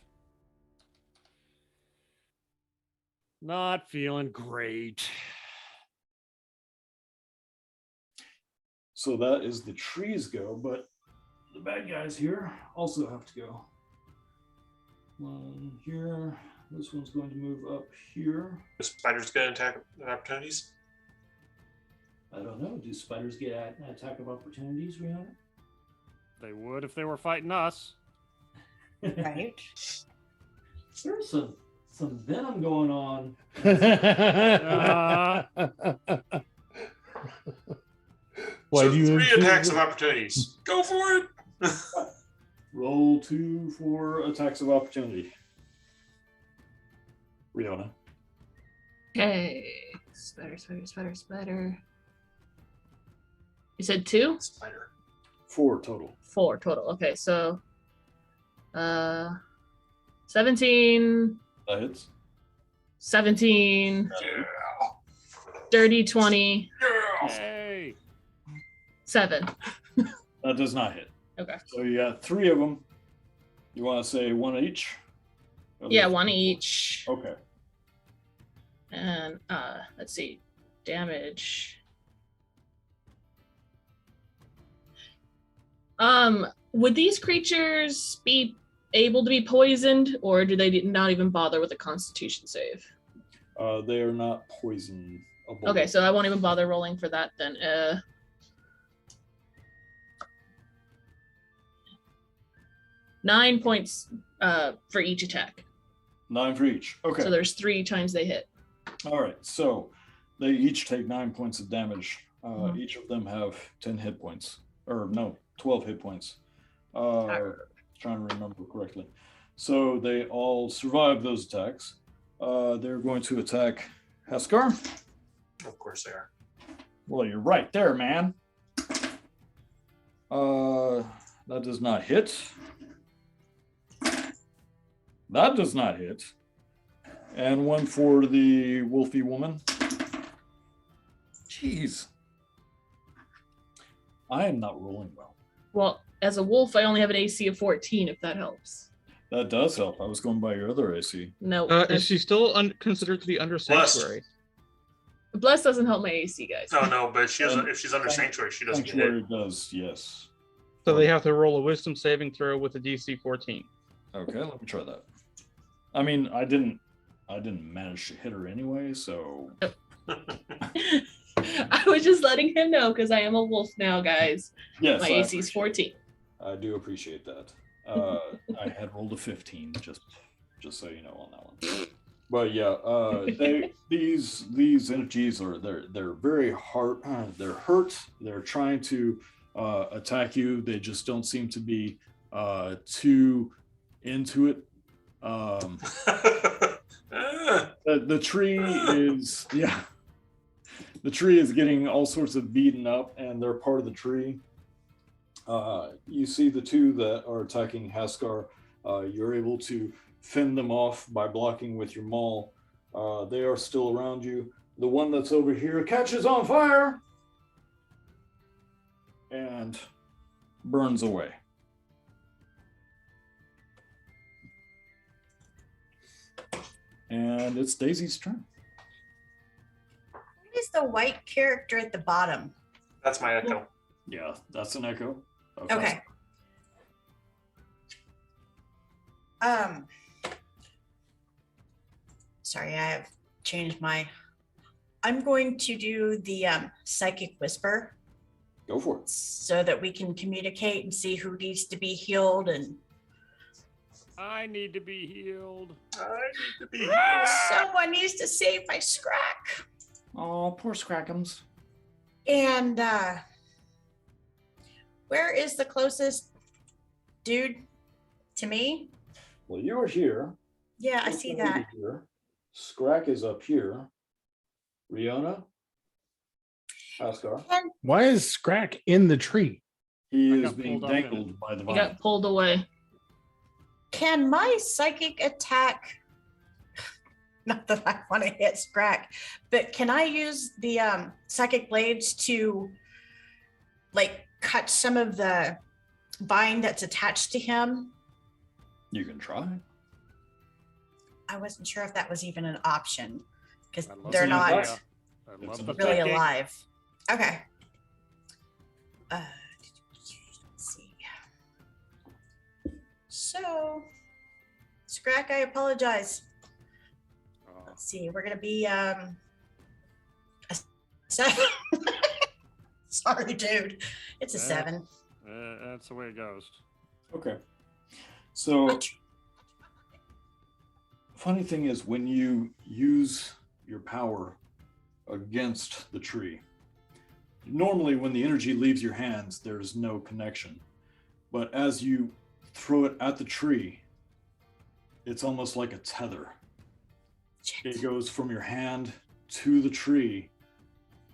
S2: Not feeling great.
S1: So that is the trees go, but the bad guys here also have to go. One here. This one's going to move up here.
S7: The spiders get attack opportunities.
S1: I don't know. Do spiders get an attack of opportunities, Rihanna?
S2: They would if they were fighting us.
S6: Right.
S1: There's some venom going on.
S3: Why
S7: So
S3: do you
S7: 3 attacks of opportunities. Go for it.
S1: Roll 2 for attacks of opportunity. Rihanna.
S5: Okay. Spider. You said 2?
S7: Spider.
S1: 4 total.
S5: 4 total. Okay, so 17,
S1: That hits.
S5: 17, dirty 20,
S2: Hey.
S5: 7.
S1: That does not hit.
S5: Okay.
S1: So you got 3 of them. You want to say 1 each?
S5: Yeah, 1 each.
S1: Okay.
S5: And let's see. Damage. Would these creatures be able to be poisoned, or do they not even bother with a constitution save?
S1: They are not poison.
S5: Okay, so I won't even bother rolling for that then. 9 points for each attack.
S1: 9 for each. Okay.
S5: So there's 3 times they hit.
S1: All right. So they each take 9 points of damage.
S5: Mhm.
S1: Each of them have 10 hit points. Or no, 12 hit points. Trying to remember correctly. So they all survive those attacks. They're going to attack Haskar.
S7: Of course they are.
S1: Well, you're right there, man. That does not hit. That does not hit. And 1 for the wolfy woman. Jeez. I am not rolling well.
S5: Well, as a wolf, I only have an AC of 14, if that helps.
S1: That does help. I was going by your other AC.
S5: No.
S4: Is she still considered to be under
S7: Blessed.
S4: sanctuary?
S5: Bless doesn't help my AC, guys.
S7: No, but she doesn't, if she's under sanctuary, she doesn't get hit.
S1: Sanctuary does, yes.
S4: So they have to roll a wisdom saving throw with a DC 14.
S1: Okay, let me try that. I mean, I didn't manage to hit her anyway, so
S5: I was just letting him know because I am a wolf now, guys.
S1: yes.
S5: My
S1: I
S5: AC is 14.
S1: I do appreciate that. I had rolled a 15, just so you know on that one. But yeah, these energies are they're very hard. They're hurt. They're trying to attack you. They just don't seem to be too into it. The tree is the tree is getting all sorts of beaten up, and they're part of the tree. You see the 2 that are attacking Haskar. You're able to fend them off by blocking with your maul. They are still around you. The one that's over here catches on fire and burns away. And it's Daisy's turn.
S6: What is the white character at the bottom?
S7: That's my echo.
S1: Yeah, that's an echo.
S6: Okay. Sorry, I have changed my. I'm going to do the psychic whisper
S1: Go for it.
S6: so that we can communicate and see who needs to be healed and
S2: I need to be healed.
S7: I need to be
S6: someone needs to save my Scrack.
S1: Oh, poor Scrackums.
S6: And where is the closest dude to me?
S1: Well, you're here.
S6: Yeah, I see that.
S1: Here. Scrack is up here. Riona? Haskar?
S3: Why is Scrack in the tree?
S1: He
S2: I
S1: is
S2: got
S1: being
S2: pulled up in
S1: dangled by the
S5: He
S1: vine.
S5: got pulled away.
S6: Can my psychic attack, not that I want to hit Scrack, but can I use the psychic blades to like cut some of the vine that's attached to him?
S1: You can try.
S6: I wasn't sure if that was even an option because
S2: I love
S6: they're
S1: the
S6: not
S1: idea.
S2: I
S1: It's
S2: love
S1: an
S2: the
S6: really
S2: thinking.
S6: alive. Okay. Let's see. So, Scrack, I apologize.
S2: Oh,
S6: Let's see. We're gonna be a 7. Sorry, dude. It's a
S2: Yeah.
S6: 7.
S2: that's the way it goes.
S1: Okay. So, funny thing is, when you use your power against the tree, normally when the energy leaves your hands, there's no connection. But as you throw it at the tree, it's almost like a tether. It goes from your hand to the tree,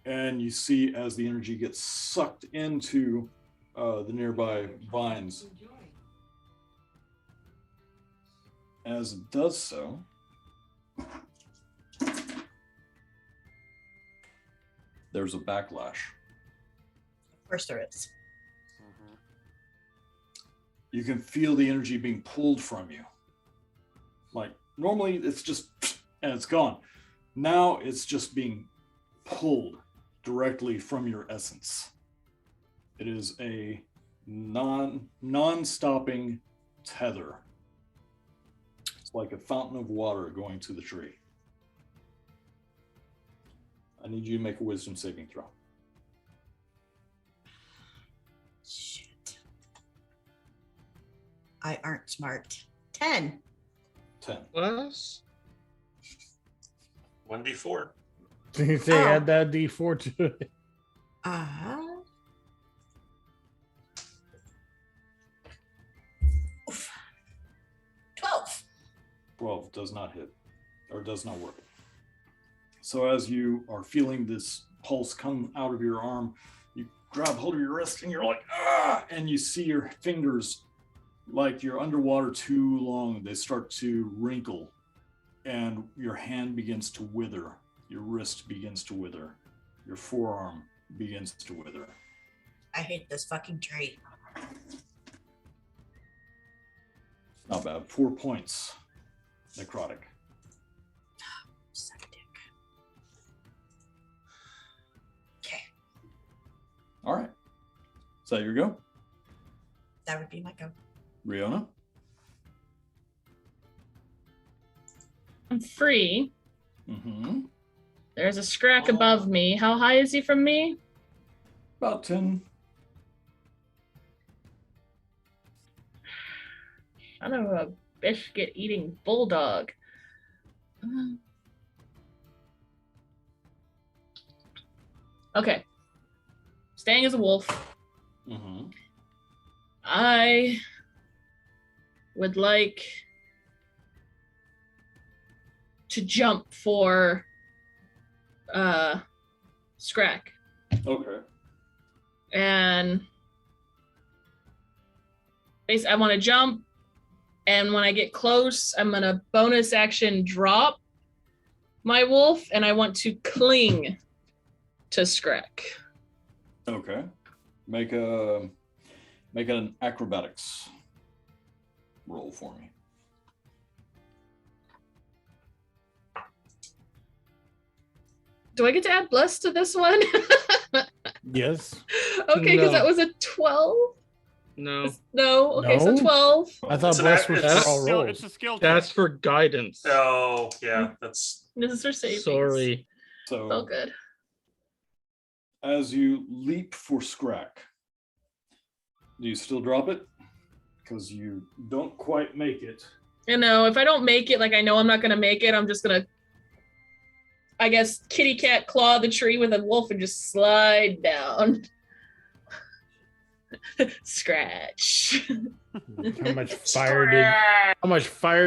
S1: and you see as the energy gets sucked into the nearby vines. As it does so, there's a backlash.
S6: Of course there is.
S1: You can feel the energy being pulled from you. Like normally it's just and it's gone. Now it's just being pulled directly from your essence. It is a non-stopping tether. It's like a fountain of water going to the tree. I need you to make a wisdom saving throw.
S6: Shit. I aren't smart. 10.
S1: 10.
S4: Plus,
S7: 1d4.
S3: You say add that D4 to it.
S6: Oof. 12.
S1: 12 does not hit or does not work. So as you are feeling this pulse come out of your arm, you grab hold of your wrist and you're like, ah, and you see your fingers like you're underwater too long. They start to wrinkle and your hand begins to wither. Your wrist begins to wither. Your forearm begins to wither.
S6: I hate this fucking tree.
S1: Not bad. 4 points necrotic.
S6: Suck a dick. Okay,
S1: All right. Is that your go?
S6: that would be my go.
S1: Riona?
S5: I'm free.
S1: Mm-hmm.
S5: There's a Scrack above me. How high is he from me?
S1: About 10.
S5: I don't know, a biscuit eating bulldog. Okay. Staying as a wolf.
S1: Mm-hmm.
S5: I would like to jump for Scrack.
S1: Okay.
S5: And basically I want to jump, and when I get close, I'm gonna bonus action drop my wolf, and I want to cling to Scrack.
S1: Okay. Make an acrobatics roll for me.
S5: Do I get to add bless to this one?
S3: Yes.
S5: Okay, because
S4: No.
S5: that was a 12.
S4: no,
S5: No. Okay, so
S3: No.
S5: 12.
S3: I thought
S7: It's an
S3: bless
S7: act-
S3: was
S7: it's
S3: for all
S2: Skill-
S3: rolls.
S2: it's a skill check.
S4: that's for guidance.
S7: Oh, yeah, that's
S5: This is for savings.
S4: Sorry.
S1: So
S5: Oh, good.
S1: as you leap for Scrack, do you still drop it? Because you don't quite make it.
S5: You know, if I don't make it, like I know I'm not gonna make it, I'm just gonna, I guess, kitty cat claw the tree with a wolf and just slide down. Scratch.
S3: How much fire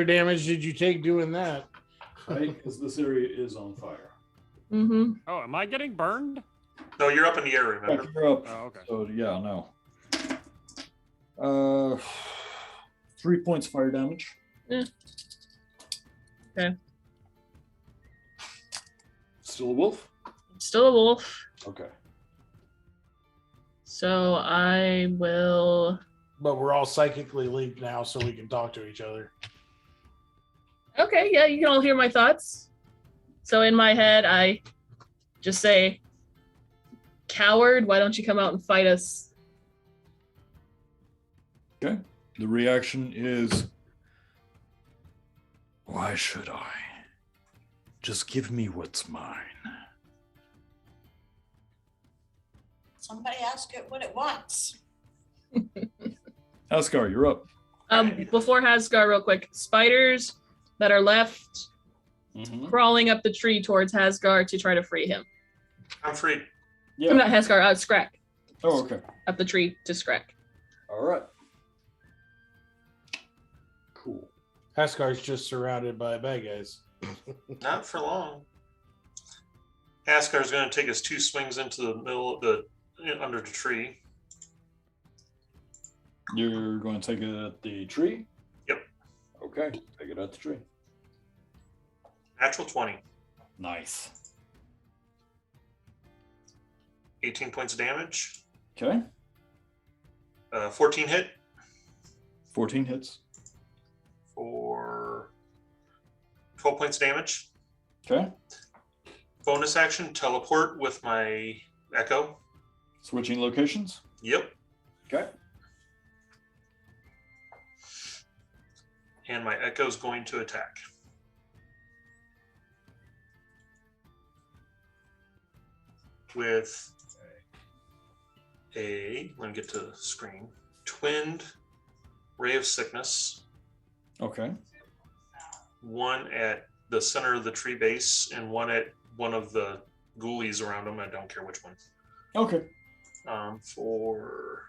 S3: damage did you take doing that?
S1: Right? Because this area is on fire.
S5: Mm-hmm.
S2: Oh, am I getting burned?
S7: no. You're up in the air. Remember?
S1: Back you're up.
S2: Oh, okay.
S1: So yeah, no. 3 points fire damage.
S5: Yeah. Okay.
S1: Still a wolf?
S5: Still a wolf.
S1: Okay.
S5: So I will.
S3: But we're all psychically linked now, so we can talk to each other.
S5: Okay, yeah, you can all hear my thoughts. So in my head, I just say, "Coward, why don't you come out and fight us?"
S1: Okay. The reaction is, why should I? Just give me what's mine.
S6: Somebody ask it what it wants.
S1: Ascar, you're up.
S5: Before Hasgar, real quick, spiders that are left
S1: Mm-hmm.
S5: crawling up the tree towards Hasgar to try to free him.
S7: I'm free.
S1: Yeah.
S5: I'm not Hasgar, Scrack.
S1: Oh, okay.
S5: Up the tree to Scrack.
S1: All right. Cool.
S3: Haskar's just surrounded by bad guys.
S7: Not for long. Askar's going to take his 2 swings into the middle of the under the tree.
S1: You're going to take it at the tree?
S7: Yep.
S1: Okay. Take it at the tree.
S7: Natural 20.
S1: Nice.
S7: 18 points of damage.
S1: Okay.
S7: 14 hit
S1: 14 hits.
S7: for 12 points of damage.
S1: Okay.
S7: Bonus action, teleport with my echo.
S1: Switching locations.
S7: Yep.
S1: Okay.
S7: And my echo is going to attack. With let me get to the screen. Twinned Ray of Sickness.
S1: Okay.
S7: One at the center of the tree base and one at one of the ghoulies around them. I don't care which one.
S1: Okay.
S7: For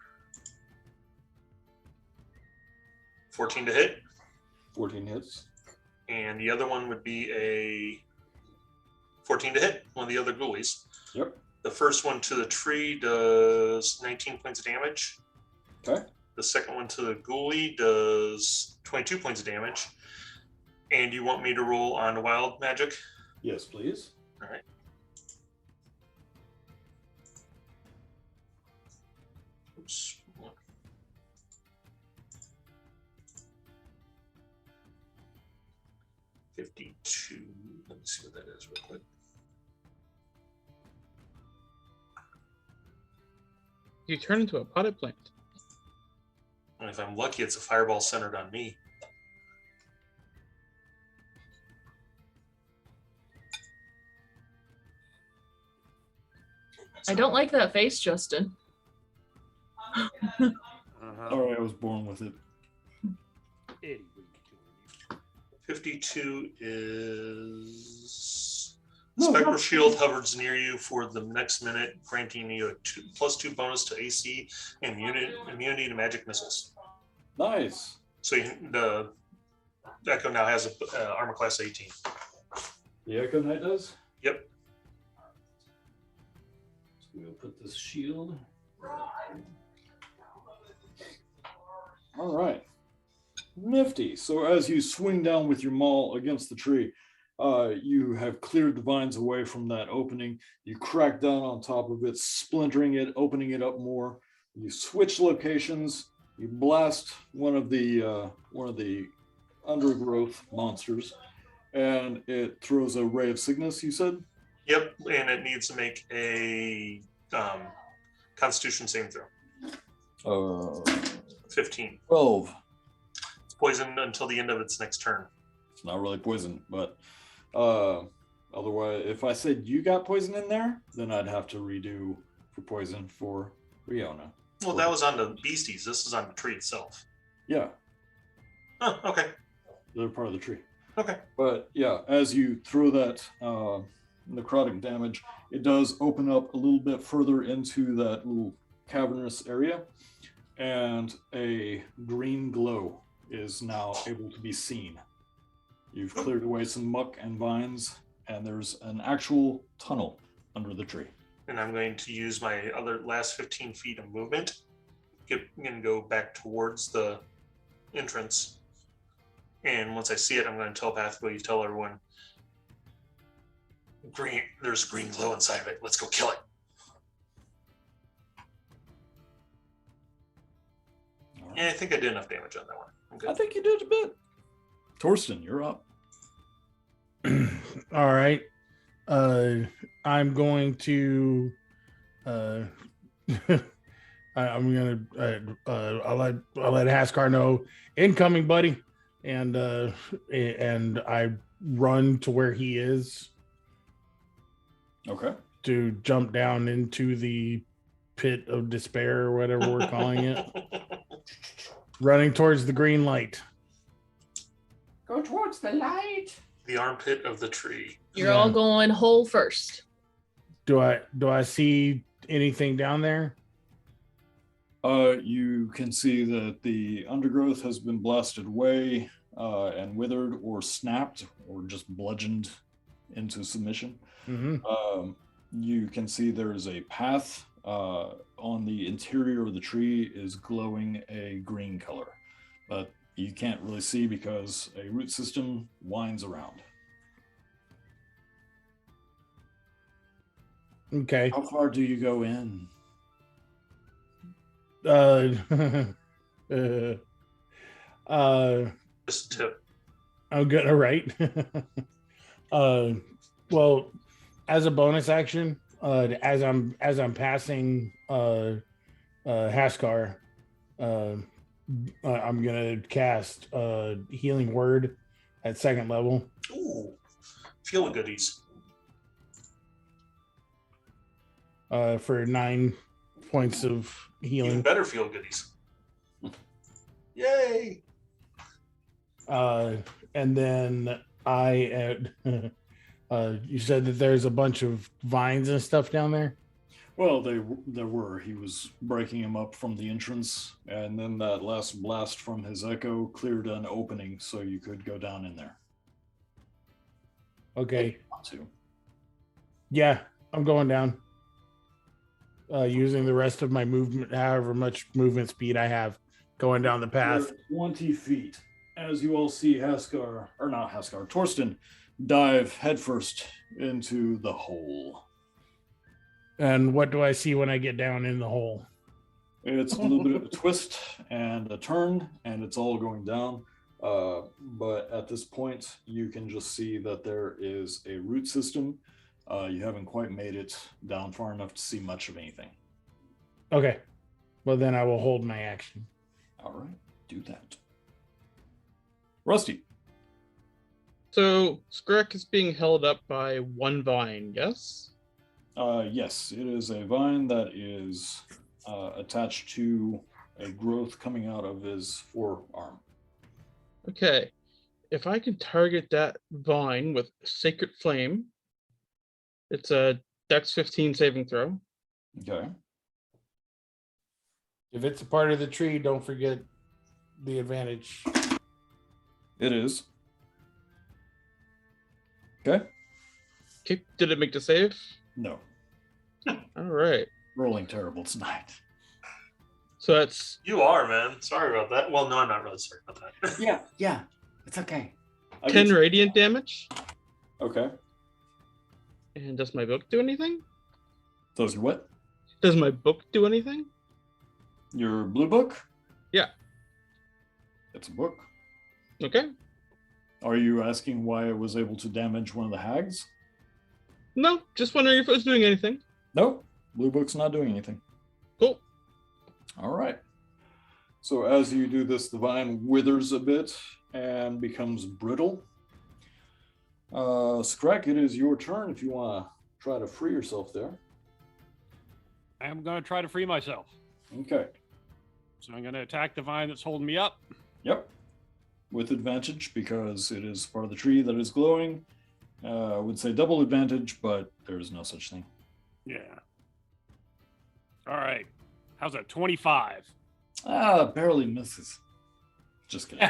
S7: 14 to hit.
S1: 14 hits.
S7: And the other one would be a 14 to hit, one of the other ghoulies.
S1: Yep.
S7: The first one to the tree does 19 points of damage.
S1: Okay.
S7: The second one to the ghoulie does 22 points of damage. And you want me to roll on wild magic?
S1: Yes, please.
S7: All right. Oops. 52. Let me see what that is real quick.
S4: You turn into a potted plant.
S7: And if I'm lucky, it's a fireball centered on me.
S5: I don't like that face, Justin.
S2: Uh-huh.
S1: All right, I was born with it.
S2: Eddie, what are you
S7: 52 is
S1: No,
S7: Spectral
S1: no.
S7: Shield hovers near you for the next minute, granting you a +2 bonus to AC and immunity to magic missiles.
S1: Nice.
S7: So the Echo now has a armor class 18.
S1: The Echo Knight does?
S7: Yep.
S1: So we'll put this shield. All right. Nifty. So as you swing down with your maul against the tree, you have cleared the vines away from that opening. You crack down on top of it, splintering it, opening it up more. You switch locations. You blast one of the undergrowth monsters, and it throws a ray of sickness. You said?
S7: Yep, and it needs to make a Constitution saving throw. 15.
S1: 12.
S7: It's poisoned until the end of its next turn.
S1: It's not really poison, but otherwise, if I said you got poison in there, then I'd have to redo for poison for Riona.
S7: Well, that was on the beasties. This is on the tree itself.
S1: Yeah,
S7: Oh, okay.
S1: they're part of the tree.
S7: Okay.
S1: But yeah, as you throw that necrotic damage, it does open up a little bit further into that little cavernous area, and a green glow is now able to be seen. You've cleared away some muck and vines, and there's an actual tunnel under the tree.
S7: And I'm going to use my other last 15 feet of movement and go back towards the entrance. And once I see it, I'm going to telepathically tell everyone, there's a green glow inside of it. Let's go kill it.
S1: All right.
S7: Yeah, I think I did enough damage on that one. I'm
S1: I
S7: good.
S1: think you did a bit. Torsten, you're up.
S3: All right. I'm going to I'm gonna I'll let Haskar know incoming, buddy, and I run to where he is
S1: Okay.
S3: to jump down into the pit of despair or whatever we're calling it, running towards the green light.
S1: Go towards the light.
S7: The armpit of the tree.
S5: You're all going whole first.
S3: Do I see anything down there?
S1: You can see that the undergrowth has been blasted away and withered or snapped or just bludgeoned into submission.
S3: Mm-hmm.
S1: You can see there is a path on the interior of the tree is glowing a green color, but you can't really see because a root system winds around.
S3: Okay.
S1: How far do you go in?
S3: Uh, uh,
S7: Just tip.
S3: I'm gonna write. Well, as a bonus action, as I'm passing Haskar, I'm gonna cast Healing Word at 2nd level.
S7: Ooh, feel goodies.
S3: For 9 points of
S7: Even
S3: healing.
S7: better feel goodies. Yay!
S3: And then you said that there's a bunch of vines and stuff down there.
S1: Well, there were. He was breaking him up from the entrance, and then that last blast from his echo cleared an opening so you could go down in there.
S3: Okay.
S1: If you want to.
S3: Yeah, I'm going down. Using the rest of my movement, however much movement speed I have, going down the path.
S1: You're 20 feet. As you all see Torsten dive headfirst into the hole.
S3: And what do I see when I get down in the hole?
S1: It's a little bit of a twist and a turn, and it's all going down. But at this point, you can just see that there is a root system. You haven't quite made it down far enough to see much of anything.
S3: Okay. Well, then I will hold my action.
S1: All right, do that. Rusty.
S4: So Skrek is being held up by one vine, yes?
S1: Yes, it is a vine that is attached to a growth coming out of his forearm.
S4: Okay. If I can target that vine with Sacred Flame, it's a Dex 15 saving throw.
S1: Okay.
S3: If it's a part of the tree, don't forget the advantage.
S1: It is. Okay.
S4: Okay, did it make the save?
S1: No.
S4: All right.
S1: Rolling terrible tonight.
S4: So that's
S7: You are, man. Sorry about that. Well, no, I'm not really sorry about that.
S1: Yeah. It's okay.
S4: 10 radiant damage.
S1: Okay.
S4: And does my book do anything?
S1: Those are what?
S4: Does my book do anything?
S1: Your blue book?
S4: Yeah.
S1: It's a book.
S4: Okay.
S1: Are you asking why I was able to damage one of the hags?
S4: No, just wondering if it was doing anything.
S1: No, blue book's not doing anything.
S4: Cool.
S1: All right. So as you do this, the vine withers a bit and becomes brittle. Skrek, it is your turn if you want to try to free yourself there.
S2: I'm going to try to free myself.
S1: Okay.
S2: So I'm going to attack the vine that's holding me up.
S1: Yep. With advantage because it is part of the tree that is glowing. I would say double advantage, but there is no such thing.
S2: Yeah. All right. How's that? 25.
S1: Barely misses. Just kidding.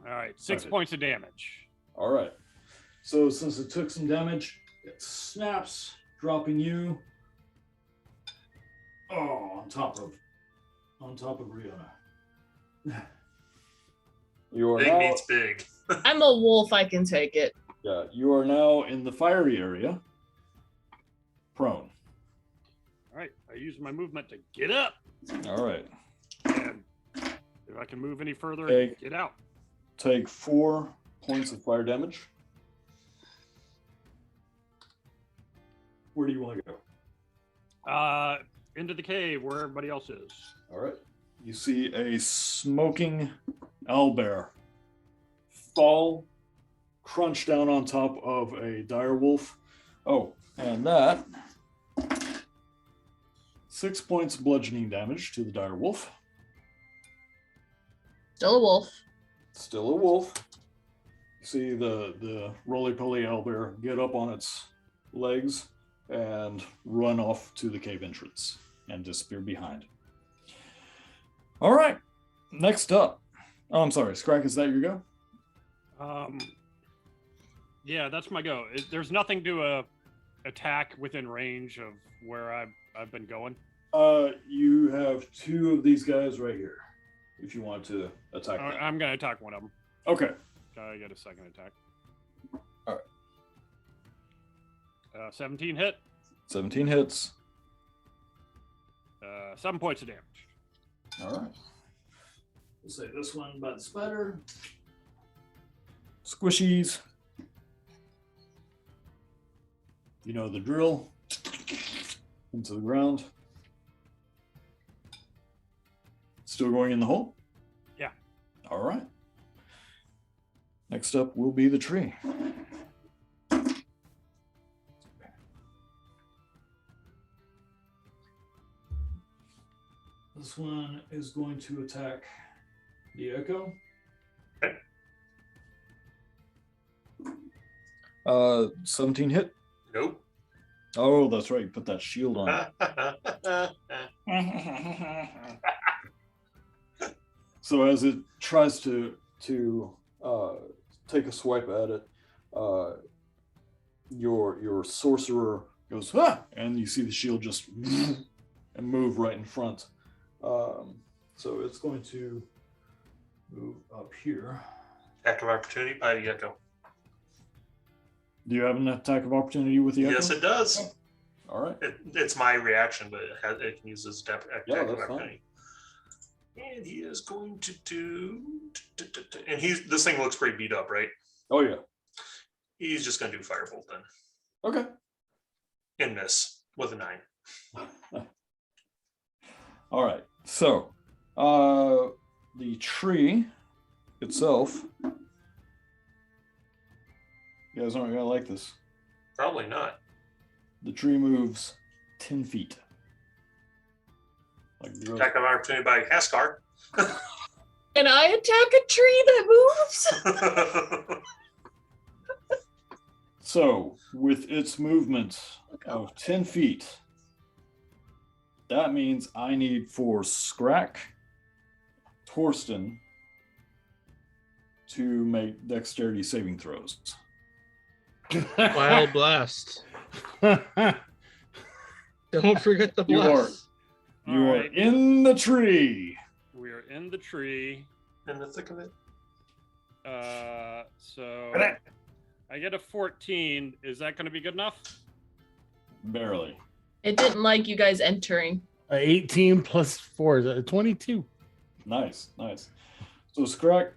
S2: All right. 6
S1: Okay.
S2: points of damage.
S1: All right. So since it took some damage, it snaps, dropping you. Oh, on top of Rihanna. You are
S7: Big
S1: now,
S7: meets big.
S5: I'm a wolf. I can take it.
S1: yeah, you are now in the fiery area, prone.
S2: All right. I use my movement to get up.
S1: All right.
S2: And if I can move any further,
S1: Okay.
S2: get out.
S1: Take 4 points of fire damage. Where do you want to go?
S2: Into the cave where everybody else is.
S1: All right. You see a smoking owlbear fall, crunch down on top of a dire wolf. Oh, and that 6 points bludgeoning damage to the dire wolf.
S5: Still a wolf.
S1: Still a wolf. You see the roly-poly owlbear get up on its legs and run off to the cave entrance and disappear behind. All right. Next up. Oh, I'm sorry. Skrek, is that your go?
S2: Yeah, that's my go. There's nothing to attack within range of where I've been going.
S1: You have 2 of these guys right here. If you want to attack them.
S2: I'm gonna attack one of them.
S1: Okay.
S2: I get a second attack.
S1: All
S2: 17 hit.
S1: 17 hits.
S2: 7 points of damage.
S1: All right. We'll say this one by the spider. Squishies. You know the drill. Into the ground. Still going in the hole?
S2: Yeah.
S1: All right. Next up will be the tree. This one is going to attack the echo.
S7: Okay.
S1: 17 hit.
S7: Nope.
S1: Oh, that's right. You put that shield on. So as it tries to take a swipe at it, your sorcerer goes, ah! And you see the shield just and move right in front. So it's going to move up here.
S7: Attack of opportunity by the echo.
S1: Do you have an attack of opportunity with the echo?
S7: Yes, it does.
S1: All right.
S7: It's my reaction, but it can use this attack
S1: Yeah,
S7: of
S1: that's
S7: opportunity. And he is going to do. And this thing looks pretty beat up, right?
S1: Oh yeah.
S7: He's just going to do firebolt then,
S1: Okay.
S7: and miss with a 9.
S1: All right. So, the tree itself. You guys aren't gonna like this.
S7: Probably not.
S1: The tree moves 10 feet. Like the
S7: Attack of opportunity by Haskar.
S5: Can I attack a tree that moves?
S1: So, with its movement of 10 feet, that means I need for Scrack, Torsten to make dexterity saving throws.
S4: Wild blast. Don't forget the
S1: You are.
S4: blast.
S1: You
S2: All
S1: are
S2: right.
S1: in the tree.
S2: We are in the tree.
S7: In the thick of it.
S2: So I get a 14. Is that going to be good enough?
S1: Barely.
S5: It didn't like you guys entering.
S3: 18 plus 4 is 22.
S1: Nice, nice. So Scrack,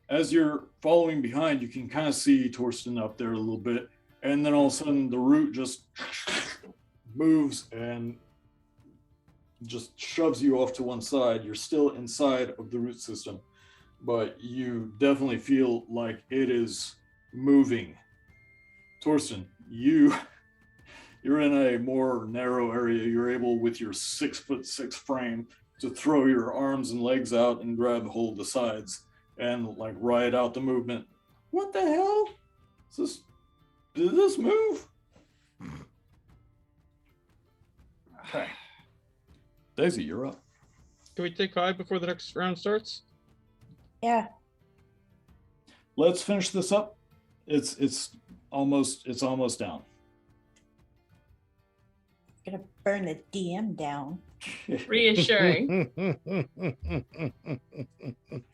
S1: as you're following behind, you can kind of see Torsten up there a little bit, and then all of a sudden the root just moves and just shoves you off to one side. You're still inside of the root system, but you definitely feel like it is moving. Torsten, you're in a more narrow area. You're able, with your 6'6" frame, to throw your arms and legs out and grab hold of the sides and like ride out the movement. What the hell? Did this move? Okay. Daisy, you're up.
S4: Can we take 5 before the next round starts?
S6: Yeah.
S1: Let's finish this up. It's almost down.
S6: Gonna burn the DM down.
S5: Reassuring.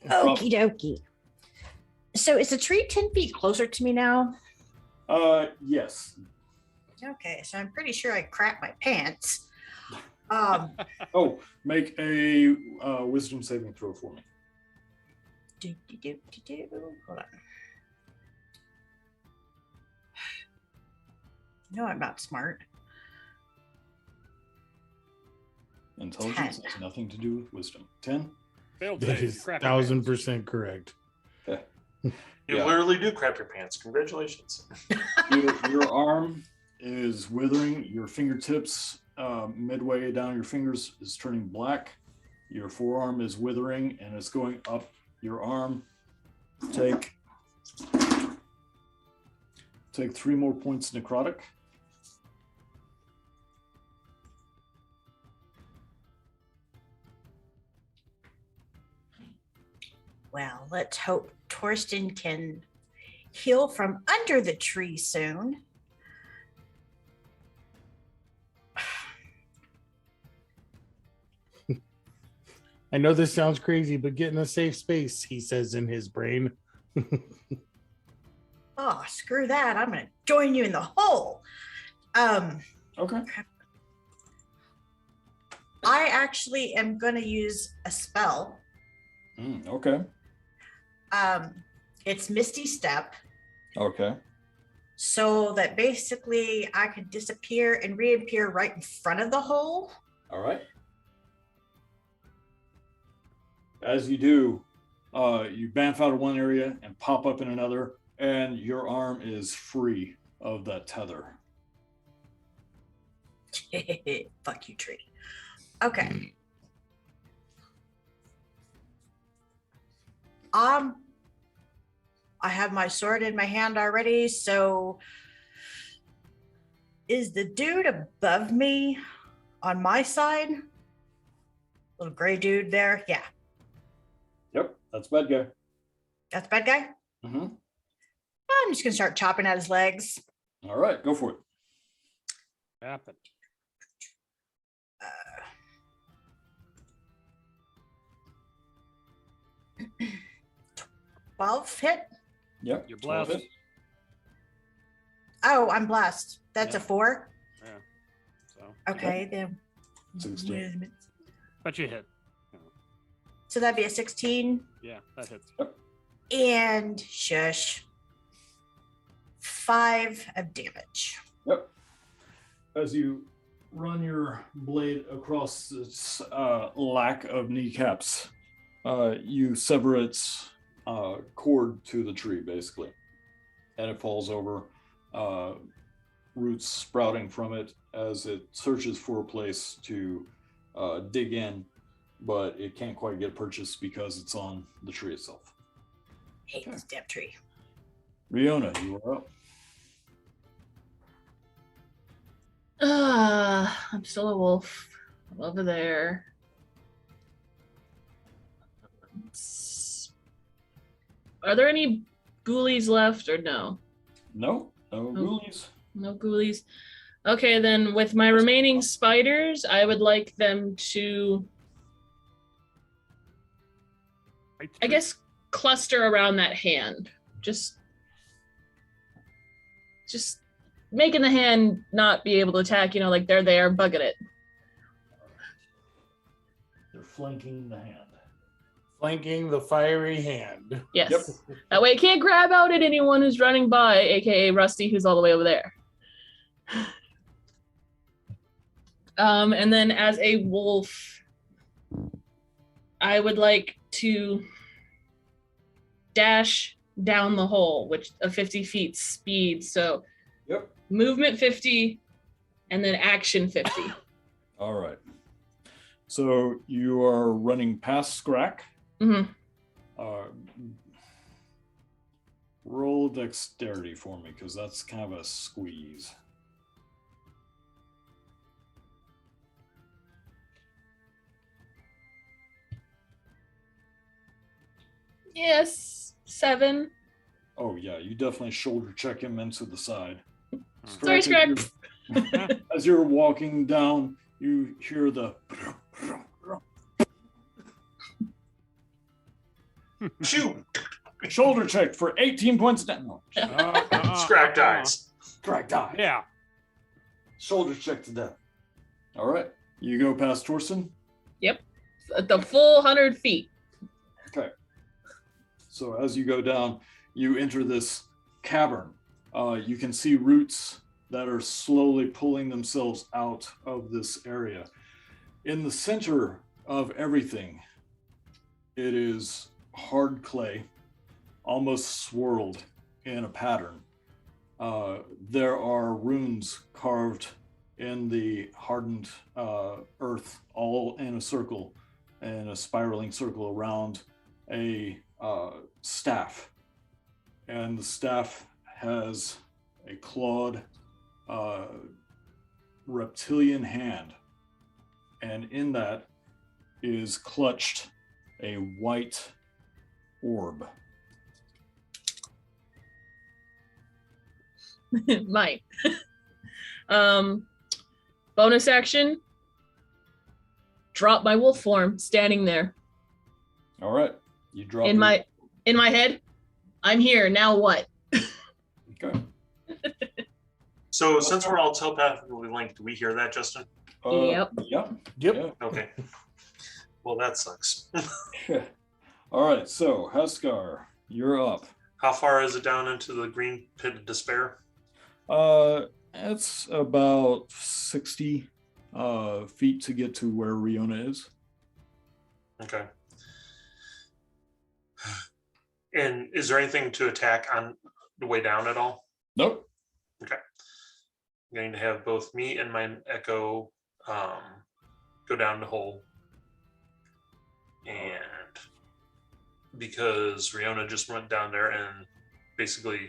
S6: Okie dokie. So is the tree 10 feet closer to me now?
S1: Yes.
S6: Okay, so I'm pretty sure I crapped my pants.
S1: Oh, make a wisdom saving throw for me.
S6: Hold on. No, I'm not smart.
S1: Intelligence
S6: 10.
S1: has nothing to do with wisdom. 10?
S2: Failed
S3: That
S2: save.
S3: is
S2: Crap your pants.
S3: 1000% correct.
S1: Okay.
S7: You
S1: Yeah.
S7: literally do crap your pants. Congratulations.
S1: Your arm is withering. Your fingertips, midway down your fingers, is turning black. Your forearm is withering and it's going up your arm. Take 3 more points necrotic.
S6: Well, let's hope Torsten can heal from under the tree soon.
S3: I know this sounds crazy, but get in a safe space, he says in his brain.
S6: Well, oh, screw that. I'm going to join you in the hole.
S1: Okay.
S6: I actually am going to use a spell.
S1: Okay.
S6: It's Misty Step.
S1: Okay.
S6: So that basically I could disappear and reappear right in front of the hole.
S1: All right. As you do, you bamf out of one area and pop up in another, and your arm is free of that tether.
S6: Fuck you, tree. Okay. I have my sword in my hand already, so is the dude above me on my side? Little gray dude there? Yeah.
S1: Yep, that's bad guy.
S6: That's bad guy?
S1: Mm-hmm.
S6: I'm just gonna start chopping at his legs.
S1: All right, go for it.
S2: Happen.
S6: 12 hit?
S1: Yep.
S2: You're
S1: 12
S2: blessed.
S1: hit.
S6: Oh, I'm blessed. That's
S2: Yeah.
S6: a 4.
S2: Yeah. So,
S6: Okay, then.
S1: 16.
S2: but you hit.
S6: So that'd be a 16.
S2: Yeah, that hits.
S6: And shush. 5 of damage.
S1: Yep. As you run your blade across its lack of kneecaps, you sever its cord to the tree, basically. And it falls over, roots sprouting from it as it searches for a place to dig in, but it can't quite get purchased because it's on the tree itself.
S6: Hate this damn tree.
S1: Riona, you are up.
S5: I'm still a wolf. I'm over there. Are there any ghoulies left or no?
S1: No ghoulies.
S5: No ghoulies. Okay, then with my remaining spiders, I would like them to, I guess, cluster around that hand. Just making the hand not be able to attack, like they're there, bugging it.
S1: They're flanking the hand.
S3: Flanking the fiery hand.
S5: Yes.
S1: Yep.
S5: That way it can't grab out at anyone who's running by, aka Rusty, who's all the way over there. And then as a wolf, I would like to dash down the hole, which of 50 feet speed. So
S1: Yep.
S5: movement 50 and then action 50.
S1: All right. So you are running past Scrack.
S5: hmm
S1: Roll dexterity for me, because that's kind of a squeeze.
S5: Yes, 7.
S1: Oh yeah, you definitely shoulder check him into the side.
S5: Sorry,
S1: as
S5: Scrack.
S1: as you're walking down, you hear the
S7: Shoot!
S1: shoulder check for 18 points down. No,
S7: Scrack dies.
S1: Scrack die.
S2: Yeah.
S1: Shoulder check to death. All right. You go past Torsten.
S5: The full 100 feet.
S1: Okay. So as you go down, you enter this cavern. You can see roots that are slowly pulling themselves out of this area. In the center of everything, it is hard clay, almost swirled in a pattern. There are runes carved in the hardened earth, all in a circle, in a spiraling circle around a staff. And the staff has a clawed reptilian hand. And in that is clutched a white orb.
S5: Mine. Bonus action. Drop my wolf form, standing there.
S1: All right. You drop
S5: In my head, I'm here. Now what?
S7: So since we're all telepathically linked, do we hear that, Justin?
S5: Yep.
S1: Yep.
S3: Yep.
S7: Okay. Well, that sucks.
S1: Yeah. All right. So Haskar, you're up.
S7: How far is it down into the green pit of despair?
S1: It's about 60 feet to get to where Riona is.
S7: Okay. And is there anything to attack on the way down at all?
S1: Nope.
S7: I'm going to have both me and my echo go down the hole. And because Riona just went down there and basically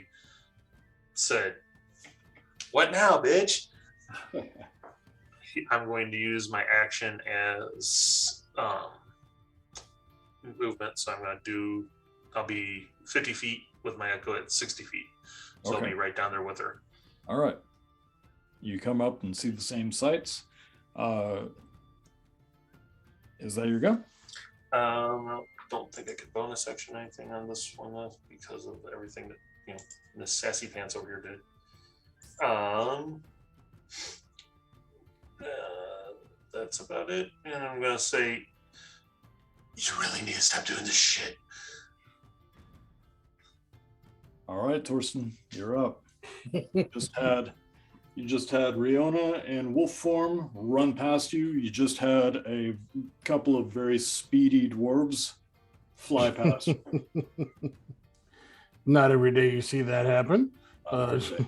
S7: said, "What now, bitch?" I'm going to use my action as movement. So I'll be 50 feet with my echo at 60 feet. So
S1: Okay.
S7: I'll be right down there with her.
S1: All right. You come up and see the same sights. Is that your go?
S7: I don't think I could bonus action anything on this one because of everything that the sassy pants over here did. That's about it. And I'm gonna say, you really need to stop doing this shit.
S1: All right, Torsten, you're up. You just had Riona in wolf form run past you. You just had a couple of very speedy dwarves fly past you.
S3: Not every day you see that happen.
S1: Okay.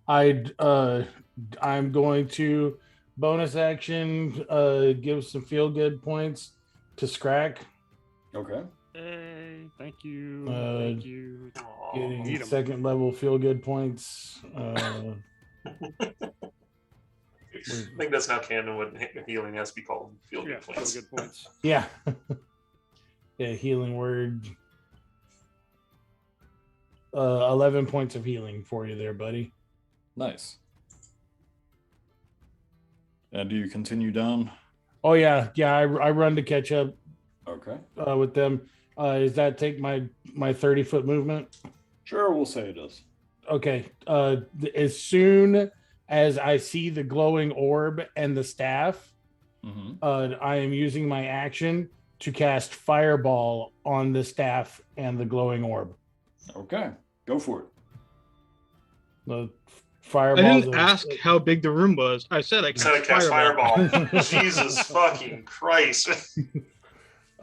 S3: I'm going to bonus action give some feel good points to Scrack.
S1: Okay.
S2: Hey, thank you.
S3: Uh,
S2: Thank you.
S7: Aw.
S3: Getting
S2: Eat 'em.
S3: second level feel good points.
S7: I think that's now canon what healing has to be called. Feel
S2: Yeah,
S7: good
S2: feel
S7: points.
S2: good points.
S3: Yeah. Yeah, healing word. 11 points of healing for you there, buddy.
S1: Nice. And do you continue down?
S3: Oh yeah, I run to catch up
S1: Okay.
S3: with them. Does that take my 30-foot movement?
S1: Sure, we'll say it is.
S3: Okay. As soon as I see the glowing orb and the staff,
S1: Mm-hmm.
S3: I am using my action to cast Fireball on the staff and the glowing orb.
S1: Okay. Go for it.
S3: The
S4: I
S3: fireballs.
S4: didn't ask how big the room was. I said I
S7: Said I
S4: cast
S7: cast
S4: fireball.
S7: fireball. Jesus fucking Christ.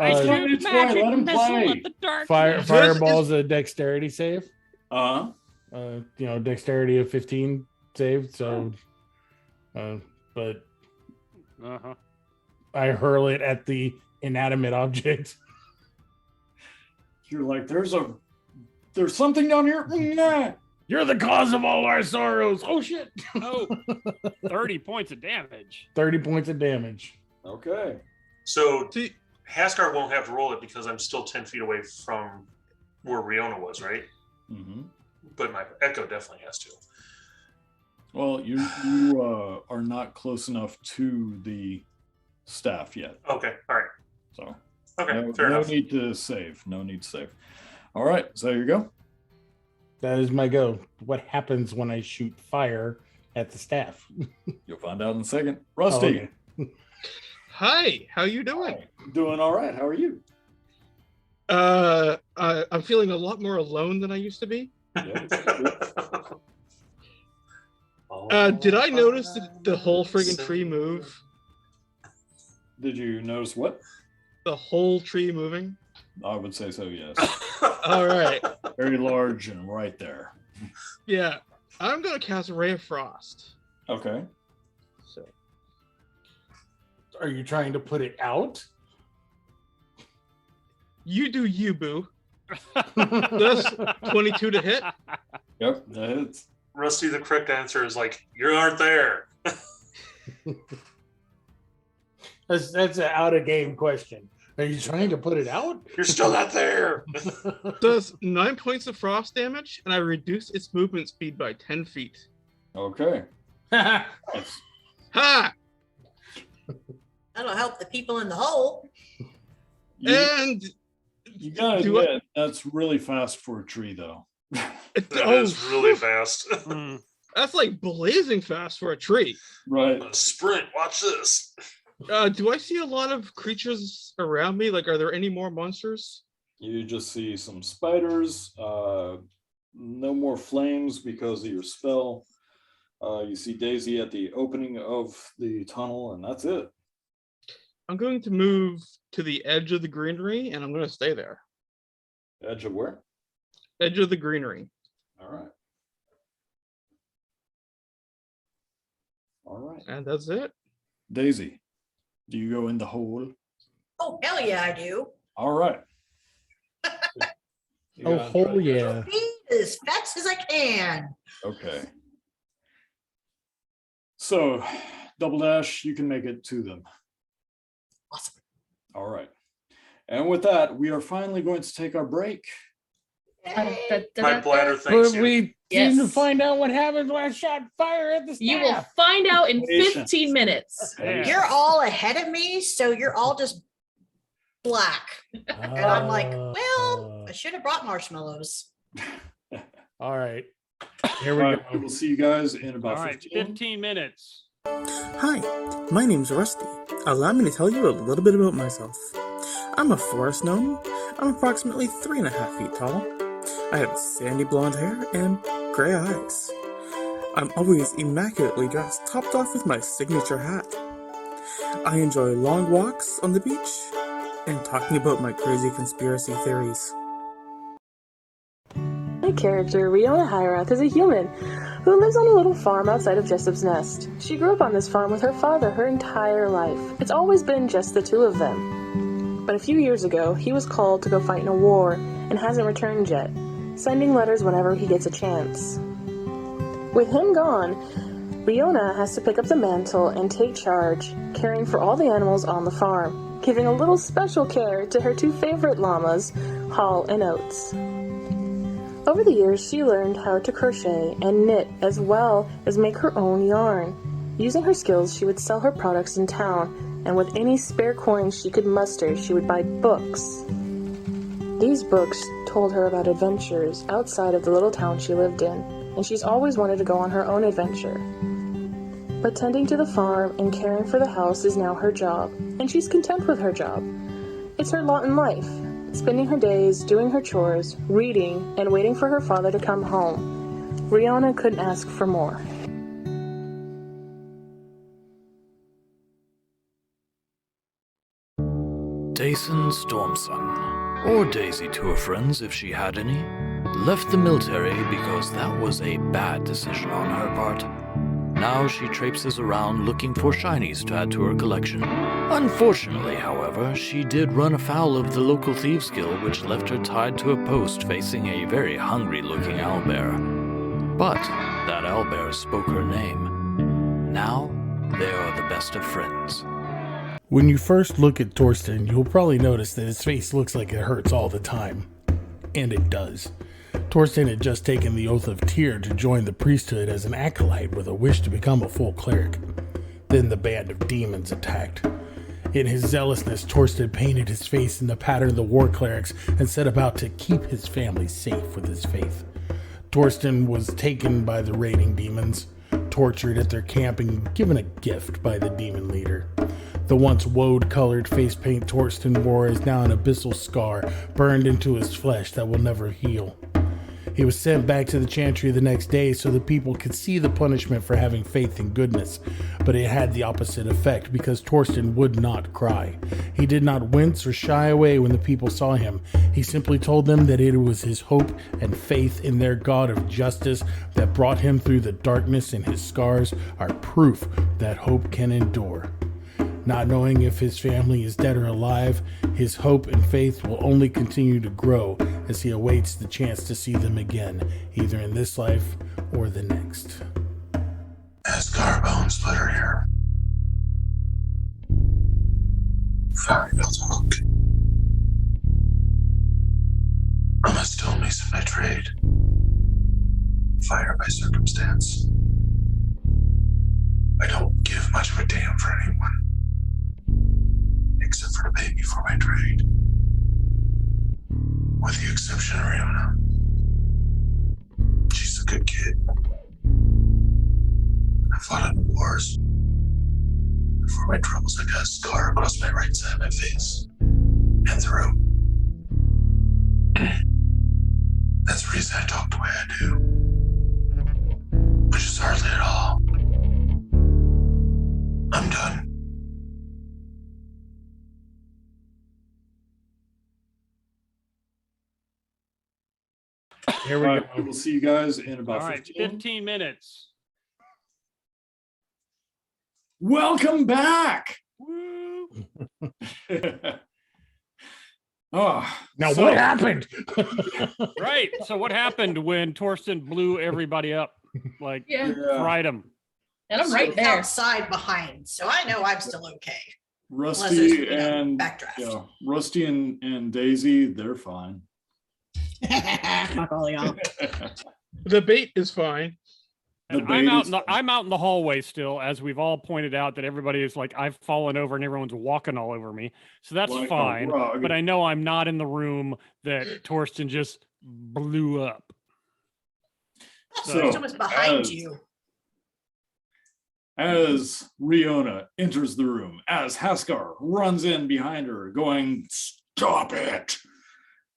S2: I
S1: Uh,
S2: shoot
S1: it's
S2: magic
S1: fine, let him
S2: missile
S1: play.
S2: at the dark.
S3: Fireball's a dexterity save.
S1: Uh-huh.
S3: Dexterity of 15 saved. So, but
S2: Uh-huh.
S3: I hurl it at the inanimate object.
S1: You're like, there's something down here. Nah.
S3: You're the cause of all our sorrows. Oh shit!
S2: Oh, 30 points of damage.
S3: 30 points of damage.
S1: Okay.
S7: So
S4: See,
S7: Haskar won't have to roll it because I'm still 10 feet away from where Riona was, right?
S1: Mm-hmm.
S7: But my echo definitely has to.
S1: Well, you are not close enough to the staff yet,
S7: Okay, all right.
S1: so
S7: Okay,
S1: no,
S7: fair
S1: no
S7: enough.
S1: need to save. No need to save. All right, so here you go.
S3: That is my go. What happens when I shoot fire at the staff?
S1: You'll find out in a second. Rusty,
S4: hi, how you doing?
S1: doing all right. How are you?
S4: I'm feeling a lot more alone than I used to be. Did I notice the whole friggin' tree move?
S1: Did you notice what?
S4: The whole tree moving?
S1: I would say so. Yes.
S4: All right.
S1: Very large and right there.
S4: Yeah. I'm gonna cast Ray of Frost.
S1: Okay.
S4: So
S3: Are you trying to put it out?
S4: you do you, boo. That's 22 to hit.
S1: Yep. That hits.
S7: Rusty, the correct answer is like, you aren't there.
S3: That's an out of game question. Are you trying to put it out?
S7: You're still not there.
S4: Does 9 points of frost damage, and I reduce its movement speed by 10 feet.
S1: Okay. Nice.
S4: Ha!
S6: That'll help the people in the hole.
S1: You,
S4: And
S1: you gotta
S4: do I-
S1: admit, that's really fast for a tree, though.
S7: That is really fast.
S2: Mm.
S4: That's like blazing fast for a tree.
S1: Right.
S7: Sprint. Watch this.
S4: Do I see a lot of creatures around me? Like, are there any more monsters?
S1: You just see some spiders. No more flames because of your spell. You see Daisy at the opening of the tunnel, and that's it.
S4: I'm going to move to the edge of the greenery, and I'm going to stay there.
S1: Edge of where?
S4: Edge of the greenery.
S1: All right. All right.
S4: And that's it.
S1: Daisy, do you go in the hole?
S6: Oh, hell yeah, I do.
S1: All right.
S3: Oh, hell yeah.
S6: Be as fast as I can.
S1: Okay. So, Double Dash, you can make it to them.
S6: Awesome.
S1: All right. And with that, we are finally going to take our break.
S7: My bladder thanks
S3: But
S7: you.
S3: we
S5: Yes.
S3: need to find out what happens when I shot fire at the staff.
S5: You will find out in
S1: Patience.
S5: 15 minutes.
S2: Yeah.
S6: You're all ahead of me, so you're all just black. And I'm like, well, I should have brought marshmallows.
S3: all right. Here we
S1: All right,
S3: go.
S1: we'll see you guys in about
S2: All right,
S1: 15.
S2: 15 minutes.
S8: Hi, my name's Rusty. Allow me to tell you a little bit about myself. I'm a forest gnome. I'm approximately 3.5 feet tall. I have sandy blonde hair and gray eyes. I'm always immaculately dressed, topped off with my signature hat. I enjoy long walks on the beach and talking about my crazy conspiracy theories.
S9: My character, Riona Hyrath, is a human who lives on a little farm outside of Jessup's Nest. She grew up on this farm with her father her entire life. It's always been just the two of them. But a few years ago, he was called to go fight in a war and hasn't returned yet, sending letters whenever he gets a chance. With him gone, Riona has to pick up the mantle and take charge, caring for all the animals on the farm, giving a little special care to her two favorite llamas, Hall and Oats. Over the years, she learned how to crochet and knit as well as make her own yarn. Using her skills, she would sell her products in town, and with any spare coins she could muster, she would buy books. These books told her about adventures outside of the little town she lived in, and she's always wanted to go on her own adventure. But tending to the farm and caring for the house is now her job, and she's content with her job. It's her lot in life, spending her days doing her chores, reading, and waiting for her father to come home. Riona couldn't ask for more.
S10: Dason Stormsun, or Daisy to her friends if she had any, left the military because that was a bad decision on her part. Now she traipses around looking for shinies to add to her collection. Unfortunately, however, she did run afoul of the local thieves guild, which left her tied to a post facing a very hungry-looking owlbear. But that owlbear spoke her name. Now, they are the best of friends.
S3: When you first look at Torsten, you'll probably notice that his face looks like it hurts all the time. And it does. Torsten had just taken the Oath of Tyr to join the priesthood as an acolyte with a wish to become a full cleric. Then the band of demons attacked. In his zealousness, Torsten painted his face in the pattern of the war clerics and set about to keep his family safe with his faith. Torsten was taken by the raiding demons, tortured at their camp, and given a gift by the demon leader. The once woad-colored face paint Torsten wore is now an abyssal scar burned into his flesh that will never heal. He was sent back to the Chantry the next day so the people could see the punishment for having faith in goodness, but it had the opposite effect because Torsten would not cry. He did not wince or shy away when the people saw him. He simply told them that it was his hope and faith in their God of justice that brought him through the darkness, and his scars are proof that hope can endure. Not knowing if his family is dead or alive, his hope and faith will only continue to grow as he awaits the chance to see them again, either in this life or the next.
S11: Scarbone Splitter here. Fiery Belt Hook. I'm a stonemason by trade. Fire by circumstance. I don't give much of a damn for anyone. Except for to pay me for my trade. With the exception of Riona. She's a good kid. hours. Before my troubles, I got a scar across my right side of my face and throat. That's the reason I talk the way I do. Which is hardly at all. I'm done.
S3: Here we
S1: All
S3: go.
S1: right, we'll see you guys in about
S2: All right, 15 minutes.
S1: Welcome back.
S2: Woo.
S1: Oh,
S3: Now
S1: so-
S3: what happened?
S2: Right. So what happened when Torsten blew everybody up? Like
S5: Yeah.
S2: fried them.
S5: And I'm right there.
S6: outside behind, so I know I'm still okay.
S1: Rusty
S6: Unless there's,
S1: and
S6: backdraft.
S1: yeah, Rusty and Daisy, they're fine.
S6: Fuck all y'all.
S4: The bait is fine.
S1: The
S2: And
S1: bait is
S2: I'm out in the hallway still, as we've all pointed out that everybody is like, I've fallen over and everyone's walking all over me. So that's
S1: like a
S2: fine.
S1: rug.
S2: But I know I'm not in the room that Torsten just blew up.
S1: So,
S6: Someone's behind
S1: as-
S6: you.
S1: As Riona enters the room, as Haskar runs in behind her, going, "Stop it!"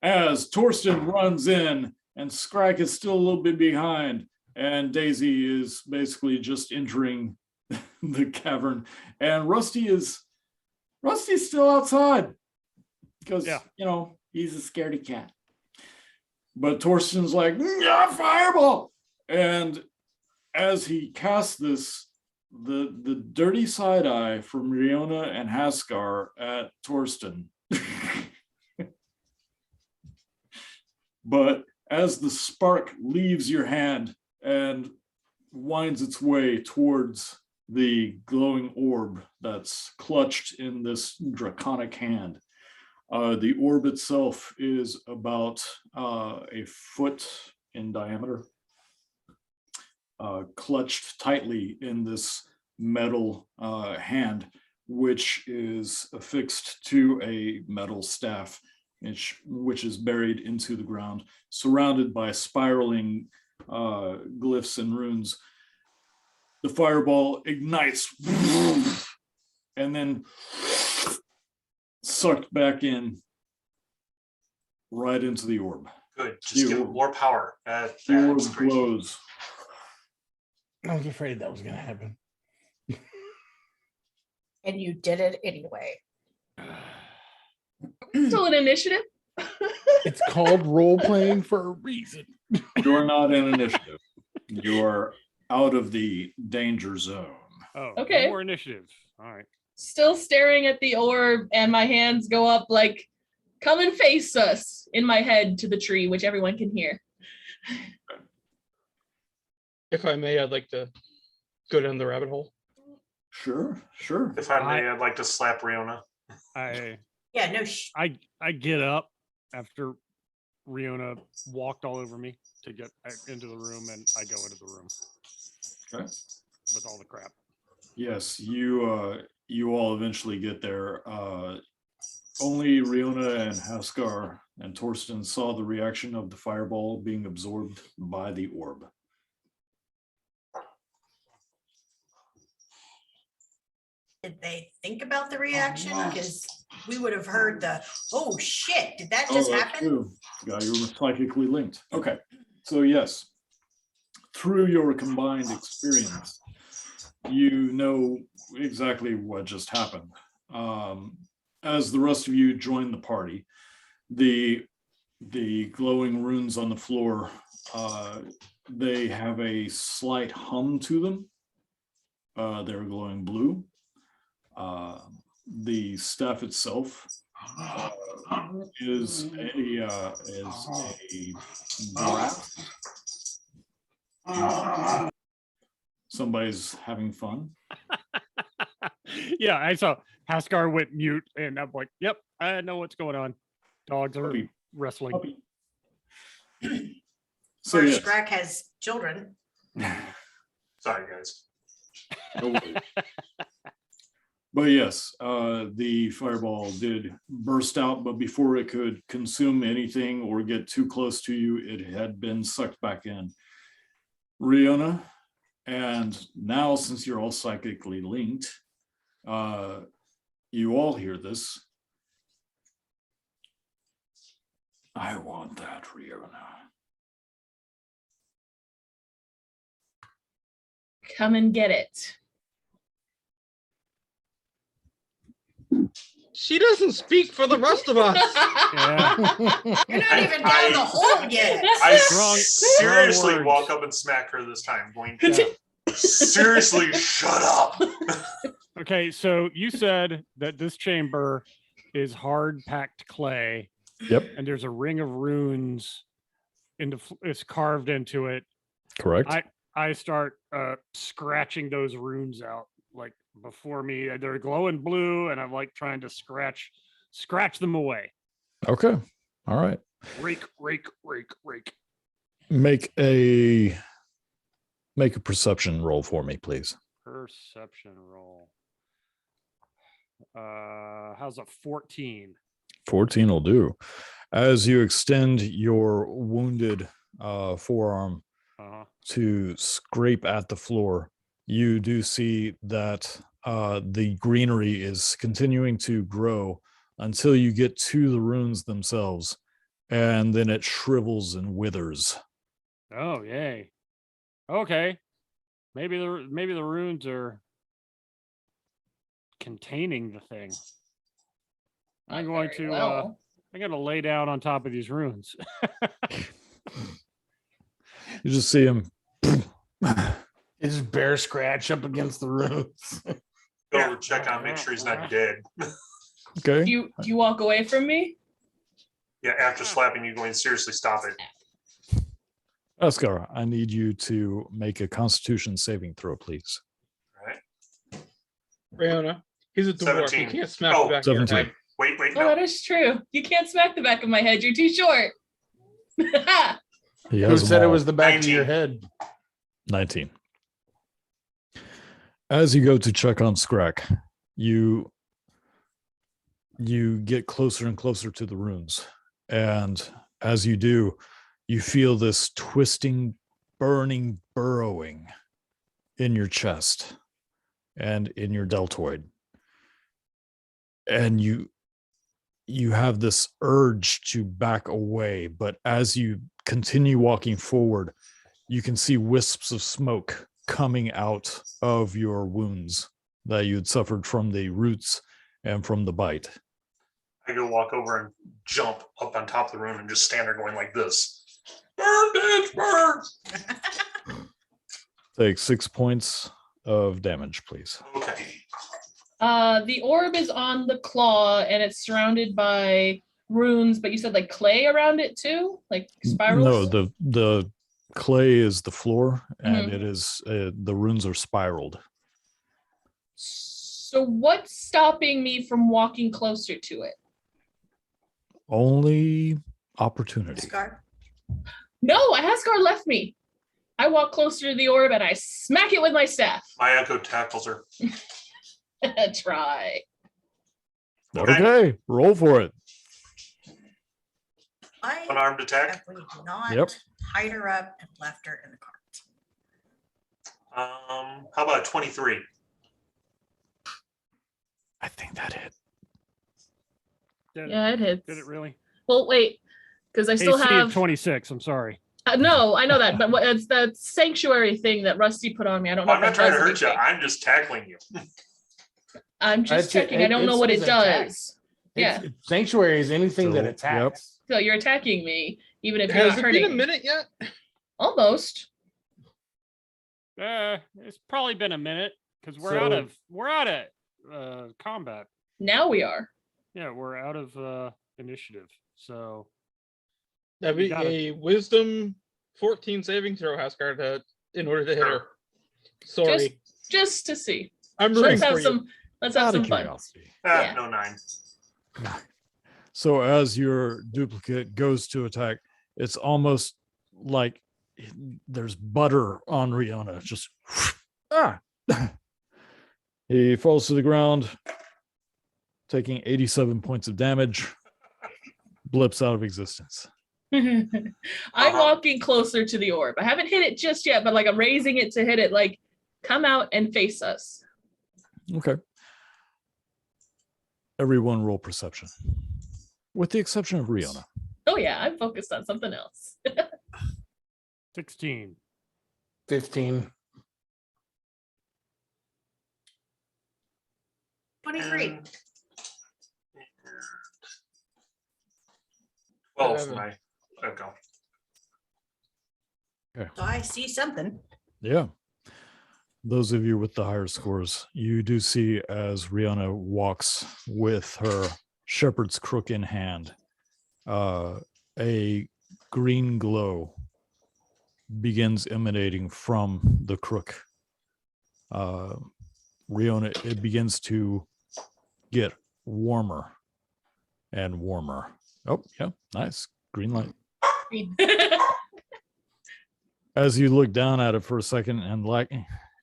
S1: As Torsten runs in, and Skrike is still a little bit behind, and Daisy is basically just entering the cavern, and Rusty's still outside because he's a scaredy cat. But Torsten's like, "Yeah, fireball!" And as he casts this, the dirty side eye from Riona and Haskar at Torsten. But as the spark leaves your hand and winds its way towards the glowing orb that's clutched in this draconic hand, the orb itself is about a foot in diameter, clutched tightly in this metal hand, which is affixed to a metal staff, which is buried into the ground, surrounded by spiraling glyphs and runes. The fireball ignites and then sucked back in right into the orb.
S7: Good. Just give him more power.
S1: The orb
S7: That's great.
S1: glows.
S3: I was afraid that was going to happen.
S6: And you did it anyway.
S5: Still an initiative.
S3: It's called role playing for a reason.
S1: You're not in initiative. You're out of the danger zone.
S2: Oh,
S5: Okay.
S2: no more initiative. All right.
S5: Still staring at the orb, and my hands go up like, "Come and face us," in my head to the tree, which everyone can hear.
S4: If I may, I'd like to go down the rabbit hole.
S1: Sure, sure.
S7: If I may, I'd like to slap Riona.
S6: Yeah, no.
S2: I get up after Riona walked all over me to get back into the room, and I go into the room.
S1: Okay.
S2: With all the crap.
S1: Yes, you all eventually get there. Only Riona and Haskar and Torsten saw the reaction of the fireball being absorbed by the orb.
S6: Did they think about the reaction? Because we would have heard the, "Oh shit, did that just
S1: that's
S6: happen?"
S1: true. Yeah, you were psychically linked. Okay, so yes, through your combined experience, you know exactly what just happened. As the rest of you join the party, the glowing runes on the floor, they have a slight hum to them. They're glowing blue. The staff itself is a brass. Somebody's having fun.
S2: Yeah, I saw Haskar went mute, and I'm like, "Yep, I know what's going on. Dogs are
S1: Puppy.
S2: wrestling."
S1: Puppy. So
S6: Or
S1: yes,
S6: Scrack has children.
S7: Sorry, guys.
S1: no worries. But yes, the fireball did burst out, but before it could consume anything or get too close to you, it had been sucked back in. Riona, And now, since you're all psychically linked, you all hear this. I want that, Riona.
S5: Come and get it.
S4: She doesn't speak for the rest of us.
S2: Yeah.
S6: You're not even down the hole yet.
S7: I
S2: Wrong-
S7: seriously
S2: wrong
S7: walk
S2: words.
S7: up and smack her this time, going,
S2: Yeah.
S7: seriously, shut up.
S2: Okay, so you said that this chamber is hard packed clay.
S12: Yep.
S2: And there's a ring of runes it's carved into it.
S12: Correct.
S2: I start scratching those runes out like before me. They're glowing blue, and I'm like trying to scratch them away.
S12: Okay. All right.
S2: Rake.
S12: Make a perception roll for me, please.
S2: Perception roll. How's a 14?
S12: 14 will do. As you extend your wounded forearm to scrape at the floor, you do see that the greenery is continuing to grow until you get to the runes themselves, and then it shrivels and withers.
S2: Oh, yay. Okay. Maybe the runes are containing the thing. I'm going
S5: Very
S2: to
S5: well.
S2: I'm going to lay down on top of these runes.
S12: You just see him.
S3: His bear scratch up against the runes.
S7: Go over, check on, make sure he's not dead.
S12: Okay.
S5: Do you walk away from me?
S7: Yeah, after slapping you, going, seriously, stop it.
S12: Oscar, I need you to make a Constitution saving throw, please.
S7: All right.
S4: Riona, he's a dwarf.
S7: 17.
S4: He can't smack
S7: Oh,
S4: the back of your
S12: 17.
S4: head.
S7: Wait,
S5: Oh,
S7: no.
S5: that is true. You can't smack the back of my head. You're too short.
S12: He
S3: Who
S12: has them
S3: said it
S12: all.
S3: was the back
S7: 19.
S3: of your head?
S12: 19. As you go to check on Scrack, you get closer and closer to the runes. And as you do, you feel this twisting, burning, burrowing in your chest and in your deltoid. And you have this urge to back away, but as you continue walking forward, you can see wisps of smoke coming out of your wounds that you had suffered from the roots and from the bite.
S7: I go walk over and jump up on top of the room and just stand there going like this. Burn, bitch, burn.
S12: Take 6 points of damage, please.
S7: Okay.
S5: The orb is on the claw and it's surrounded by runes, but you said like clay around it too, like spirals.
S12: No, the clay is the floor, and it is the runes are spiraled.
S5: So what's stopping me from walking closer to it?
S12: Only opportunity.
S6: Scar.
S5: No, Haskar left me. I walk closer to the orb and I smack it with my staff.
S7: My echo tackles her.
S5: Try.
S12: Okay, roll for it.
S6: I
S7: Unarmed attack.
S6: definitely do not
S12: Yep.
S6: tied her up and left her in the cart.
S7: How about a 23?
S12: I think that hit.
S5: Yeah, it hits.
S2: Did it really?
S5: Well, wait, because I still
S2: AC of
S5: have
S2: 26. I'm sorry.
S5: no, I know that, but it's that sanctuary thing that Rusty put on me. I don't know.
S7: I'm
S5: if
S7: not
S5: that
S7: trying to
S5: does
S7: hurt you.
S5: anything.
S7: I'm just tackling you.
S5: I'm just
S3: That's
S5: checking. I don't know what it
S3: says attack.
S5: does. Yeah.
S3: Sanctuary is anything that
S12: So,
S3: attacks.
S5: So you're attacking me, even if you're
S4: Has
S5: not
S4: it
S5: hurting
S4: been a
S5: me.
S4: minute yet?
S5: Almost.
S2: It's probably been a minute because we're
S12: So-
S2: out of combat.
S5: Now we are.
S2: Yeah, we're out of initiative. So
S4: That'd
S2: You
S4: be
S2: gotta-
S4: a wisdom 14 saving throw, Haskar, in order to hit her. Sorry.
S5: Just to see.
S4: I'm rooting
S5: Let's have
S4: for you.
S5: some. Let's have
S12: Out
S5: some
S12: of
S5: fun.
S12: curiosity.
S5: Yeah.
S7: No 9.
S12: So as your duplicate goes to attack, it's almost like there's butter on Riona. Just he falls to the ground, taking 87 points of damage, blips out of existence.
S5: I'm walking closer to the orb. I haven't hit it just yet, but like I'm raising it to hit it. Like, come out and face us.
S12: Okay. Everyone roll perception. With the exception of Rihanna.
S5: Oh yeah, I'm focused on something else.
S2: 16.
S3: 15.
S6: 23.
S7: 12 for my go.
S6: So I see something.
S12: Yeah. Those of you with the higher scores, you do see as Rihanna walks with her shepherd's crook in hand, a green glow begins emanating from the crook. Rihanna, it begins to get warmer and warmer. Oh, yeah, nice. Green light. As you look down at it for a second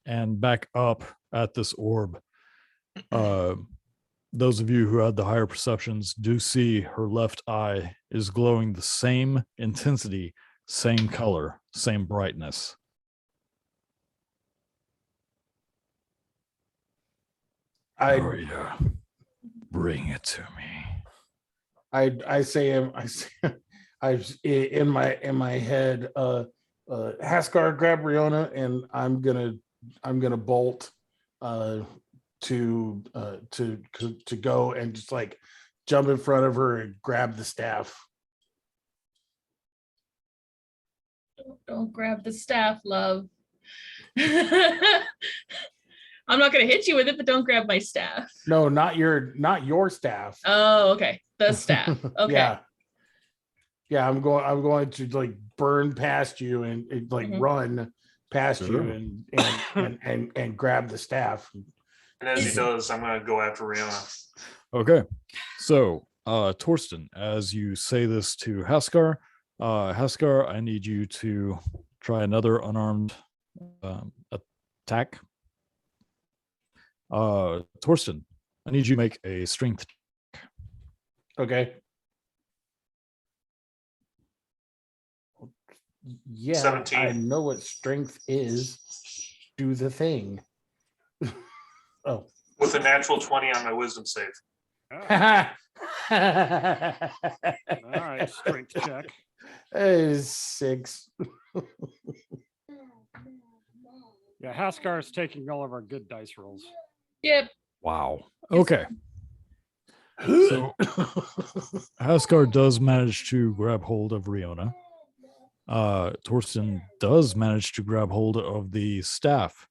S12: and back up at this orb, those of you who had the higher perceptions do see her left eye is glowing the same intensity, same color, same brightness. Arya, bring it to me.
S3: I say in my head, Haskar, grab Riona, and I'm gonna bolt to go and just like jump in front of her and grab the staff.
S5: Don't grab the staff, love. I'm not gonna hit you with it, but don't grab my staff.
S3: No, not your staff.
S5: Oh, okay. The staff. Okay.
S3: Yeah, I'm going to like burn past you and like run past you and grab the staff.
S7: And as he does, I'm gonna go after Rihanna.
S12: Okay. So Torsten, as you say this to Haskar, I need you to try another unarmed attack. Torsten, I need you to make a strength check.
S3: Okay. Yeah,
S7: 17.
S3: I know what strength is. Do the thing. Oh.
S7: With a natural 20 on my wisdom save.
S2: All right, strength check.
S3: Is 6.
S2: Yeah, Haskar is taking all of our good dice rolls.
S5: Yep.
S12: Wow. Okay. So Haskar does manage to grab hold of Riona. Torsten does manage to grab hold of the staff.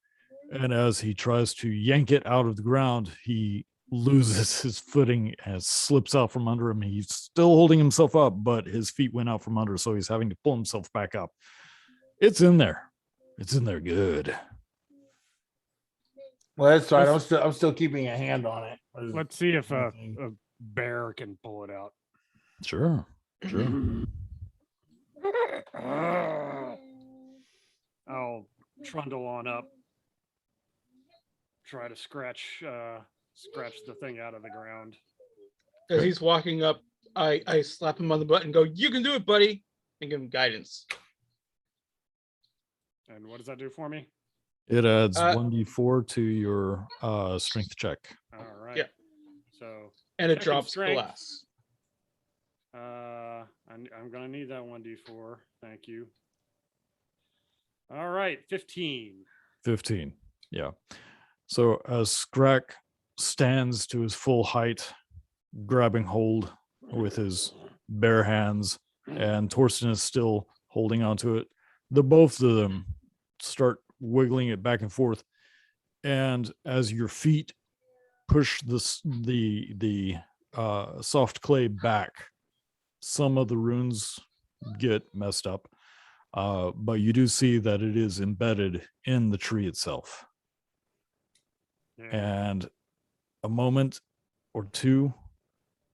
S12: And as he tries to yank it out of the ground, he loses his footing and slips out from under him. He's still holding himself up, but his feet went out from under, so he's having to pull himself back up. It's in there. It's in there good.
S3: Well, that's right. I'm still keeping a hand on it.
S2: Let's see if a bear can pull it out.
S12: Sure.
S2: I'll trundle on up. Try to scratch the thing out of the ground.
S4: As he's walking up, I slap him on the butt and go, "You can do it, buddy," and give him guidance.
S2: And what does that do for me?
S12: It adds 1d4 to your strength check.
S2: All right.
S4: Yeah.
S2: So
S4: and it
S2: check
S4: drops
S2: strength.
S4: glass.
S2: I'm gonna need that 1d4. Thank you. All right, 15.
S12: 15. Yeah. So as Skrak stands to his full height, grabbing hold with his bare hands, and Torsten is still holding onto it, the both of them start wiggling it back and forth. And as your feet push the soft clay back, some of the runes get messed up, but you do see that it is embedded in the tree itself.
S2: Yeah.
S12: And a moment or two,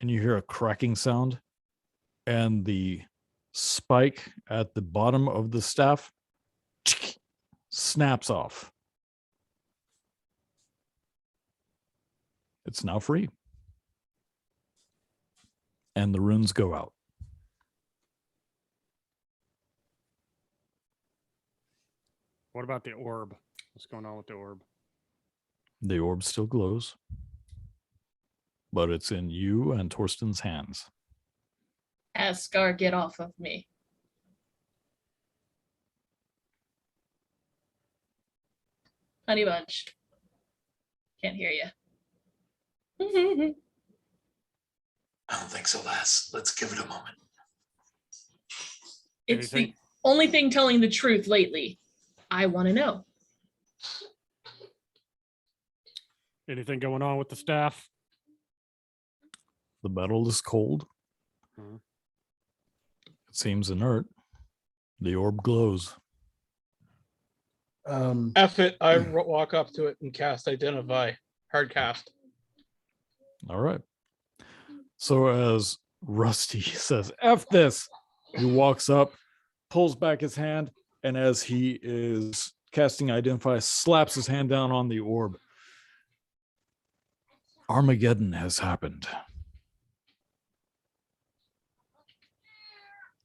S12: and you hear a cracking sound, and the spike at the bottom of the staff snaps off. It's now free. And the runes go out.
S2: What about the orb? What's going on with the orb?
S12: The orb still glows, but it's in you and Torsten's hands.
S5: Ascar, get off of me. Honey Bunch. Can't hear you.
S11: I don't think so, lass. Let's give it a moment.
S5: It's the
S2: Anything?
S5: only thing telling the truth lately. I want to know.
S2: Anything going on with the staff?
S12: The metal is cold.
S2: Mhm.
S12: It seems inert. The orb glows.
S4: F it, I walk up to it and cast Identify. Hard cast.
S12: All right. So as Rusty says, F this, he walks up, pulls back his hand, and as he is casting Identify, slaps his hand down on the orb. Armageddon has happened.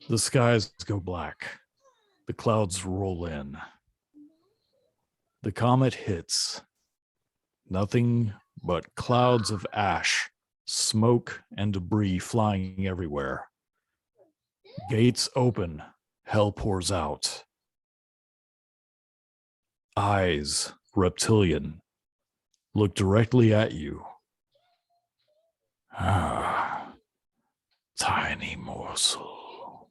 S12: The skies go black. The clouds roll in. The comet hits. Nothing but clouds of ash, smoke, and debris flying everywhere. Gates open. Hell pours out. Eyes, reptilian, look directly at you. Ah, tiny morsel.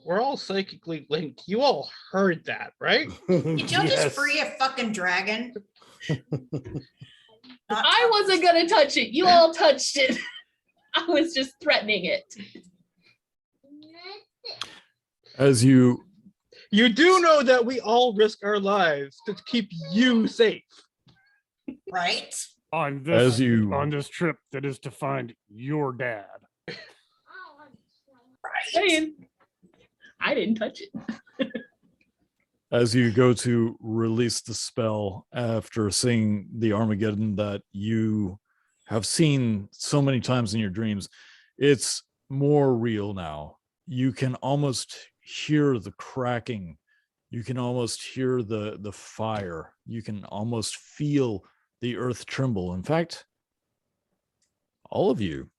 S4: We're all psychically linked. You all heard that, right?
S6: Did y'all just free a fucking dragon?
S5: I wasn't going to touch it. You all touched it. I was just threatening it.
S12: As you
S4: You do know that we all risk our lives to keep you safe.
S6: Right?
S2: On this
S12: As you-
S2: on this trip that is to find your dad.
S5: Saying, I didn't touch it.
S12: as you go to release the spell after seeing the Armageddon that you have seen so many times in your dreams, it's more real now. You can almost hear the cracking. You can almost hear the fire. You can almost feel the earth tremble. In fact, all of you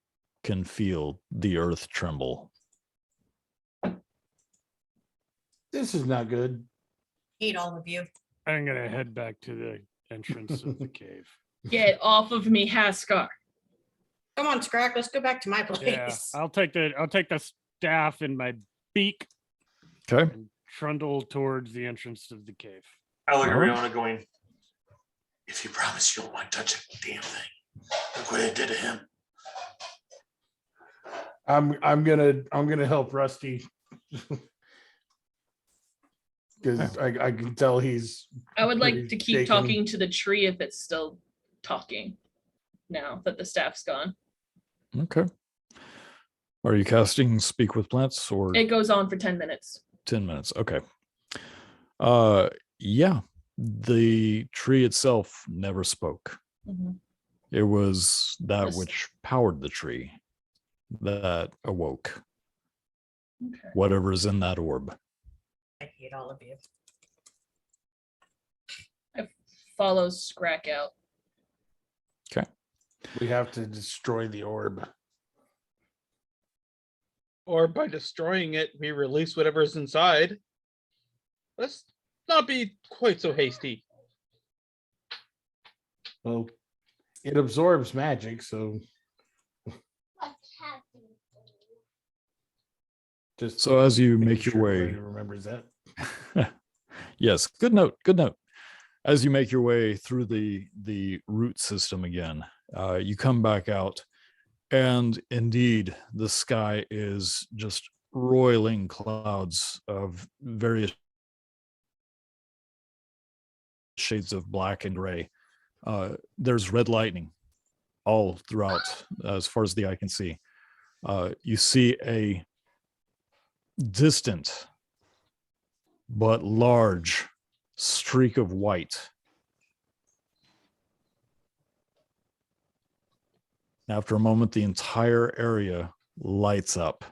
S12: can feel the earth tremble.
S3: This is not good.
S6: Hate all of you.
S2: I'm gonna head back to the entrance of the cave.
S5: Get off of me, Haskar.
S6: Come on, Scrack. Let's go back to my place.
S2: Yeah, I'll take the staff in my beak
S12: Okay.
S2: and trundle towards the entrance of the cave.
S7: I look at
S12: Alright.
S7: Rihanna going,
S11: If you promise you don't want to touch a damn thing, look what it did to him.
S3: I'm gonna help Rusty because I can tell he's.
S5: I would like
S3: pretty
S5: to keep
S3: shaken.
S5: talking to the tree if it's still talking now that the staff's gone.
S12: Okay. Are you casting Speak with Plants or
S5: It goes on for 10 minutes.
S12: 10 minutes? Okay. Yeah. The tree itself never spoke.
S5: Mhm.
S12: It was that
S5: Yes.
S12: which powered the tree that awoke
S5: Okay.
S12: whatever's in that orb.
S6: I hate all of you.
S5: Follows Scrack out.
S3: We have to destroy the orb.
S4: Or by destroying it, we release whatever's inside. Let's not be quite so hasty.
S3: Well, it absorbs magic, so just
S12: So as you
S3: making
S12: make your
S3: sure
S12: way,
S3: everybody remembers that.
S12: yes, good note, good note. As you make your way through the root system again, you come back out, and indeed the sky is just roiling clouds of various shades of black and gray. There's red lightning all throughout as far as the eye can see. You see a distant but large streak of white. After a moment, the entire area lights up.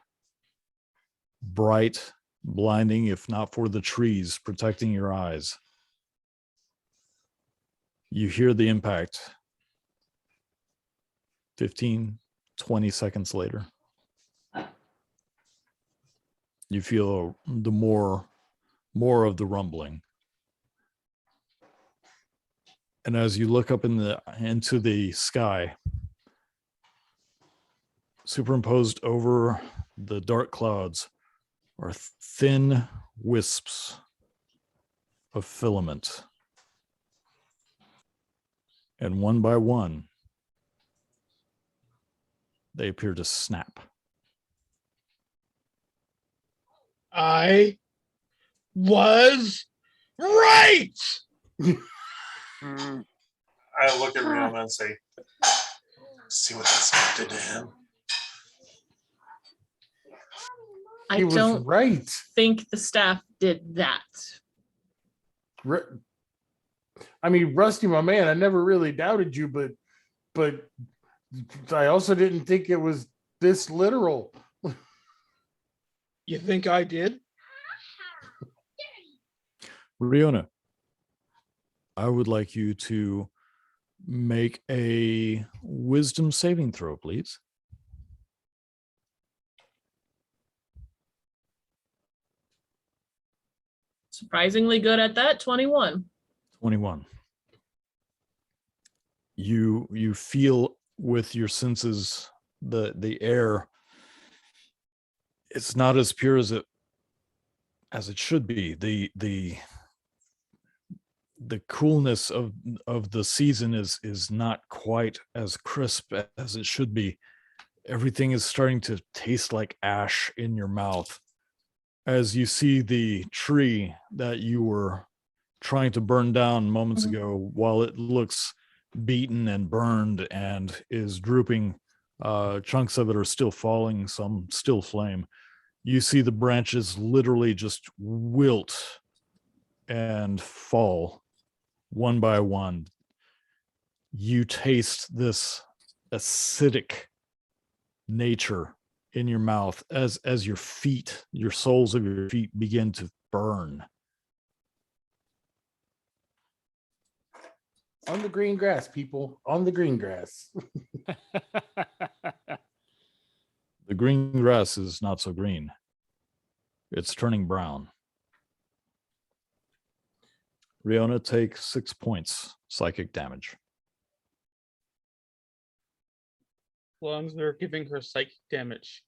S12: bright, blinding, if not for the trees protecting your eyes. You hear the impact 15, 20 seconds later. You feel the more of the rumbling. And as you look up into the sky, superimposed over the dark clouds are thin wisps of filament. And one by one, they appear to snap.
S4: I was right.
S7: I look at Rihanna and say, "See what that stuff did to him."
S5: I
S3: He was
S5: don't
S3: right.
S5: think the staff did that.
S3: I mean, Rusty, my man, I never really doubted you, but I also didn't think it was this literal.
S4: You think I did?
S12: Riona, I would like you to make a wisdom saving throw, please.
S5: Surprisingly good at that, 21.
S12: 21. You feel with your senses the air. It's not as pure as it should be. The coolness of the season is not quite as crisp as it should be. Everything is starting to taste like ash in your mouth as you see the tree that you were trying to burn down moments ago. While it looks beaten and burned and is drooping, chunks of it are still falling, some still flame. You see the branches literally just wilt and fall one by one. You taste this acidic nature in your mouth as your feet, your soles of your feet begin to burn.
S3: On the green grass, people. On the green grass.
S12: The green grass is not so green. It's turning brown. Riona, take 6 points psychic damage.
S4: As long as they're giving her psychic damage,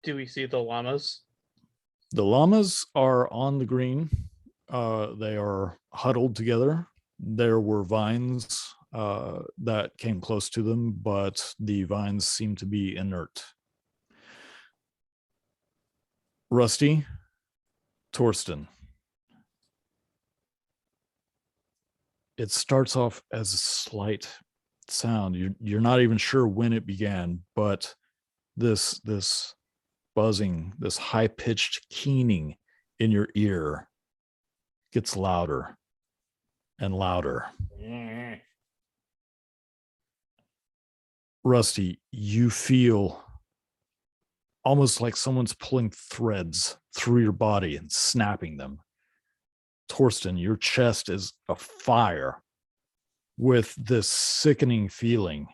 S4: do we see the llamas?
S12: The llamas are on the green. They are huddled together. There were vines that came close to them, but the vines seem to be inert. Rusty, Torsten. It starts off as a slight sound. You're not even sure when it began, but this buzzing, this high-pitched keening in your ear gets louder and louder. Rusty, you feel almost like someone's pulling threads through your body and snapping them. Torsten, your chest is afire with this sickening feeling.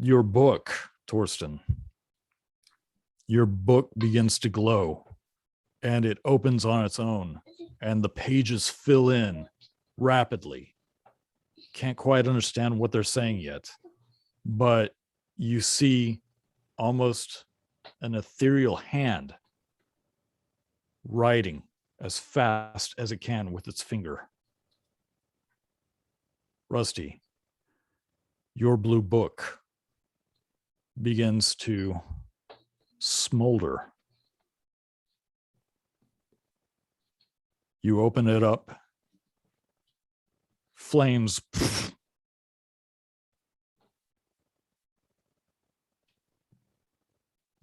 S12: Your book, Torsten, your book begins to glow and it opens on its own and the pages fill in rapidly. Can't quite understand what they're saying yet, but you see almost an ethereal hand writing as fast as it can with its finger. Rusty, your blue book begins to smolder. You open it up. Flames.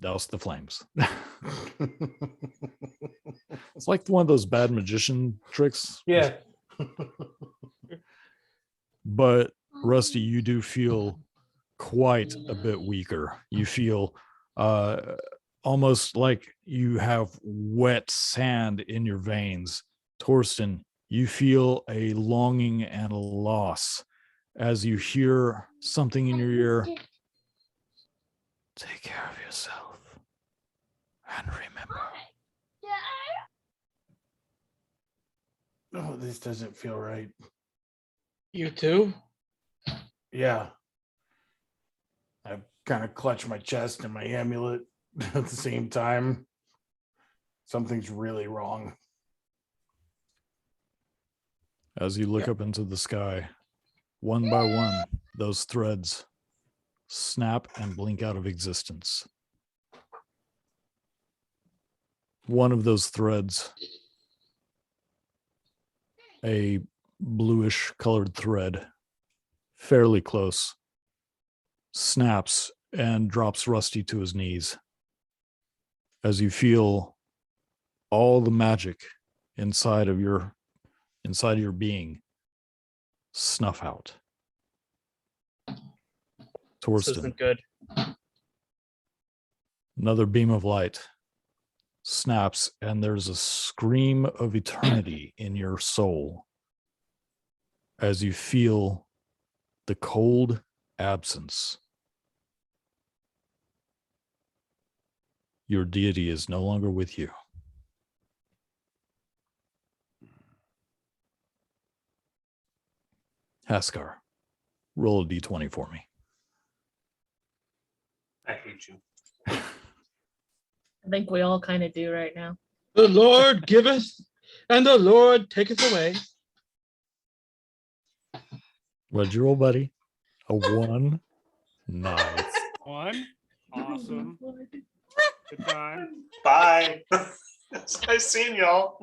S12: Douse the flames. It's like one of those bad magician tricks.
S3: Yeah.
S12: But Rusty, you do feel quite a bit weaker. You feel almost like you have wet sand in your veins. Torsten, you feel a longing and a loss as you hear something in your ear. Take care of yourself and remember.
S3: Oh, this doesn't feel right.
S4: You too?
S3: Yeah. I kind of clutch my chest and my amulet at the same time. Something's really wrong.
S12: As you look up into the sky, one by one, those threads snap and blink out of existence. One of those threads, a bluish colored thread, fairly close, snaps and drops Rusty to his knees as you feel all the magic inside of your being snuff out.
S4: This
S12: Torsten,
S4: isn't good.
S12: another beam of light snaps, and there's a scream of eternity in your soul as you feel the cold absence. Your deity is no longer with you. Haskar, roll a d20 for me.
S7: I hate you.
S5: I think we all kind of do right now.
S4: The Lord giveth, and the Lord taketh away.
S12: What'd you roll, buddy? A 1? Nice.
S2: 1. Awesome. Good time.
S7: Bye. It's nice seeing y'all.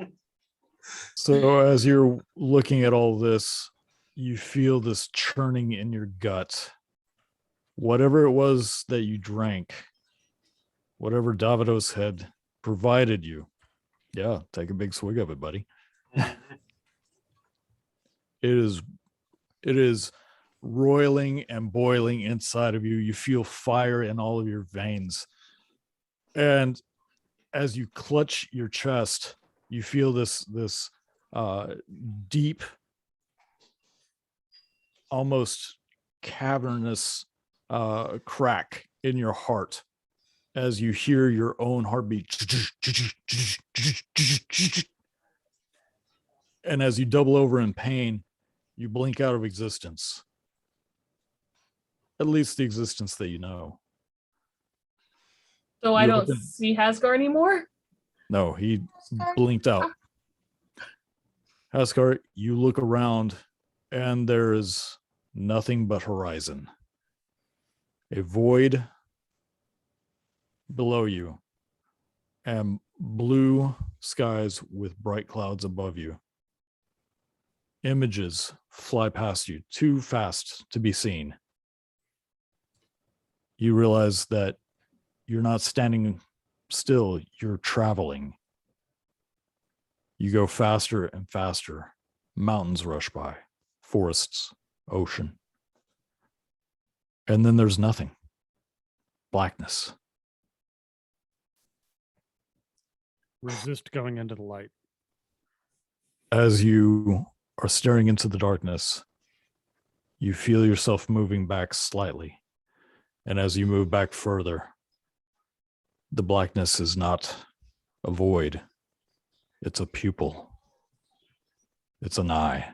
S12: So as you're looking at all this, you feel this churning in your gut. Whatever it was that you drank, whatever Davidos had provided you. Yeah, take a big swig of it, buddy. It is roiling and boiling inside of you. You feel fire in all of your veins. And as you clutch your chest, you feel this deep, almost cavernous crack in your heart as you hear your own heartbeat. And as you double over in pain, you blink out of existence. At least the existence that you know.
S5: So I
S12: You
S5: don't
S12: open-
S5: see Hasgar anymore?
S12: No, he blinked out. Haskar, you look around and there is nothing but horizon. A void below you and blue skies with bright clouds above you. Images fly past you too fast to be seen. You realize that you're not standing still, you're traveling. You go faster and faster. Mountains rush by, forests, ocean. And then there's nothing. Blackness.
S2: Resist going into the light.
S12: As you are staring into the darkness, you feel yourself moving back slightly. And as you move back further, the blackness is not a void. It's a pupil. It's an eye.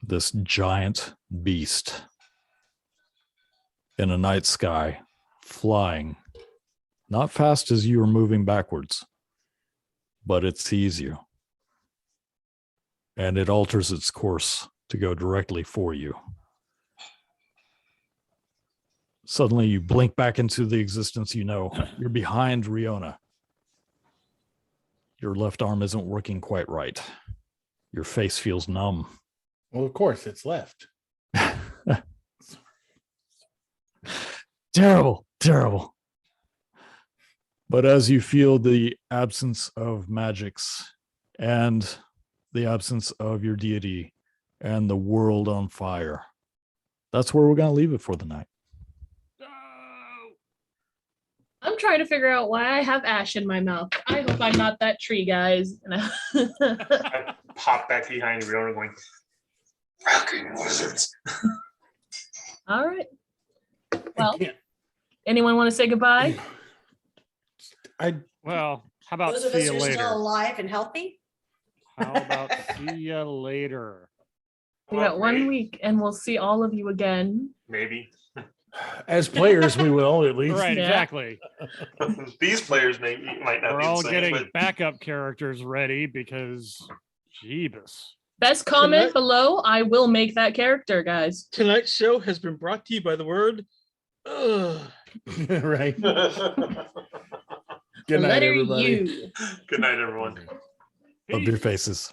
S12: This giant beast in a night sky, flying, not fast as you are moving backwards, but it sees you. And it alters its course to go directly for you. Suddenly you blink back into the existence you know. You're behind Riona. Your left arm isn't working quite right. Your face feels numb.
S3: Well, of course, it's left.
S12: Terrible, terrible. But as you feel the absence of magics and the absence of your deity and the world on fire, that's where we're going to leave it for the night.
S5: I'm trying to figure out why I have ash in my mouth. I hope I'm not that tree, guys.
S7: I pop back behind Riona going, fucking wizards.
S5: All right. Well, anyone want to say goodbye?
S2: Well, how about
S6: Those of
S2: see
S6: us
S2: you
S6: who are still
S2: later?
S6: alive and healthy.
S2: How about see you later?
S5: We got 1 week, and we'll see all of you again.
S7: Maybe.
S3: As players, we will at least.
S2: Right,
S5: Yeah.
S2: exactly.
S7: These players might not
S2: We're
S7: be
S2: all
S7: the same,
S2: getting
S7: but
S2: backup characters ready because, Jeebus.
S5: Best comment
S4: Tonight-
S5: below. I will make that character, guys.
S4: Tonight's show has been brought to you by the word. Ugh.
S3: Right.
S5: The
S3: Good night,
S5: letter
S3: everybody.
S5: U.
S7: good night, everyone.
S12: Rub your faces.